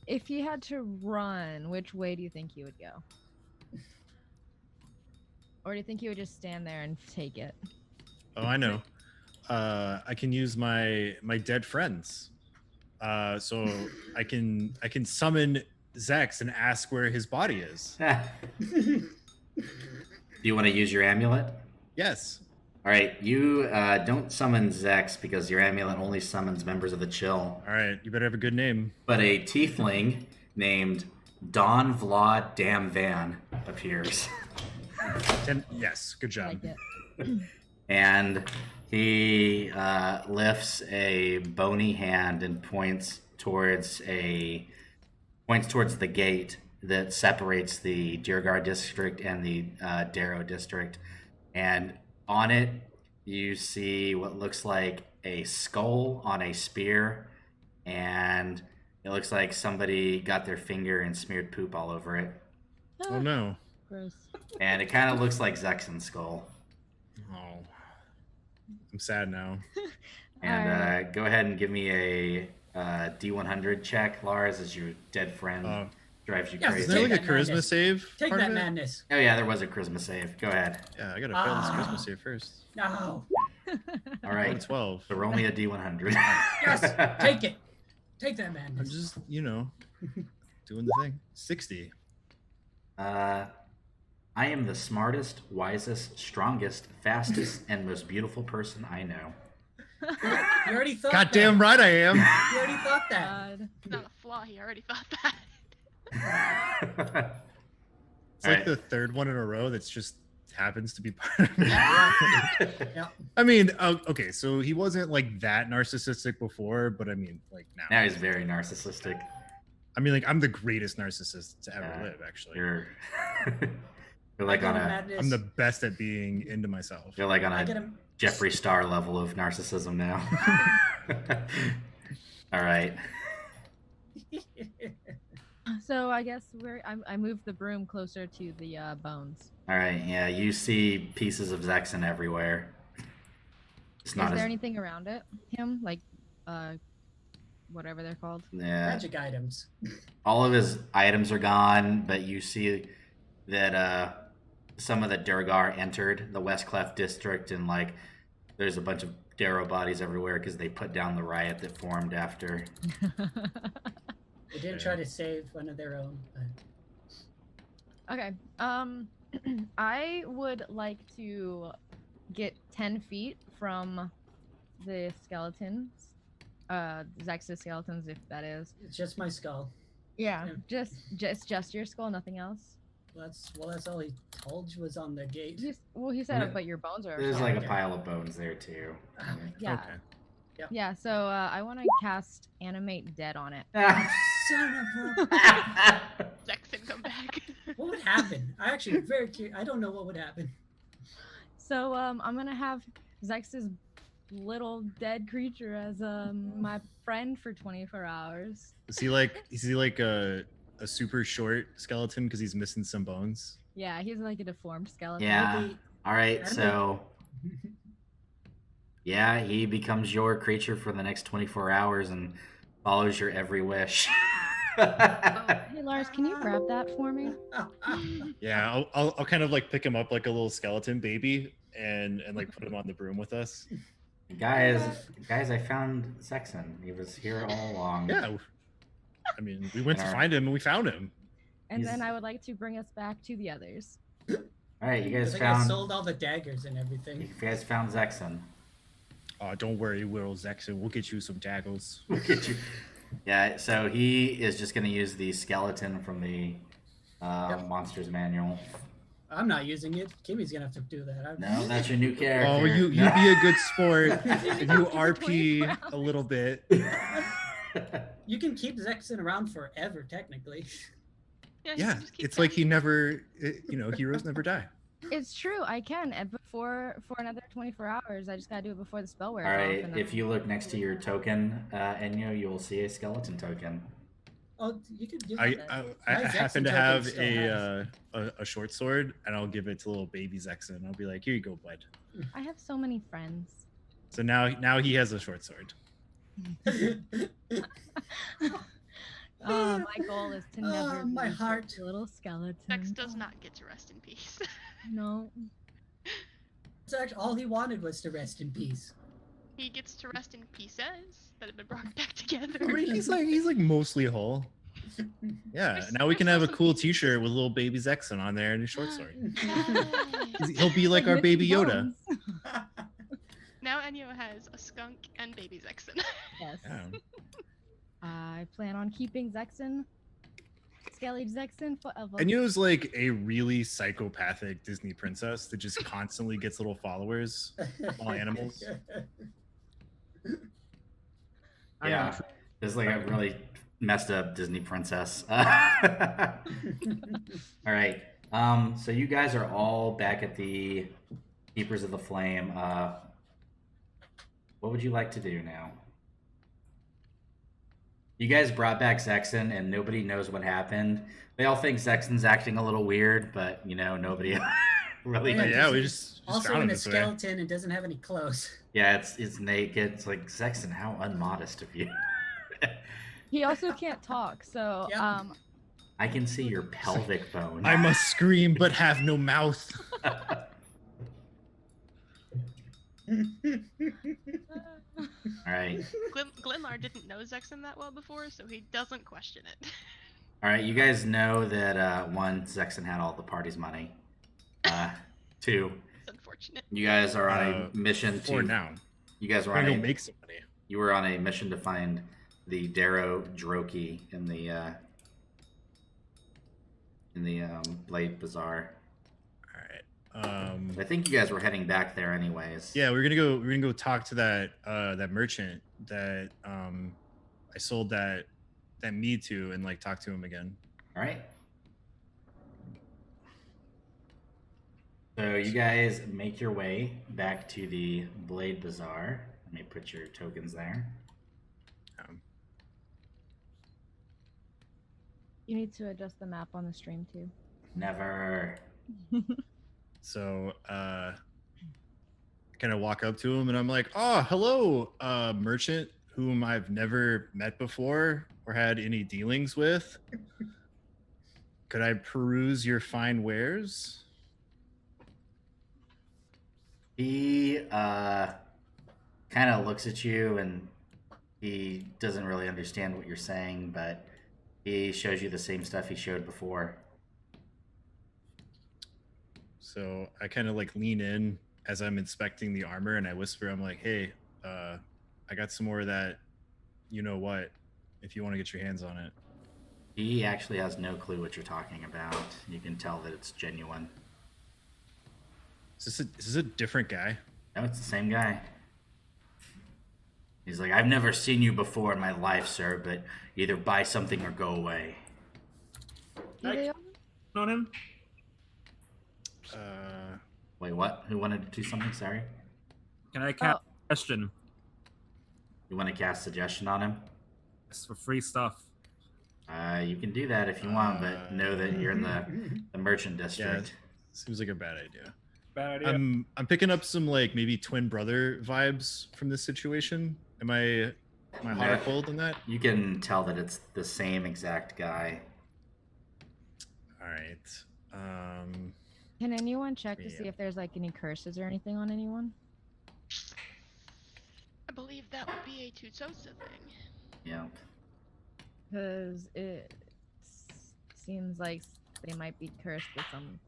If he had to run, which way do you think he would go? Or do you think he would just stand there and take it? Oh, I know. I can use my dead friends. So I can summon Zex and ask where his body is. Do you want to use your amulet? Yes. All right, you don't summon Zex because your amulet only summons members of the Chill. All right, you better have a good name. But a tiefling named Don Vlad Dam Van appears. Yes, good job. Like it. And he lifts a bony hand and points towards the gate that separates the Deergar district and the Darrow district. And on it, you see what looks like a skull on a spear, and it looks like somebody got their finger and smeared poop all over it. Oh no. Gross. And it kind of looks like Zexon's skull. Oh. I'm sad now. And go ahead and give me a D100 check, Lars, as your dead friend drives you Yes, Is crazy. there Take like a that charisma madness. save? Take part that of it? madness. Oh yeah, there was a charisma save. Go ahead. Yeah, I gotta fail this charisma save first. No. All I right. got a 12. So roll me a D100. Yes. Take it. Take that I'm madness. just, doing the thing. 60. I am the smartest, wisest, strongest, fastest, and most beautiful person I know. You already thought Goddamn that. right I am. You already thought that. God. It's not a flaw. He already thought that. It's like Alright. the third one in a row that's just happens to be part of it. Yep. I mean, okay, so he wasn't like that narcissistic before, but I mean, like now. Now he's very narcissistic. I mean, like I'm the greatest narcissist to ever Yeah, live, actually. You're, you're like I on got a madness. I'm the best at being into myself. you're like on I get a him. Jeffree Star level of narcissism now. All right. So I guess I moved the broom closer to the bones. All right. Yeah, you see pieces of Zexon everywhere. It's Is not there as anything around him? Like, whatever they're called? yeah. Magic items. All of his items are gone, but you see that some of the Durgar entered the West Cleft district, and like there's a bunch of Darrow bodies everywhere because they put down the riot that formed after. They did try to save one of their own. But... Okay. I would like to get 10 feet from the skeletons. Zex's skeletons, if that is. It's just my skull. Yeah. Yeah. Just your skull, nothing else. That's all he told you was on the gate. He said, Yeah. but your bones are. There's like a Okay. pile of bones there too. Yeah. Okay. Yeah. So I want to cast animate dead on it. Son of a... Zexon, come back. What would happen? I actually very curious. I don't know what would happen. So I'm gonna have Zex's little dead creature as my friend for 24 hours. Is he like a super short skeleton because he's missing some bones? Yeah, he's like a deformed skeleton. Yeah. Maybe- All right. Animate- So yeah, he becomes your creature for the next 24 hours and follows your every wish. Hey Lars, can you grab that for me? Yeah, I'll kind of like pick him up like a little skeleton baby and like put him on the broom with us. guys, I found Sexton. He was here all along. Yeah, I mean, we went to find him and we found him. And He's- then I would like to bring us back to the others. All right, you guys I think I found. sold all the daggers and everything. You guys found Zexon. Oh, don't worry, little Zexon. We'll get you some daggers. We'll get you. Yeah, so he is just going to use the skeleton from the monsters manual. I'm not using it. Kimmy's gonna have to do that. No, that's your new character. Oh, you be a good sport. You RP a little bit. You can keep Zexon around forever, technically. Yeah, you Yeah, can just keep it's like he counting. never, heroes never die. It's true, I can. And for another 24 hours, I just gotta do it before the spell wears All off. right, And then... if you look next to your token, Enyo, you will see a skeleton token. Oh, you could give I that. I My happen Zexon to have token still a short sword, and I'll give it to little baby Zexon. I'll be like, here you go, bud. I have so many friends. So now he has a short sword. My goal is to never my lose heart. this little skeleton. Vex does not get to rest in peace. No. It's actually all he wanted was to rest in peace. He gets to rest in pieces that have been brought back together. I mean, he's like mostly whole. Yeah. There's- Now we can there's have a also cool pieces. T-shirt with little baby Zexon on there and a short sword. Yay. He'll be like our Mitch baby Yoda. Bones. Now Enyo has a skunk and baby Zexon. Yes. Yeah. I plan on keeping Zexon, Skelly Zexon forever. And Yoda's like a really psychopathic Disney princess that just constantly gets little followers, all animals. Yeah, this is like a really messed up Disney princess. All right, so you guys are all back at the Keepers of the Flame. What would you like to do now? You guys brought back Zexon, and nobody knows what happened. They all think Zexon's acting a little weird, but nobody really. Yeah, Yeah, we just Also found him in a this way. skeleton and doesn't have any clothes. Yeah, it's naked. It's like Zexon, how unmodest of you. He also can't talk, so Yeah. I can see your pelvic bone. I must scream but have no mouth. All right. Glenlar didn't know Zexon that well before, so he doesn't question it. All right, you guys know that one, Zexon had all the party's money. Two, It's unfortunate. you guys are on a mission For to. now. You guys were We're on gonna a. go make some money. You were on a mission to find the Darrow Droki in the Blade Bazaar. All right. I think you guys were heading back there anyways. Yeah, we're gonna go talk to that that merchant that I sold that mead to and like talk to him again. All right. So you guys make your way back to the Blade Bazaar. Let me put your tokens there. you need to adjust the map on the stream too. Never. So I kind of walk up to him and I'm like, "Oh, hello, merchant whom I've never met before or had any dealings with. Could I peruse your fine wares?" He kind of looks at you and he doesn't really understand what you're saying, but he shows you the same stuff he showed before. So I kind of like lean in as I'm inspecting the armor and I whisper, I'm like, "Hey, I got some more of that, you know what, if you want to get your hands on it." He actually has no clue what you're talking about. You can tell that it's genuine. Is this a different guy? No, it's the same guy. He's like, I've never seen you before in my life, sir, but either buy something or go away. Hey. On him. Wait, what? Who wanted to do something? Sorry? Can I cast a question? You want to cast suggestion on him? It's for free stuff. You can do that if you want, but know that you're in the merchant district. Seems like a bad idea. Bad idea. I'm picking up some like maybe twin brother vibes from this situation. Am I Am I hot or Yeah. cold in that? You can tell that it's the same exact guy. All right. Can anyone check to see Yeah. if there's like any curses or anything on anyone? I believe that would be a Tutsosa thing. Yep. Because it seems like they might be cursed with some.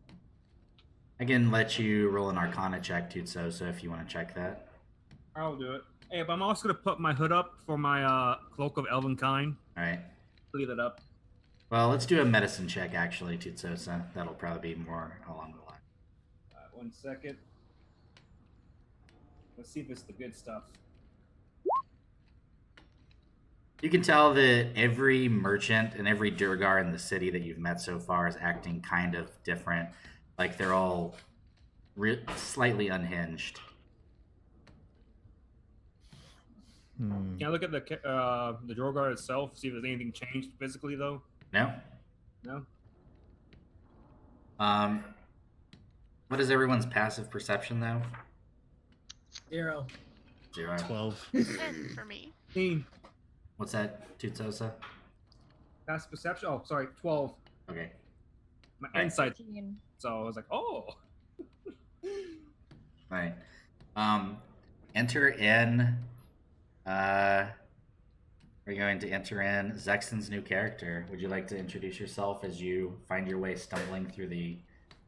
I can let you roll an Arcana check, Tutsosa, if you want to check that. I'll do it. Hey, but I'm also gonna put my hood up for my cloak of Elvenkind. All right. Leave it up. Well, let's do a medicine check, actually, Tutsosa. That'll probably be more along the line. 1 second. Let's see if it's the good stuff. You can tell that every merchant and every Durgar in the city that you've met so far is acting kind of different. Like they're all slightly unhinged. Hmm. Can I look at the Drogar itself, see if there's anything changed physically though? No? No. What is everyone's passive perception, though? 0. 0. 12. 10 for me. 15. What's that, Tutsosa? That's perception. Oh, sorry, 12. Okay. My Right. insight. 15. So I was like, oh. Right. Enter in. We're going to enter in Zexton's new character. Would you like to introduce yourself as you find your way stumbling through the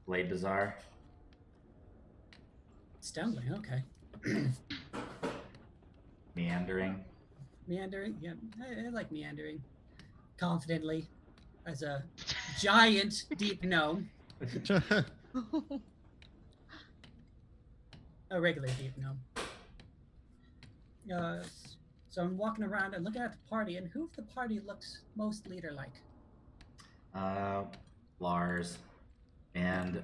Blade Bazaar? Stumbling, okay. Meandering. Meandering, yeah, I like meandering. Confidently, as a giant deep gnome, a regular deep gnome. So I'm walking around and looking at the party, and who of the party looks most leader-like? Lars. And can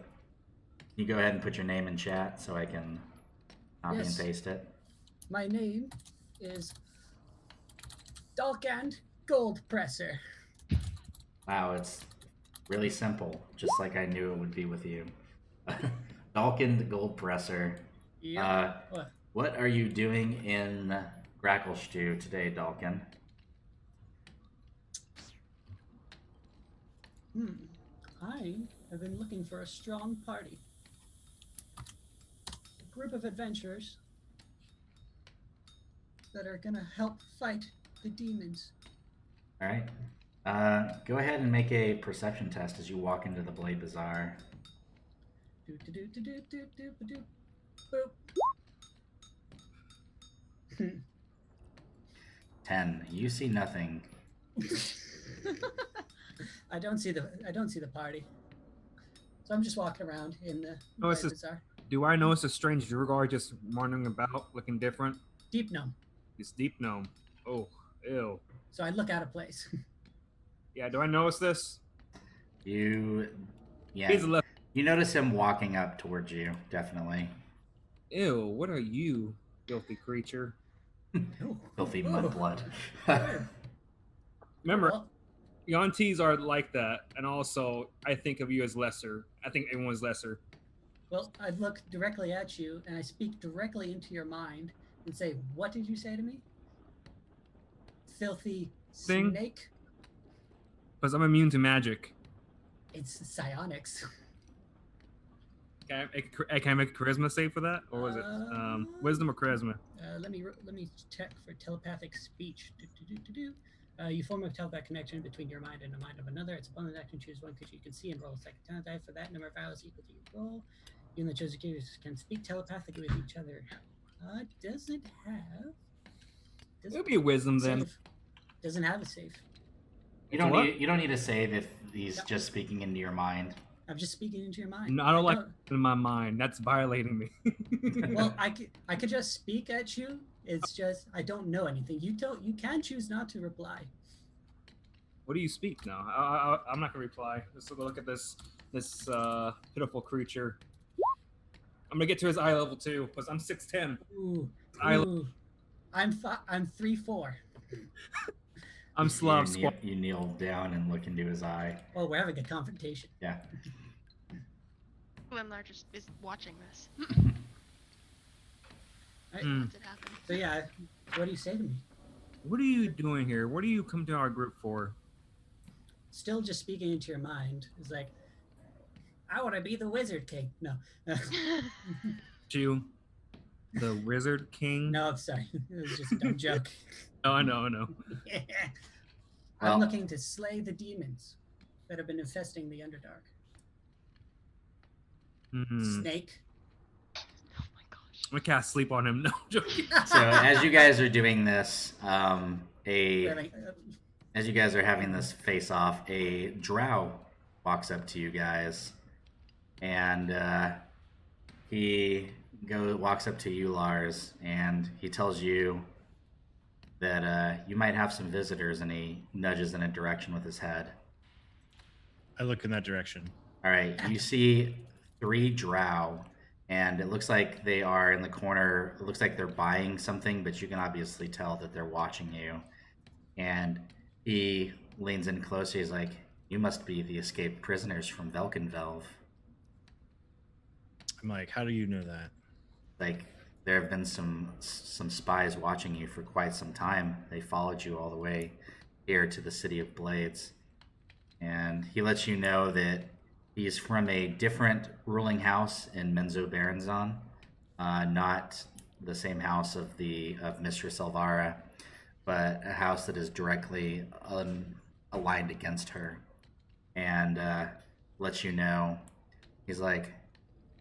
you go ahead and put your name in chat so I can copy Yes. and paste it? My name is Dalkand Goldpresser. Wow, it's really simple, just like I knew it would be with you. Dalkin the Gold Presser. What? What are you doing in Gracklstugh today, Dalkin? I have been looking for a strong party. A group of adventurers that are gonna help fight the demons. All right. Go ahead and make a perception test as you walk into the Blade Bazaar. Do do do do do do do do. Boop. 10. You see nothing. I don't see the party. So I'm just walking around in the Oh, it's Blade just- Bazaar. Do I notice a strange Drogar just wandering about, looking different? Deep gnome. It's deep gnome. Oh, ew. So I look out of place. Yeah, do I notice this? Yeah. He's left. You notice him walking up towards you, definitely. Ew, what are you, filthy creature? Filthy Ooh. mudblood. Remember, Well, Yantees are like that, and also I think of you as lesser. I think everyone's lesser. well, I look directly at you and I speak directly into your mind and say, "What did you say to me? Filthy Thing? snake?" Because I'm immune to magic. It's psionics. Can I make a charisma save for that? Or was it wisdom or charisma? Let me check for telepathic speech. You form a telepathic connection between your mind and the mind of another. It's a bonus action. Choose one because you can see and roll a second time die for that number of hours equal to your roll. You and the chosen characters can speak telepathically with each other. Doesn't have. It'll be a wisdom then. save. Doesn't have a save. You don't What? need a save if he's just speaking into your mind. I'm just speaking into your mind. No, I don't like it in my mind. That's violating me. Well, I could just speak at you. It's just I don't know anything. You can choose not to reply. What do you speak now? I'm not gonna reply. Let's look at this pitiful creature. I'm gonna get to his eye level too, because I'm 6'10". Ooh, I- ooh. I'm 3'4". I'm Slav you, squad. you kneel down and look into his eye. Oh, we're having a confrontation. Yeah. Glenlar just is watching this. Right? Hmm. Once it happens. So yeah, what do you say to me? What are you doing here? What do you come to our group for? Still just speaking into your mind. It's like, I want to be the Wizard King. No. You, the Wizard King? No, I'm sorry. It was just a dumb joke. Oh, I know. I'm Well- looking to slay the demons that have been infesting the Underdark. Snake. Oh my gosh. I'm gonna cast sleep on him. No, I'm joking. So as you guys are doing this, Really, as you guys are having this face off, a drow walks up to you guys, and he walks up to you, Lars, and he tells you that you might have some visitors, and he nudges in a direction with his head. I look in that direction. All right, you see 3 drow, and it looks like they are in the corner. It looks like they're buying something, but you can obviously tell that they're watching you. And he leans in closer. He's like, "You must be the escaped prisoners from Velkenvelv." I'm like, how do you know that? Like, there have been some spies watching you for quite some time. They followed you all the way here to the City of Blades. And he lets you know that he's from a different ruling house in Menzo Baranzan, not the same house of Mistress Elvara, but a house that is directly aligned against her. And lets you know, he's like,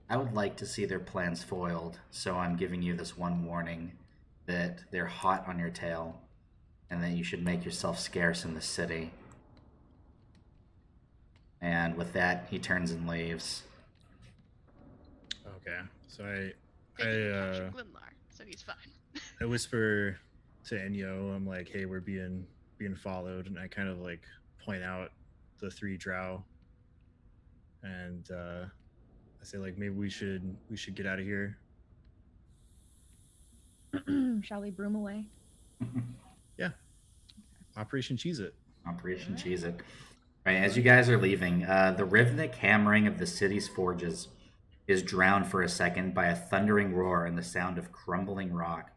"I would like to see their plans foiled, so I'm giving you this one warning that they're hot on your tail, and that you should make yourself scarce in the city." And with that, he turns and leaves. Okay, so They didn't I capture Glimlar, so he's fine. I whisper to Enyo. I'm like, hey, we're being followed, and I kind of like point out the 3 drow, and I say like, maybe we should get out of here. Shall we broom away? Operation Cheese It. Operation Alright. Cheese It. Right, as you guys are leaving, the rhythmic hammering of the city's forges is drowned for a second by a thundering roar and the sound of crumbling rock.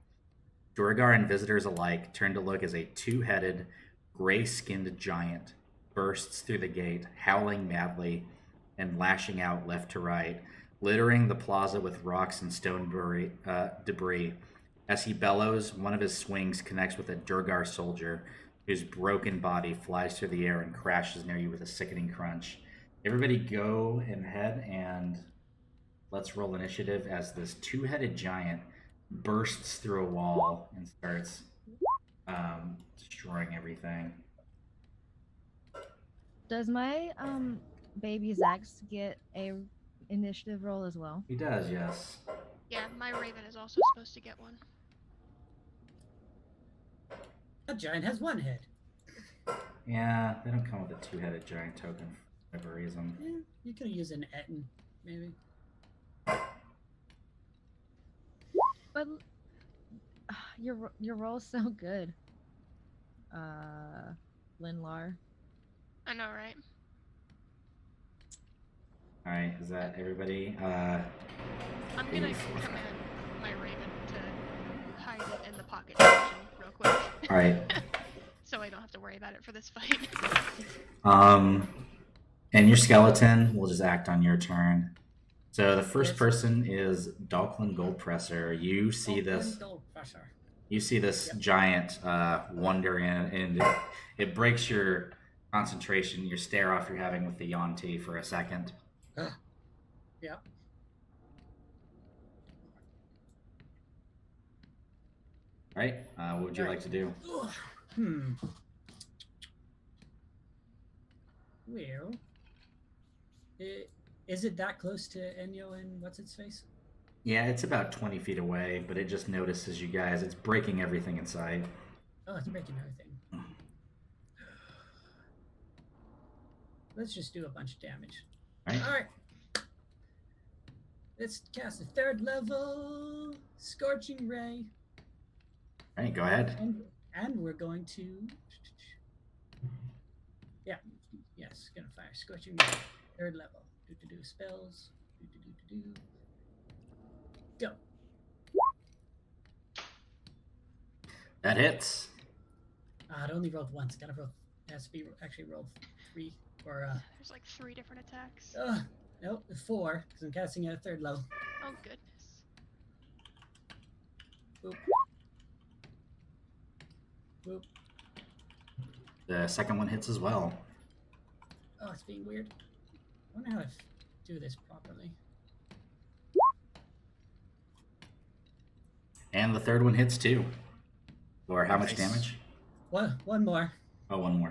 Durgar and visitors alike turn to look as a 2-headed, gray-skinned giant bursts through the gate, howling madly and lashing out left to right, littering the plaza with rocks and stone debris. As he bellows, one of his swings connects with a Durgar soldier, whose broken body flies through the air and crashes near you with a sickening crunch. Everybody go ahead and let's roll initiative as this 2-headed giant bursts through a wall and starts destroying everything. Does my baby Zax get a initiative roll as well? He does, yes. Yeah, my raven is also supposed to get one. that giant has 1 head. Yeah, they don't come with a 2-headed giant token for whatever reason. Yeah, you could use an Etten, maybe. But your roll's so good. Linlar. I know, right? Alright, is that everybody? I'm gonna Oof. command my raven to hide it in the pocket section real quick. Alright. So I don't have to worry about it for this fight. And your skeleton will just act on your turn. So the first Yes. person is Dalklin Goldpresser. You see this. You see this giant wander in, and it breaks your concentration, your stare off you're having with the Yuan-Ti for a second. Yep. Right? What would you Right. like to do? Well, is it that close to Enyo and what's its face? Yeah, it's about 20 feet away, but it just notices you guys. It's breaking everything in sight. Oh, it's breaking everything. Let's just do a bunch of damage. Right? All right. Let's cast a 3rd level Scorching Ray, Right, go ahead. and we're going to. Yes, gonna fire Scorching Ray, 3rd level. Do spells. Do. Go. That hits. It only rolled once. Gotta roll. It has to be actually rolled 3 or There's like 3 different attacks. nope, 4 because I'm casting at a 3rd level. Oh goodness. Boop. Boop. The second one hits as well. Oh, it's being weird. I wonder how to do this properly. And the third one hits too. Or how much Nice. damage? One more. Oh, one more.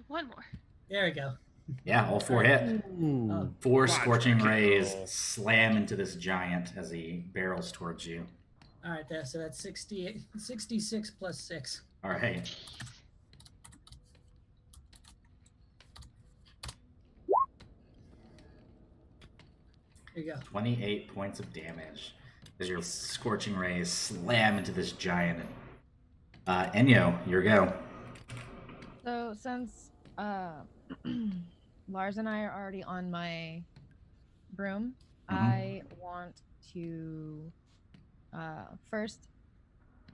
One more. There we go. Yeah, all 4 hit. Ooh. 4 Quadra scorching kill. rays slam into this giant as he barrels towards you. All right, there. So that's 66 plus 6. All right. There you go. 28 points of damage as your scorching rays slam into this giant. Enyo, your go. So since Lars and I are already on my broom, I want to first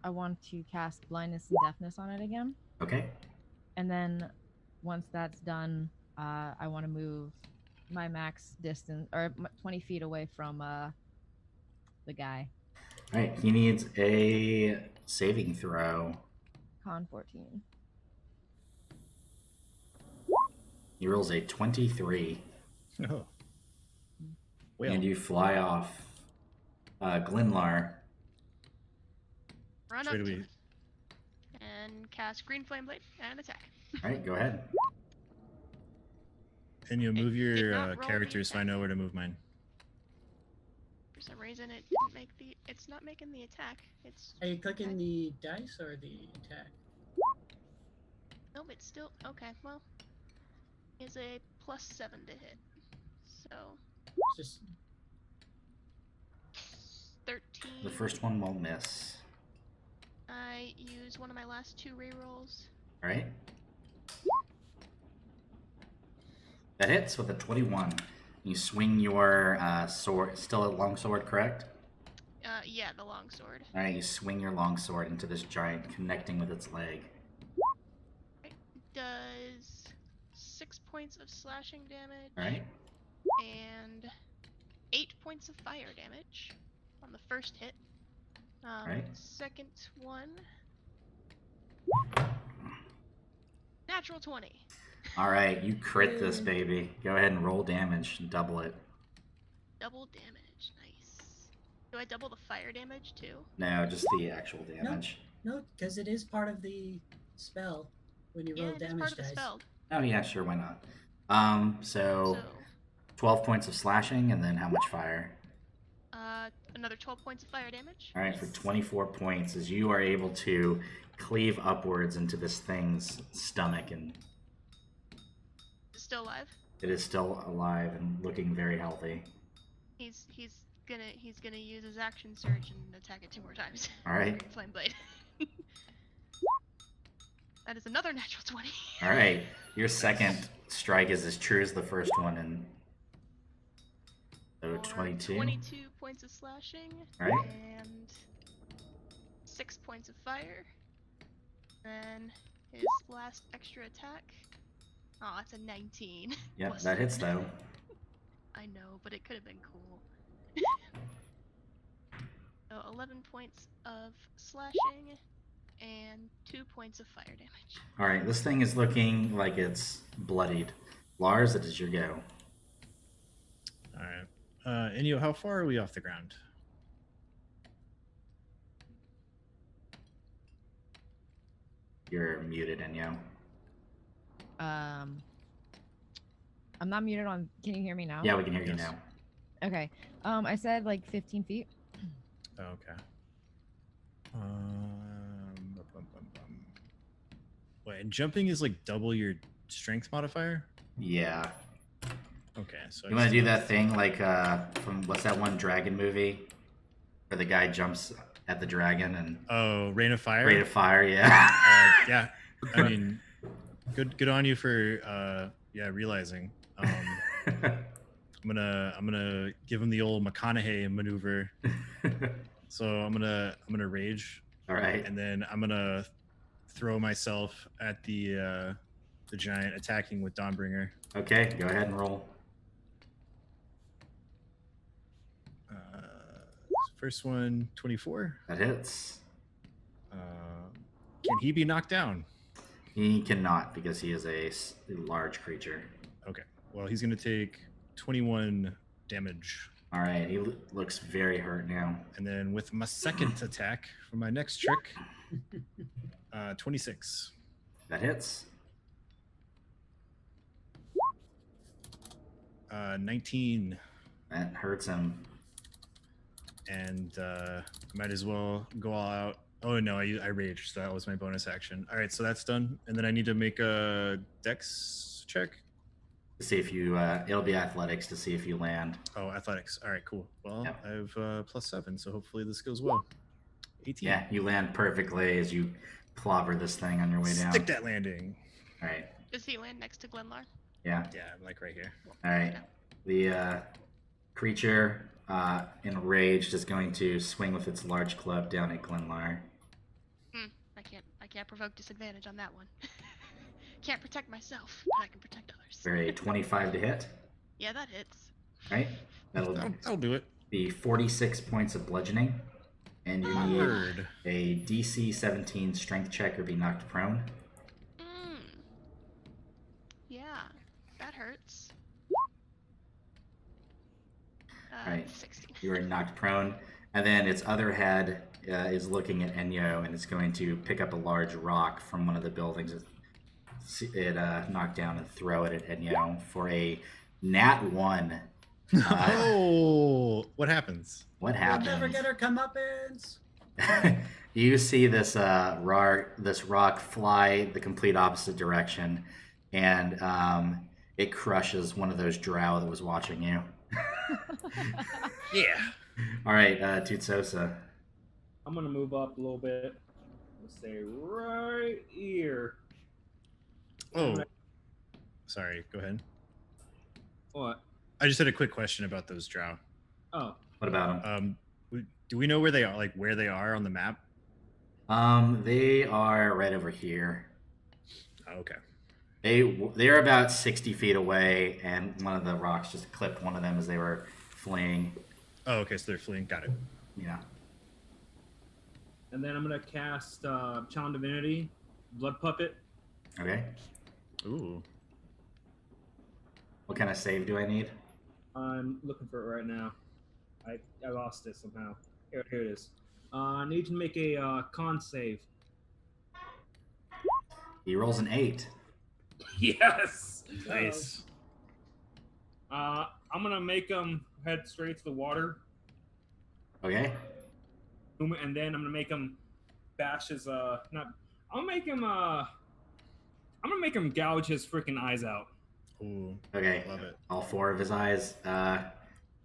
I want to cast blindness and deafness on it again, Okay. and then once that's done, I want to move my max distance or 20 feet away from the guy. All right. He needs a saving throw. Con 14. He rolls a 23, Oh. Well, and you fly off. Glenlar. Run Straight up to away. it. And cast Green Flame Blade and attack. All right, go ahead. and you move did your not roll the character so I attack. know where to move mine. For some reason, it didn't make the. It's not making the attack. It's. Are you clicking the dice or the attack? Nope, it's still okay. Well, is a +7 to hit. So It's just 13. The first one will miss. I use one of my last 2 rerolls. All right. That hits with a 21. You swing your sword, still a long sword, correct? Yeah, the longsword. All right, you swing your long sword into this giant, connecting with its leg. Right. Does 6 points of slashing damage. All right. And 8 points of fire damage on the first hit. Right. Second one. Natural 20. All right, you crit this baby. Go ahead and roll damage and double it. Double damage. Nice. Do I double the fire damage too? No, just the actual damage. no, because it is part of the spell when you Yeah, roll it's damage part of the dice. spell. Oh yeah, sure, why not? So 12 points of slashing, and then how much fire? Another 12 points of fire damage. All right, for 24 points, as you are able to cleave upwards into this thing's stomach, and Is it still alive? it is still alive and looking very healthy. He's gonna use his action surge and attack it 2 more times. All right. Green flame blade. That is another natural 20. All right, your second strike is as true as the first one, and so For 22. 22 points of slashing. All right. And 6 points of fire. Then his last extra attack. Oh, that's a 19. Yep, Plus that hits 7. though. I know, but it could have been cool. So 11 points of slashing and 2 points of fire damage. All right, this thing is looking like it's bloodied. Lars, it is your go. All right. Inyo, how far are we off the ground? You're muted, Enyo. I'm not muted on. Can you hear me now? Yeah, we can hear you Yes. now. Okay. I said like 15 feet. Oh, okay. Wait, and jumping is like double your strength modifier? Yeah. Okay, so You want to do that thing like from what's that one dragon movie where the guy jumps at the dragon and Oh, Rain of Fire? rate of fire? Yeah. Yeah. I mean, good on you for realizing. I'm gonna give him the old McConaughey maneuver. So I'm gonna rage, All right. and then I'm gonna throw myself at the giant attacking with Dawnbringer. Okay, go ahead and roll. First one, 24. That hits. Can he be knocked down? He cannot because he is a large creature. Okay. Well, he's going to take 21 damage. All right, he looks very hurt now. And then with my second attack for my next trick, 26. That hits. 19. That hurts him. And might as well go all out. Oh, no, I raged, so that was my bonus action. All right, so that's done. And then I need to make a dex check. To see if you, it'll be athletics to see if you land. Oh, athletics. All right, cool. Well, Yep. I have +7, so hopefully this goes well. 18. Yeah, you land perfectly as you clobber this thing on your way down. Stick that landing. All right. Does he land next to Glenlar? Yeah. Yeah, I'm like right here. All right. The creature, enraged, is going to swing with its large club down at Glenlar. I can't provoke disadvantage on that one. Can't protect myself, but I can protect others. For a 25 to hit. Yeah, that hits. Right? That'll I'll do it. be 46 points of bludgeoning. And you need Word. a DC 17 strength check or be knocked prone. Yeah, that hurts. Right. 16. You are knocked prone. And then its other head is looking at Enyo, and it's going to pick up a large rock from one of the buildings it knocked down and throw it at Enyo for a nat 1. Oh, what happens? What We'll happens? never get our comeuppance. You see this rock fly the complete opposite direction, and it crushes one of those drow that was watching you. Yeah. All right, Tutsosa. I'm gonna move up a little bit. Let's say right here. Oh, sorry. Go ahead. What? I just had a quick question about those drow. Oh, What about them? Do we know where they are? Like where they are on the map? They are right over here. Oh, okay. They're about 60 feet away, and one of the rocks just clipped one of them as they were fleeing. Oh, okay. So they're fleeing. Got it. Yeah. and then I'm gonna cast Challenge Divinity, Blood Puppet. Okay. Ooh. What kind of save do I need? I'm looking for it right now. I lost it somehow. Here it is. I need to make a con save. He rolls an 8. Yes. Nice. I'm gonna make him head straight to the water, Okay. and then I'm gonna make him bash his not. I'm gonna make him gouge his freaking eyes out. Ooh. Okay. Love it. All 4 of his eyes.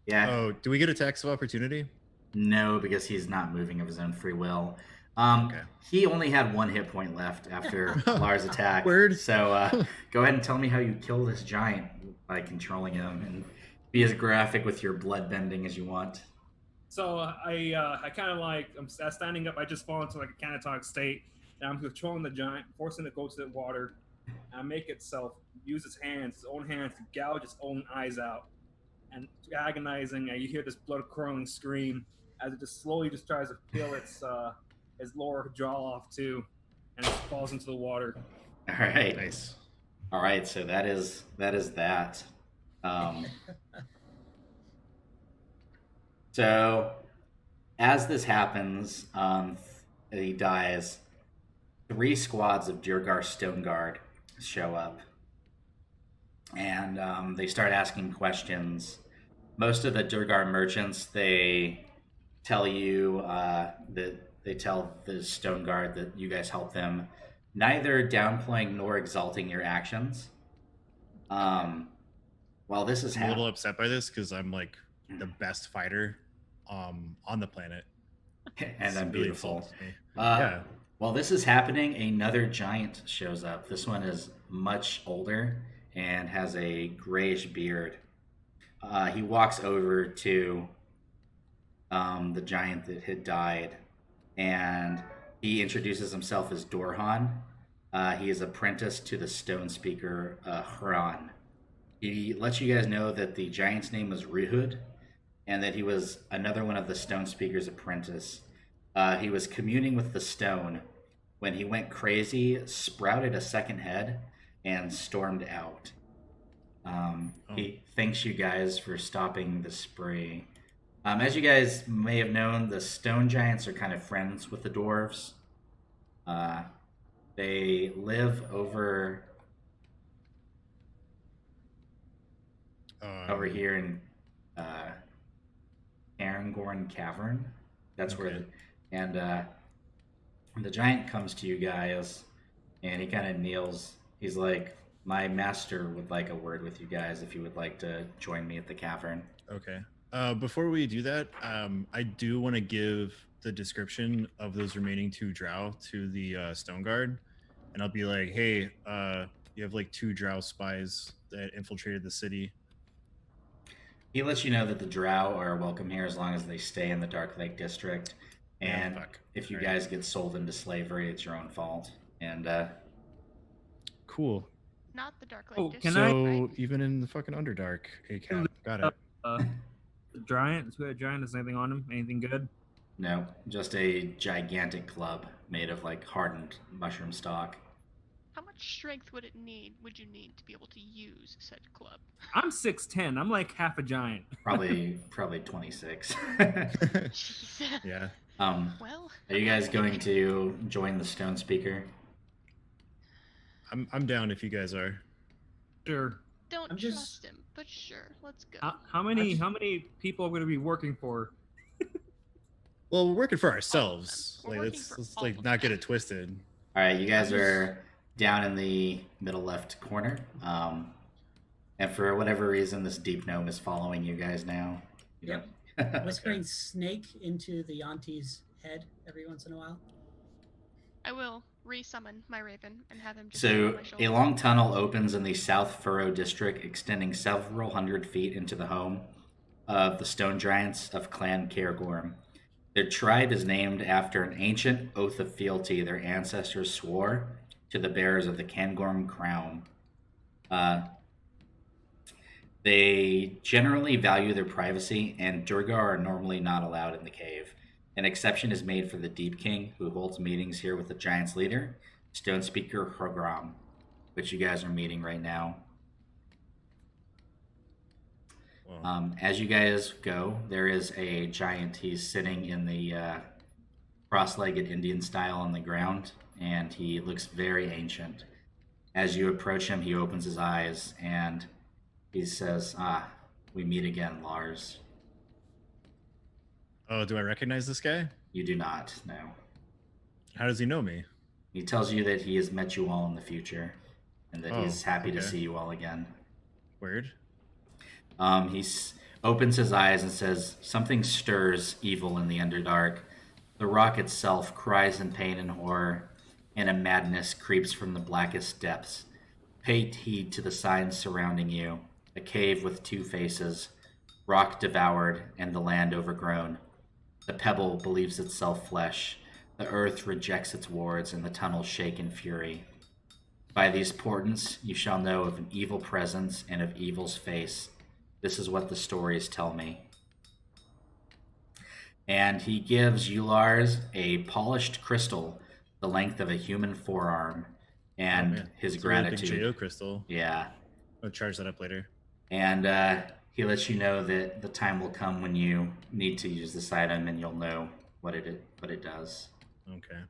Yeah. Oh, do we get attacks of opportunity? No, because he's not moving of his own free will. Okay. He only had 1 hit point left after Lars' attack. Word. So go ahead and tell me how you kill this giant by controlling him, and be as graphic with your blood bending as you want. So I kind of like I'm standing up. I just fall into like a catatonic state, and I'm controlling the giant, forcing it to go to the water, and I make itself use its own hands to gouge its own eyes out, and agonizing. And you hear this blood curdling scream as it just slowly just tries to peel its lower jaw off too, and it falls into the water. All right. Nice. All right. So that is that. So as this happens, he dies. 3 squads of Durgar Stone Guard show up, and they start asking questions. Most of the Durgar merchants, they tell you that they tell the Stone Guard that you guys help them, neither downplaying nor exalting your actions. While this is I'm a little happening, upset by this because I'm like the best fighter on the planet. and It's I'm really beautiful. insults me. Uh, Yeah. While this is happening, another giant shows up. This one is much older and has a grayish beard. He walks over to the giant that had died, and He introduces himself as Dorhan. He is apprenticed to the stone speaker Hran. He lets you guys know that the giant's name was Ruhud, and that he was another one of the stone speaker's apprentice. He was communing with the stone when he went crazy, sprouted a second head, and stormed out. He thanks you guys for stopping the spree. As you guys may have known, the stone giants are kind of friends with the dwarves. They live over here in Arangorn Cavern. That's where, and the giant comes to you guys, and he kind of kneels. He's like, "My master would like a word with you guys. If you would like to join me at the cavern." Okay. Before we do that, I do want to give the description of those remaining 2 drow to the stone guard, and I'll be like, "Hey, you have like 2 drow spies that infiltrated the city." He lets you know that the drow are welcome here as long as they stay in the Dark Lake District. And if you guys get sold into slavery, it's your own fault. And cool. Not the Dark Lake Oh, District. So even in the fucking Underdark, ACAB, got it. The giant. Is giant? Is anything on him? Anything good? no, just a gigantic club made of like hardened mushroom stalk. How much strength would you need to be able to use said club? I'm 6'10". I'm like half a giant. Probably 26. Jeez. Yeah. Well, Are you guys going to join the stone speaker? I'm down if you guys are. Sure. Don't I'm trust just- him, but sure, let's go. How many people are going to be working for? Well, we're working for ourselves. We're Like working let's, for let's all like of not get them. it twisted. All right, you guys are down in the middle left corner. And for whatever reason, this deep gnome is following you guys now. Yep. Okay. Whispering snake into the Yanti's head every once in a while. I will resummon my raven and have him just sit So on my shoulder. a long tunnel opens in the South Furrow district, extending several hundred feet into the home of the stone giants of Clan Cairngorm. Their tribe is named after an ancient oath of fealty their ancestors swore to the bearers of the Cairngorm crown. They generally value their privacy, and Durgar are normally not allowed in the cave. An exception is made for the Deep King, who holds meetings here with the Giants' leader, Stone Speaker Hrogram, which you guys are meeting right now. Well, As you guys go, there is a giant. He's sitting in the cross-legged Indian style on the ground, and he looks very ancient. As you approach him, he opens his eyes, and he says, we meet again, Lars. oh, do I recognize this guy? You do not, no. How does he know me? He tells you that he has met you all in the future, and that he's happy to okay. see you all again. Weird. He opens his eyes and says, something stirs evil in the Underdark. The rock itself cries in pain and horror, and a madness creeps from the blackest depths. Pay heed to the signs surrounding you. A cave with 2 faces, rock devoured, and the land overgrown. The pebble believes itself flesh. The earth rejects its wards, and the tunnels shake in fury. By these portents you shall know of an evil presence and of evil's face. This is what the stories tell me. And he gives you, Lars, a polished crystal the length of a human forearm, and his It's a really big gratitude. Geo crystal. Yeah. I'll charge that up later. And he lets you know that the time will come when you need to use this item, and you'll know what it does. Okay.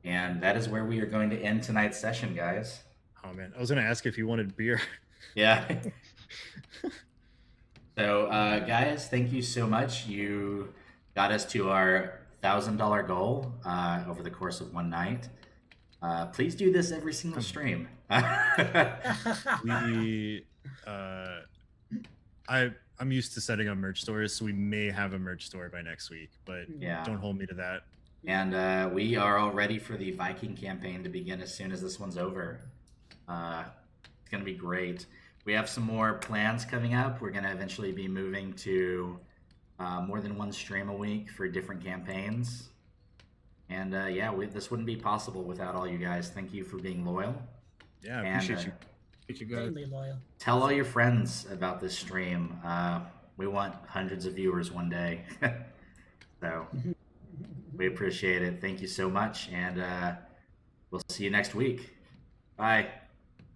And that is where we are going to end tonight's session, guys. Oh man, I was gonna ask if you wanted beer. Yeah. So, guys, thank you so much. You got us to our $1,000 goal over the course of one night. Please do this every single stream. We, I'm used to setting up merch stores, so we may have a merch store by next week, but Yeah. don't hold me to that. And we are all ready for the Viking campaign to begin as soon as this one's over. It's going to be great. We have some more plans coming up. We're going to eventually be moving to more than one stream a week for different campaigns. And yeah, this wouldn't be possible without all you guys. Thank you for being loyal. Yeah, I And, appreciate you. Appreciate you guys. Extremely loyal. Tell all your friends about this stream. We want hundreds of viewers one day. So we appreciate it. Thank you so much. And we'll see you next week. Bye.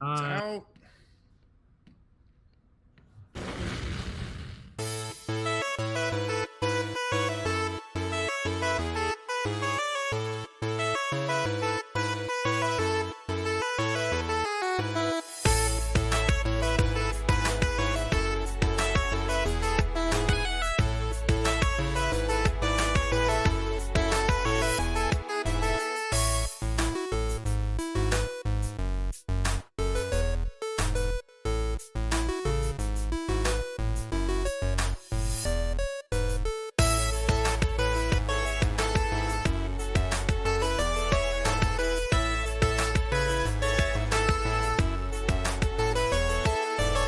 Ciao.